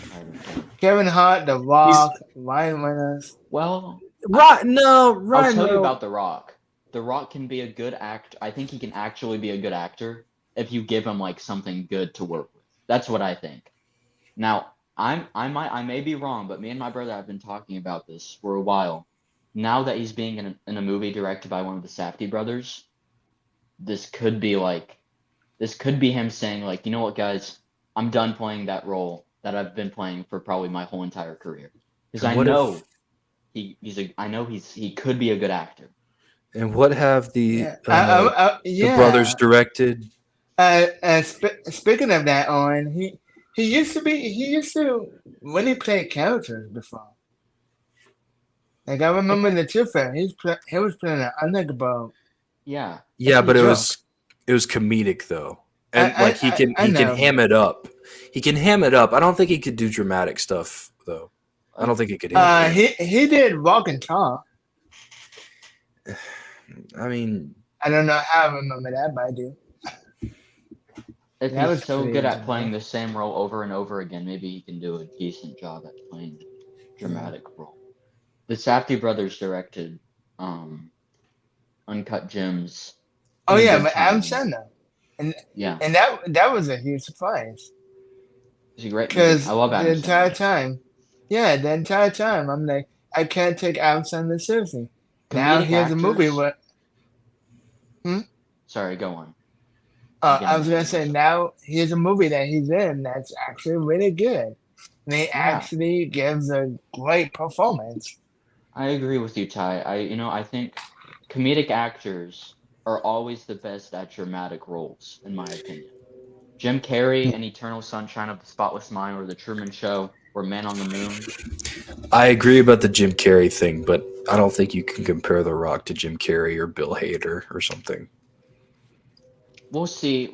[SPEAKER 1] Kevin Hart, The Rock, Ryan Reynolds.
[SPEAKER 4] Well,
[SPEAKER 3] Ryan.
[SPEAKER 4] I'll tell you about The Rock. The Rock can be a good actor. I think he can actually be a good actor if you give him like something good to work with. That's what I think. Now, I may be wrong, but me and my brother have been talking about this for a while. Now that he's being in a movie directed by one of the Safdie brothers, this could be him saying like, you know what, guys, I'm done playing that role that I've been playing for probably my whole entire career. because I know he could be a good actor.
[SPEAKER 3] And what have
[SPEAKER 1] Yeah.
[SPEAKER 3] the brothers directed?
[SPEAKER 1] Speaking of that, Owen, he used to when he played characters before. Like I remember in the Tooth Fairy, he was playing an unlikable.
[SPEAKER 4] Yeah.
[SPEAKER 3] Yeah, but
[SPEAKER 1] joke.
[SPEAKER 3] it was comedic though, and he can
[SPEAKER 1] know.
[SPEAKER 3] ham it up. He can ham it up. I don't think he could do dramatic stuff though. I don't think he could.
[SPEAKER 1] He did Walk and Talk.
[SPEAKER 3] I mean,
[SPEAKER 1] I don't know how I remember that, but I do.
[SPEAKER 4] If
[SPEAKER 1] That was
[SPEAKER 4] he's so
[SPEAKER 1] pretty
[SPEAKER 4] good at
[SPEAKER 1] interesting.
[SPEAKER 4] playing the same role over and over again, maybe he can do a decent job at playing a dramatic role. The Safdie brothers directed Uncut Gems.
[SPEAKER 1] Oh
[SPEAKER 4] and
[SPEAKER 1] yeah,
[SPEAKER 4] Good
[SPEAKER 1] but Adam
[SPEAKER 4] Time.
[SPEAKER 1] Sandler, and
[SPEAKER 4] Yeah,
[SPEAKER 1] that was a huge surprise
[SPEAKER 4] it's a great movie.
[SPEAKER 1] because
[SPEAKER 4] I love
[SPEAKER 1] the
[SPEAKER 4] Adam
[SPEAKER 1] entire
[SPEAKER 4] Sandler.
[SPEAKER 1] time, the entire time I'm like, I can't take Adam Sandler seriously. Now
[SPEAKER 4] Comedic
[SPEAKER 1] here's a movie
[SPEAKER 4] actors-
[SPEAKER 1] where
[SPEAKER 4] Sorry, go on.
[SPEAKER 1] I was gonna say now here's a movie that he's in that's actually really good. And he actually gives a great performance.
[SPEAKER 4] I agree with you, Ty. I think comedic actors are always the best at dramatic roles, in my opinion. Jim Carrey in Eternal Sunshine of the Spotless Mind or The Truman Show or Man on the Moon.
[SPEAKER 3] I agree about the Jim Carrey thing, but I don't think you can compare The Rock to Jim Carrey or Bill Hader or something.
[SPEAKER 4] We'll see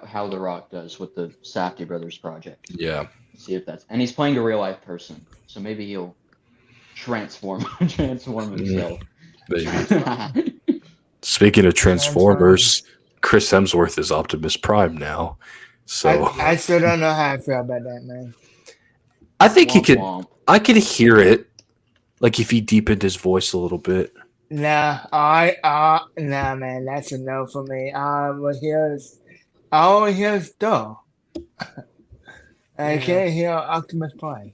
[SPEAKER 4] how The Rock does with the Safdie brothers project.
[SPEAKER 3] Yeah.
[SPEAKER 4] See if and he's playing a real life person, so maybe he'll transform himself.
[SPEAKER 3] Maybe. Speaking of Transformers, Chris Hemsworth is Optimus Prime now. So
[SPEAKER 1] I still don't know how I feel about that, man.
[SPEAKER 3] I think he could.
[SPEAKER 4] Womp.
[SPEAKER 3] I could hear it, like if he deepened his voice a little bit.
[SPEAKER 1] Nah, nah, man, that's a no for me. But here's Thor. I can't hear Optimus Prime.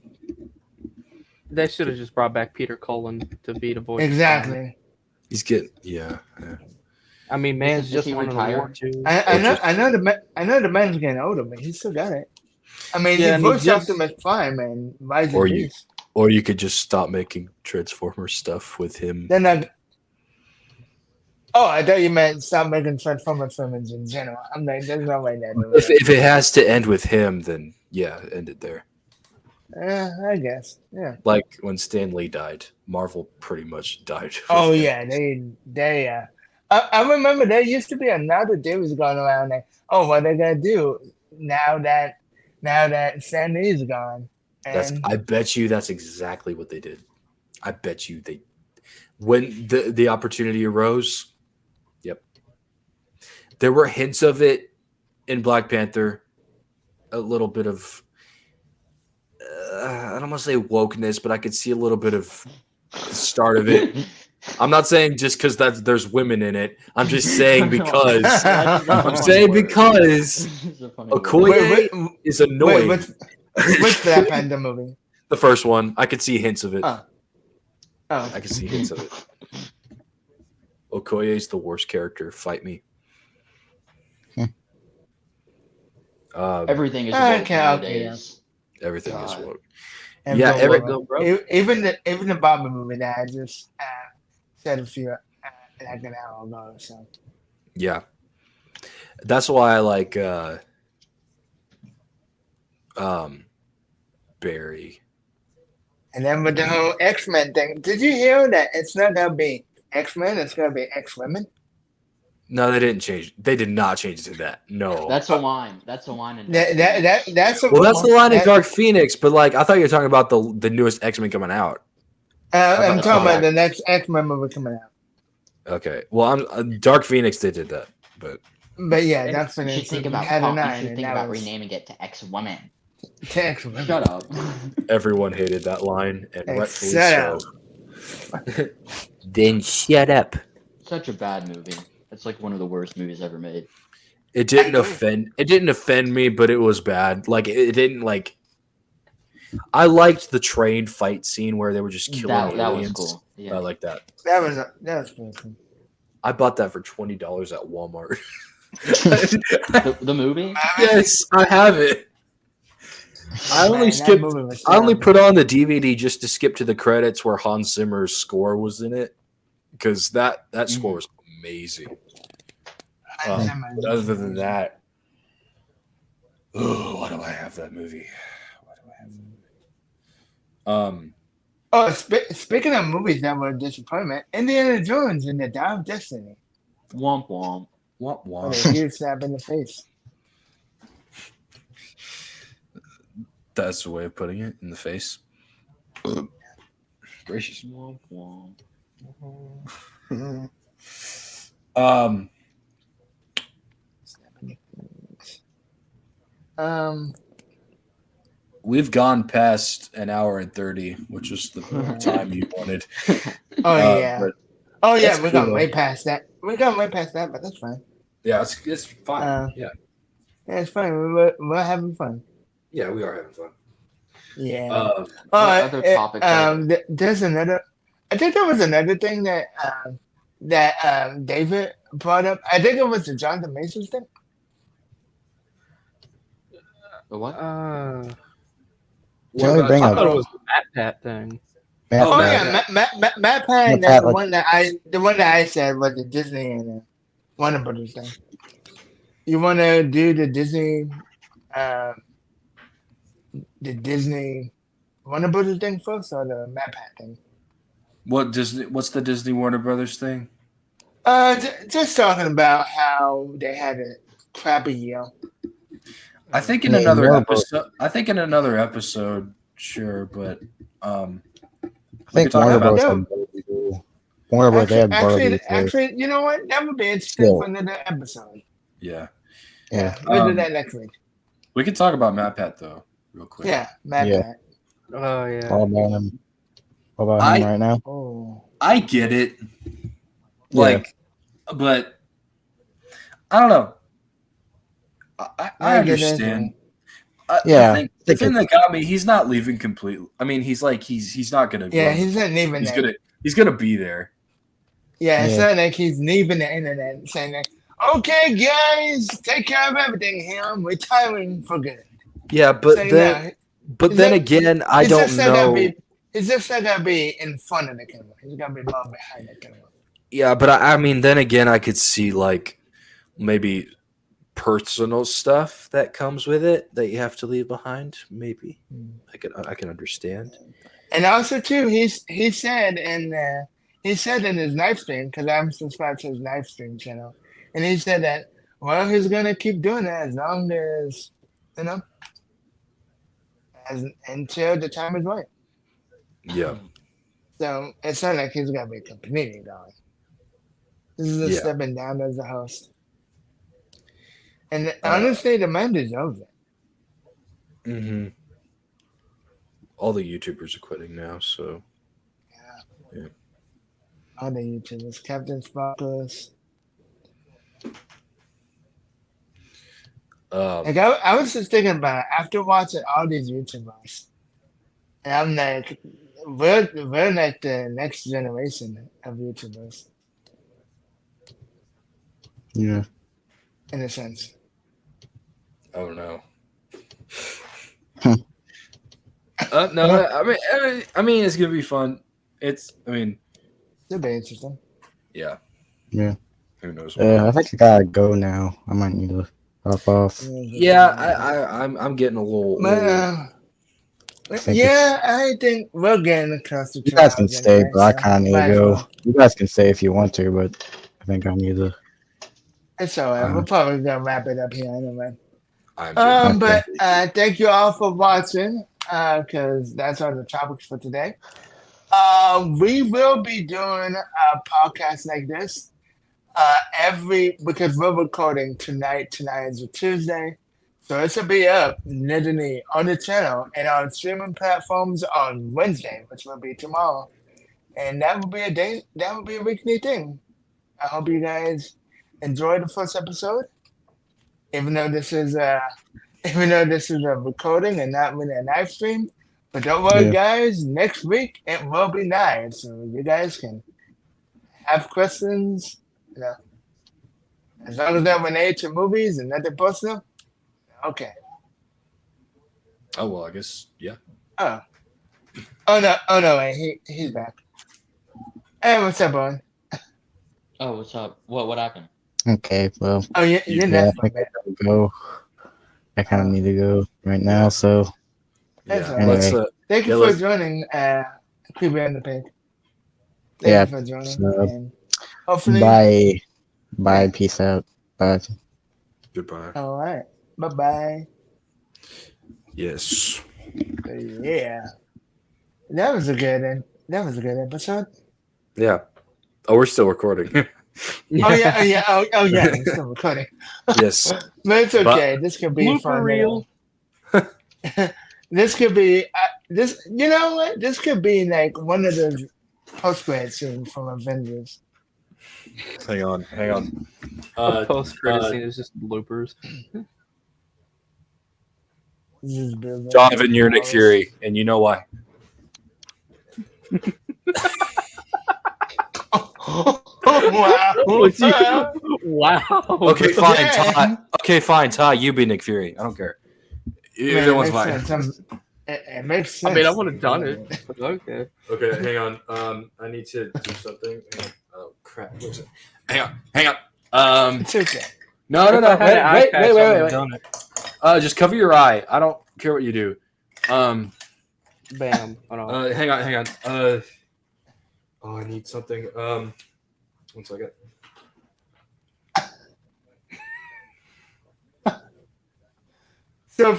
[SPEAKER 5] They should have just brought back Peter Cullen to be the voice.
[SPEAKER 1] Exactly.
[SPEAKER 3] He's getting yeah.
[SPEAKER 5] I mean, man's
[SPEAKER 4] Is
[SPEAKER 5] just
[SPEAKER 4] he
[SPEAKER 5] won an
[SPEAKER 4] retired?
[SPEAKER 5] award too.
[SPEAKER 1] I know the man's getting older, but he still got it. I mean,
[SPEAKER 5] Yeah,
[SPEAKER 1] he
[SPEAKER 5] and he
[SPEAKER 1] voiced
[SPEAKER 5] just-
[SPEAKER 1] Optimus Prime and Rise
[SPEAKER 3] Or
[SPEAKER 1] of
[SPEAKER 3] you-
[SPEAKER 1] Beast.
[SPEAKER 3] Or you could just stop making Transformers stuff with him.
[SPEAKER 1] Then I thought you meant stop making Transformers films in general. I'm like, there's no way that.
[SPEAKER 3] If it has to end with him, then yeah, end it there.
[SPEAKER 1] I guess. Yeah.
[SPEAKER 3] Like when Stan Lee died, Marvel pretty much died. with
[SPEAKER 1] Oh
[SPEAKER 3] him.
[SPEAKER 1] yeah, they. I remember there used to be another theories going around like, oh, what are they gonna do now that Stan Lee's gone? And
[SPEAKER 3] I bet you that's exactly what they did. I bet you they, when the opportunity arose. Yep, there were hints of it in Black Panther, a little bit of. I don't want to say wokeness, but I could see a little bit of the start of it. I'm not saying just because there's women in it. I'm just saying because I'm saying because Okoye is annoying.
[SPEAKER 1] Which Black Panther movie?
[SPEAKER 3] The first one, I could see hints of it.
[SPEAKER 1] Oh.
[SPEAKER 3] I could see hints of it. Okoye is the worst character. Fight me.
[SPEAKER 4] Everything is
[SPEAKER 1] Okay,
[SPEAKER 4] woke
[SPEAKER 1] okay,
[SPEAKER 4] nowadays.
[SPEAKER 3] Everything is
[SPEAKER 4] God.
[SPEAKER 3] woke.
[SPEAKER 1] And
[SPEAKER 3] Yeah,
[SPEAKER 1] even the Barbie movie that I just said a few like an hour ago or so.
[SPEAKER 3] Yeah, that's why I like Barry.
[SPEAKER 1] And then with the whole X-Men thing, did you hear that it's not gonna be X-Men, it's gonna be X-Women?
[SPEAKER 3] No, they didn't change. They did not change it to that. No,
[SPEAKER 4] That's a line. That's a line. In
[SPEAKER 1] That's a
[SPEAKER 3] well, that's the line in
[SPEAKER 1] that-
[SPEAKER 3] Dark Phoenix. But like, I thought you were talking about the newest X-Men coming out.
[SPEAKER 1] I'm
[SPEAKER 3] that's
[SPEAKER 1] talking
[SPEAKER 3] all
[SPEAKER 1] about the next X-Men movie coming out.
[SPEAKER 3] Okay, well, I'm Dark Phoenix. They did that, but
[SPEAKER 1] But yeah,
[SPEAKER 5] You
[SPEAKER 1] that's
[SPEAKER 4] You
[SPEAKER 1] when
[SPEAKER 4] should think about
[SPEAKER 1] had a
[SPEAKER 4] you
[SPEAKER 1] nine,
[SPEAKER 4] should
[SPEAKER 1] and
[SPEAKER 4] think
[SPEAKER 1] that
[SPEAKER 4] about
[SPEAKER 1] was
[SPEAKER 4] renaming it to X-Woman.
[SPEAKER 1] to X-Men.
[SPEAKER 4] Shut up.
[SPEAKER 3] everyone hated that line, and
[SPEAKER 1] Hey,
[SPEAKER 3] rightfully
[SPEAKER 1] shut
[SPEAKER 3] so. Then shut up.
[SPEAKER 4] Such a bad movie. It's like one of the worst movies ever made.
[SPEAKER 3] It didn't
[SPEAKER 1] I agree.
[SPEAKER 3] offend. It didn't offend me, but it was bad. Like it didn't like. I liked the train fight scene where they were just killing
[SPEAKER 4] That was
[SPEAKER 3] aliens.
[SPEAKER 4] cool. Yeah.
[SPEAKER 3] I like that.
[SPEAKER 1] That was pretty cool.
[SPEAKER 3] I bought that for $20 at Walmart.
[SPEAKER 4] The movie?
[SPEAKER 3] Yes, I have it. I only
[SPEAKER 1] Man, that
[SPEAKER 3] skipped.
[SPEAKER 1] movie was
[SPEAKER 3] I only
[SPEAKER 1] terrible.
[SPEAKER 3] put on the DVD just to skip to the credits where Hans Zimmer's score was in it, because that score was amazing.
[SPEAKER 1] Hans Zimmer is
[SPEAKER 3] But other than
[SPEAKER 1] amazing.
[SPEAKER 3] that, why do I have that movie? Why do I have that movie?
[SPEAKER 1] Oh, speaking of movies that were a disappointment, Indiana Jones and the Dial of Destiny.
[SPEAKER 4] Womp womp.
[SPEAKER 3] Womp
[SPEAKER 1] What a
[SPEAKER 3] womp.
[SPEAKER 1] huge slap in the face.
[SPEAKER 3] That's the way of putting it, in the face. Gracious.
[SPEAKER 4] Womp womp.
[SPEAKER 3] We've gone past an hour and 30, which was the time you wanted.
[SPEAKER 1] Oh yeah.
[SPEAKER 3] But
[SPEAKER 1] Oh yeah,
[SPEAKER 3] that's
[SPEAKER 1] we're going
[SPEAKER 3] cool.
[SPEAKER 1] way past that. We're going way past that, but that's fine.
[SPEAKER 3] yeah, it's fine.
[SPEAKER 1] Yeah, it's fine. We're having fun.
[SPEAKER 3] Yeah, we are having fun.
[SPEAKER 1] Yeah.
[SPEAKER 4] What other topics are
[SPEAKER 1] There's another. I think there was another thing that David brought up. I think it was the Jonathan Majors thing.
[SPEAKER 4] The what?
[SPEAKER 2] Can we bring
[SPEAKER 5] I
[SPEAKER 2] up
[SPEAKER 5] thought it was the Matt Pat thing.
[SPEAKER 2] Matt
[SPEAKER 1] Oh
[SPEAKER 2] Pat?
[SPEAKER 1] yeah, Matt
[SPEAKER 2] Matt
[SPEAKER 1] Pan.
[SPEAKER 2] Pat,
[SPEAKER 1] The one that I said was the Disney and Warner Brothers thing. You want to do the Disney Warner Brothers thing first, or the Matt Pat thing?
[SPEAKER 3] What's the Disney Warner Brothers thing?
[SPEAKER 1] Just talking about how they had a crappy year.
[SPEAKER 3] I think in
[SPEAKER 2] Yeah,
[SPEAKER 3] another
[SPEAKER 2] Warner
[SPEAKER 3] episode. I think in another episode, sure, but
[SPEAKER 2] I
[SPEAKER 3] we
[SPEAKER 2] think
[SPEAKER 3] could talk
[SPEAKER 2] Warner
[SPEAKER 3] about
[SPEAKER 2] Bros.
[SPEAKER 1] that.
[SPEAKER 2] had Barbie too. Warner Bros. They had Barbie too.
[SPEAKER 1] Actually, you know what? That would be interesting
[SPEAKER 2] Still.
[SPEAKER 1] for another episode.
[SPEAKER 3] yeah.
[SPEAKER 2] Yeah.
[SPEAKER 1] We'll do that next week.
[SPEAKER 3] We could talk about Matt Pat though, real quick.
[SPEAKER 1] Yeah, Matt
[SPEAKER 2] Yeah.
[SPEAKER 1] Pat.
[SPEAKER 5] Oh yeah.
[SPEAKER 2] All about him. All about him right now.
[SPEAKER 1] Oh.
[SPEAKER 3] I get it.
[SPEAKER 2] Yeah.
[SPEAKER 3] Like, but I don't know. I
[SPEAKER 1] get it.
[SPEAKER 3] understand.
[SPEAKER 2] Yeah.
[SPEAKER 3] The thing that got me, he's not leaving completely. I mean, he's not gonna.
[SPEAKER 1] Yeah,
[SPEAKER 3] run.
[SPEAKER 1] he's not leaving that.
[SPEAKER 3] He's gonna be there.
[SPEAKER 1] Yeah, it's
[SPEAKER 2] Yeah.
[SPEAKER 1] not like he's leaving the internet and saying like, okay, guys, take care of everything here. I'm retiring for good.
[SPEAKER 3] Yeah, but
[SPEAKER 1] So,
[SPEAKER 3] then,
[SPEAKER 1] no,
[SPEAKER 3] but
[SPEAKER 1] he's
[SPEAKER 3] then
[SPEAKER 1] not-
[SPEAKER 3] again, I
[SPEAKER 1] he's
[SPEAKER 3] don't
[SPEAKER 1] just not gonna
[SPEAKER 3] know.
[SPEAKER 1] he's just not gonna be in front of the camera. He's gonna be more behind the camera.
[SPEAKER 3] Yeah, but I mean, then again, I could see like maybe personal stuff that comes with it that you have to leave behind. Maybe I can understand.
[SPEAKER 1] And also too, he said in his live stream, because I'm subscribed to his live stream channel, and he said that he's gonna keep doing it as long as until the time is right.
[SPEAKER 3] Yeah,
[SPEAKER 1] So it's not like he's gonna be completely gone. This is a
[SPEAKER 3] Yeah.
[SPEAKER 1] stepping down as a host. And honestly, the man deserves it.
[SPEAKER 3] mm-hmm. All the YouTubers are quitting now, so
[SPEAKER 1] All the YouTubers, Captain Sparkles. Like I was just thinking about it, after watching all these YouTubers, and I'm like, we're like the next generation of YouTubers
[SPEAKER 2] Yeah.
[SPEAKER 1] in a sense.
[SPEAKER 3] I don't know.
[SPEAKER 2] Hmm.
[SPEAKER 3] No, I mean, it's gonna be fun. I mean,
[SPEAKER 1] It'll be interesting.
[SPEAKER 3] yeah.
[SPEAKER 2] Yeah.
[SPEAKER 3] Who knows?
[SPEAKER 2] I think I gotta go now. I might need to hop off.
[SPEAKER 3] Yeah, I'm getting a little.
[SPEAKER 2] think
[SPEAKER 1] Yeah, I think we're getting across the
[SPEAKER 2] You guys can stay, but I kind of need to go.
[SPEAKER 1] Well.
[SPEAKER 2] You guys can stay if you want to, but I think I need to.
[SPEAKER 1] It's all right. We're probably gonna wrap it up here anyway.
[SPEAKER 3] I'm
[SPEAKER 1] But thank you all for watching. Because that's all the topics for today. We will be doing a podcast like this because we're recording tonight. Tonight is a Tuesday, so this will be up literally on the channel and on streaming platforms on Wednesday, which will be tomorrow. And that will be a day. That will be a weekly thing. I hope you guys enjoy the first episode, even though this is a recording and not really a live stream. But don't worry, guys. Next week it will be live, so you guys can have questions. As long as they're related to movies and nothing personal. Okay.
[SPEAKER 3] Oh well, I guess yeah.
[SPEAKER 1] Oh no! Wait, he's back. Hey, what's up, Owen?
[SPEAKER 4] Oh, what's up? What happened?
[SPEAKER 2] Okay, well,
[SPEAKER 1] Oh, you're
[SPEAKER 3] Yeah,
[SPEAKER 1] next,
[SPEAKER 2] I
[SPEAKER 1] my man.
[SPEAKER 2] gotta go. I kind of
[SPEAKER 1] Oh.
[SPEAKER 2] need to go right now, so
[SPEAKER 1] That's
[SPEAKER 3] Yeah.
[SPEAKER 1] all right.
[SPEAKER 3] Let's
[SPEAKER 2] Anyway.
[SPEAKER 1] Thank you
[SPEAKER 3] yeah,
[SPEAKER 1] for
[SPEAKER 3] let's
[SPEAKER 1] joining, Creepy and the Pig. Thank
[SPEAKER 2] yeah.
[SPEAKER 1] you for joining,
[SPEAKER 2] So,
[SPEAKER 1] and hopefully,
[SPEAKER 2] bye. Bye.
[SPEAKER 1] Yeah.
[SPEAKER 2] Peace out. Bye.
[SPEAKER 3] goodbye.
[SPEAKER 1] all right. Bye bye.
[SPEAKER 3] Yes.
[SPEAKER 1] Yeah, that was a good episode.
[SPEAKER 3] Yeah. Oh, we're still recording.
[SPEAKER 1] Oh yeah. We're still recording,
[SPEAKER 3] Yes.
[SPEAKER 1] but it's okay. This could be
[SPEAKER 5] Blooper
[SPEAKER 1] fun.
[SPEAKER 5] reel.
[SPEAKER 1] This could be this. You know what? This could be like one of the post-credit scenes from Avengers.
[SPEAKER 3] Hang on.
[SPEAKER 5] A post-credit scene is just bloopers.
[SPEAKER 1] This is Bill
[SPEAKER 3] Donovan, you're Nick
[SPEAKER 1] Wallace.
[SPEAKER 3] Fury, and you know why.
[SPEAKER 1] Wow!
[SPEAKER 5] Would you- Wow.
[SPEAKER 3] Okay, fine,
[SPEAKER 1] Yeah.
[SPEAKER 3] Ty. Okay, fine, Ty. You be Nick Fury. I don't care.
[SPEAKER 1] Man,
[SPEAKER 3] Either
[SPEAKER 1] it
[SPEAKER 3] one's
[SPEAKER 1] makes
[SPEAKER 3] fine.
[SPEAKER 1] sense. It makes sense.
[SPEAKER 5] I mean, I would have done it. But okay.
[SPEAKER 3] Okay, hang on. I need to do something. Hang on. Oh crap! Where's it? Hang on.
[SPEAKER 1] It's okay.
[SPEAKER 3] No.
[SPEAKER 5] If I had an eye patch, I would've
[SPEAKER 3] Wait.
[SPEAKER 5] done it.
[SPEAKER 3] Just cover your eye. I don't care what you do.
[SPEAKER 5] Bam. Hold on.
[SPEAKER 3] Hang on. Oh, I need something. 1 second.
[SPEAKER 1] So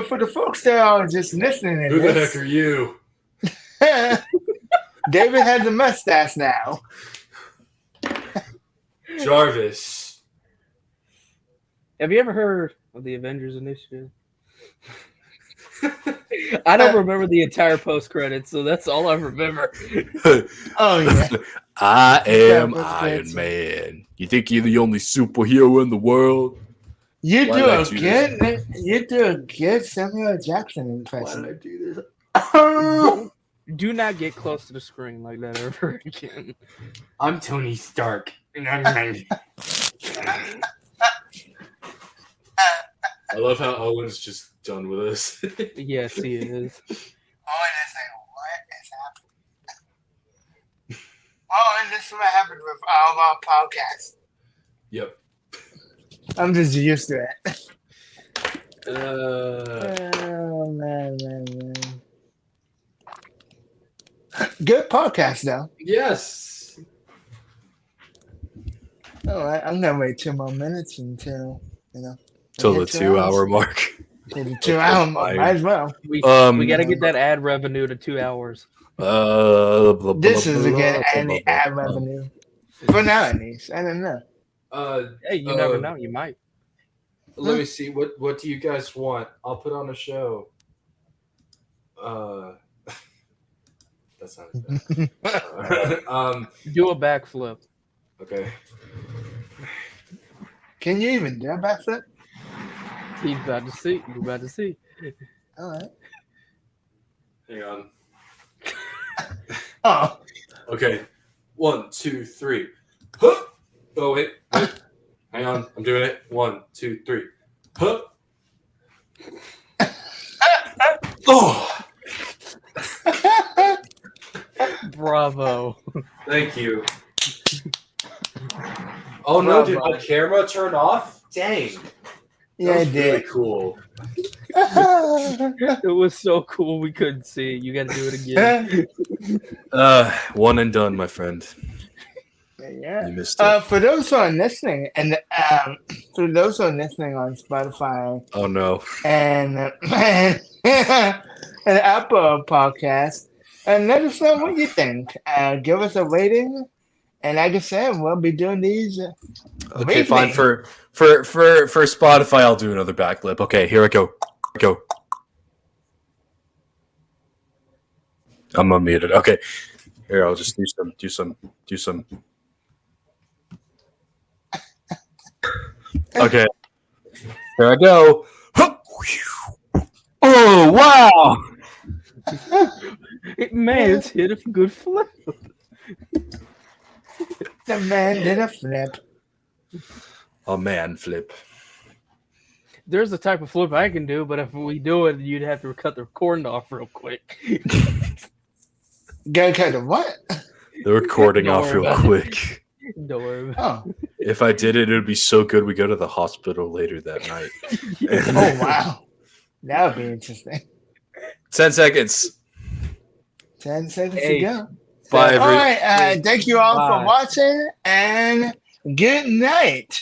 [SPEAKER 1] for the folks that are just listening to
[SPEAKER 3] Who the
[SPEAKER 1] this,
[SPEAKER 3] heck are you?
[SPEAKER 1] David has a mustache now.
[SPEAKER 3] Jarvis.
[SPEAKER 5] Have you ever heard of the Avengers Initiative? I don't remember the entire post credits, so that's all I remember.
[SPEAKER 1] Oh yeah.
[SPEAKER 3] I am
[SPEAKER 1] Yeah,
[SPEAKER 3] Iron Man. You think you're the only superhero in the world?
[SPEAKER 1] You
[SPEAKER 3] Why
[SPEAKER 1] do
[SPEAKER 3] did I
[SPEAKER 1] a
[SPEAKER 3] do
[SPEAKER 1] good. You do a good Samuel Jackson impression.
[SPEAKER 3] do this?
[SPEAKER 5] Do not get close to the screen like that ever again.
[SPEAKER 3] I'm Tony Stark. I love how Owen's just done with us.
[SPEAKER 5] Yes, he is.
[SPEAKER 1] Oh, and it's like, what is happening? Oh, and this is what happened with all of our podcasts.
[SPEAKER 3] Yep.
[SPEAKER 1] I'm just used to it.
[SPEAKER 3] Uh,
[SPEAKER 1] Oh man. Good podcast though.
[SPEAKER 3] yes.
[SPEAKER 1] All right, I'm gonna wait 2 more minutes until
[SPEAKER 3] Till the
[SPEAKER 1] hit
[SPEAKER 3] 2 hour mark.
[SPEAKER 1] Hit the 2 hour mark. Might as well.
[SPEAKER 5] We
[SPEAKER 3] Um,
[SPEAKER 5] got to get that ad revenue to 2 hours.
[SPEAKER 1] This is a good ad revenue for now, at least. I don't know.
[SPEAKER 5] Hey, you never know. You might.
[SPEAKER 3] Let me see. What do you guys want? I'll put on a show. That's not bad.
[SPEAKER 5] Do a backflip.
[SPEAKER 3] Okay.
[SPEAKER 1] Can you even do a backflip?
[SPEAKER 5] He's about to see. You're about to see.
[SPEAKER 1] All right.
[SPEAKER 3] Hang on.
[SPEAKER 1] Oh,
[SPEAKER 3] Okay. 1, 2, 3. Huh! Oh wait. Hang on. I'm doing it. 1, 2, 3. Huh! Oh!
[SPEAKER 5] Bravo.
[SPEAKER 3] Thank you. Oh no! Did my camera turn off? Dang.
[SPEAKER 1] yeah,
[SPEAKER 3] That
[SPEAKER 1] I
[SPEAKER 3] was really
[SPEAKER 1] did.
[SPEAKER 3] cool.
[SPEAKER 5] It was so cool we couldn't see it. You got to do it again.
[SPEAKER 3] One and done, my friend.
[SPEAKER 1] Yeah.
[SPEAKER 3] You missed it.
[SPEAKER 1] For those who are listening, and for those who are listening on Spotify
[SPEAKER 3] Oh no.
[SPEAKER 1] and Apple Podcast, and let us know what you think. Give us a rating, and like I said, we'll be doing these.
[SPEAKER 3] Okay,
[SPEAKER 1] Rate
[SPEAKER 3] fine.
[SPEAKER 1] me.
[SPEAKER 3] For Spotify, I'll do another backflip. Okay, here I go. I'm unmuted. Okay, here I'll just do some. Okay, here I go. Oh wow!
[SPEAKER 5] Man, it's hit a good flip.
[SPEAKER 1] The man did a flip.
[SPEAKER 3] A man flip.
[SPEAKER 5] There's the type of flip I can do, but if we do it, you'd have to cut the recording off real quick.
[SPEAKER 1] Gotta cut the what?
[SPEAKER 3] The recording
[SPEAKER 5] Don't
[SPEAKER 3] off
[SPEAKER 5] worry
[SPEAKER 3] real
[SPEAKER 5] about
[SPEAKER 3] quick.
[SPEAKER 5] Don't worry about
[SPEAKER 1] Oh,
[SPEAKER 3] If I did it, it would be so good we go to the hospital later that night.
[SPEAKER 1] oh wow, that would be interesting.
[SPEAKER 3] 10 seconds.
[SPEAKER 1] 10 seconds
[SPEAKER 5] Hey.
[SPEAKER 1] to go.
[SPEAKER 3] Bye,
[SPEAKER 1] All right, thank you all
[SPEAKER 5] Bye.
[SPEAKER 1] for watching, and good night.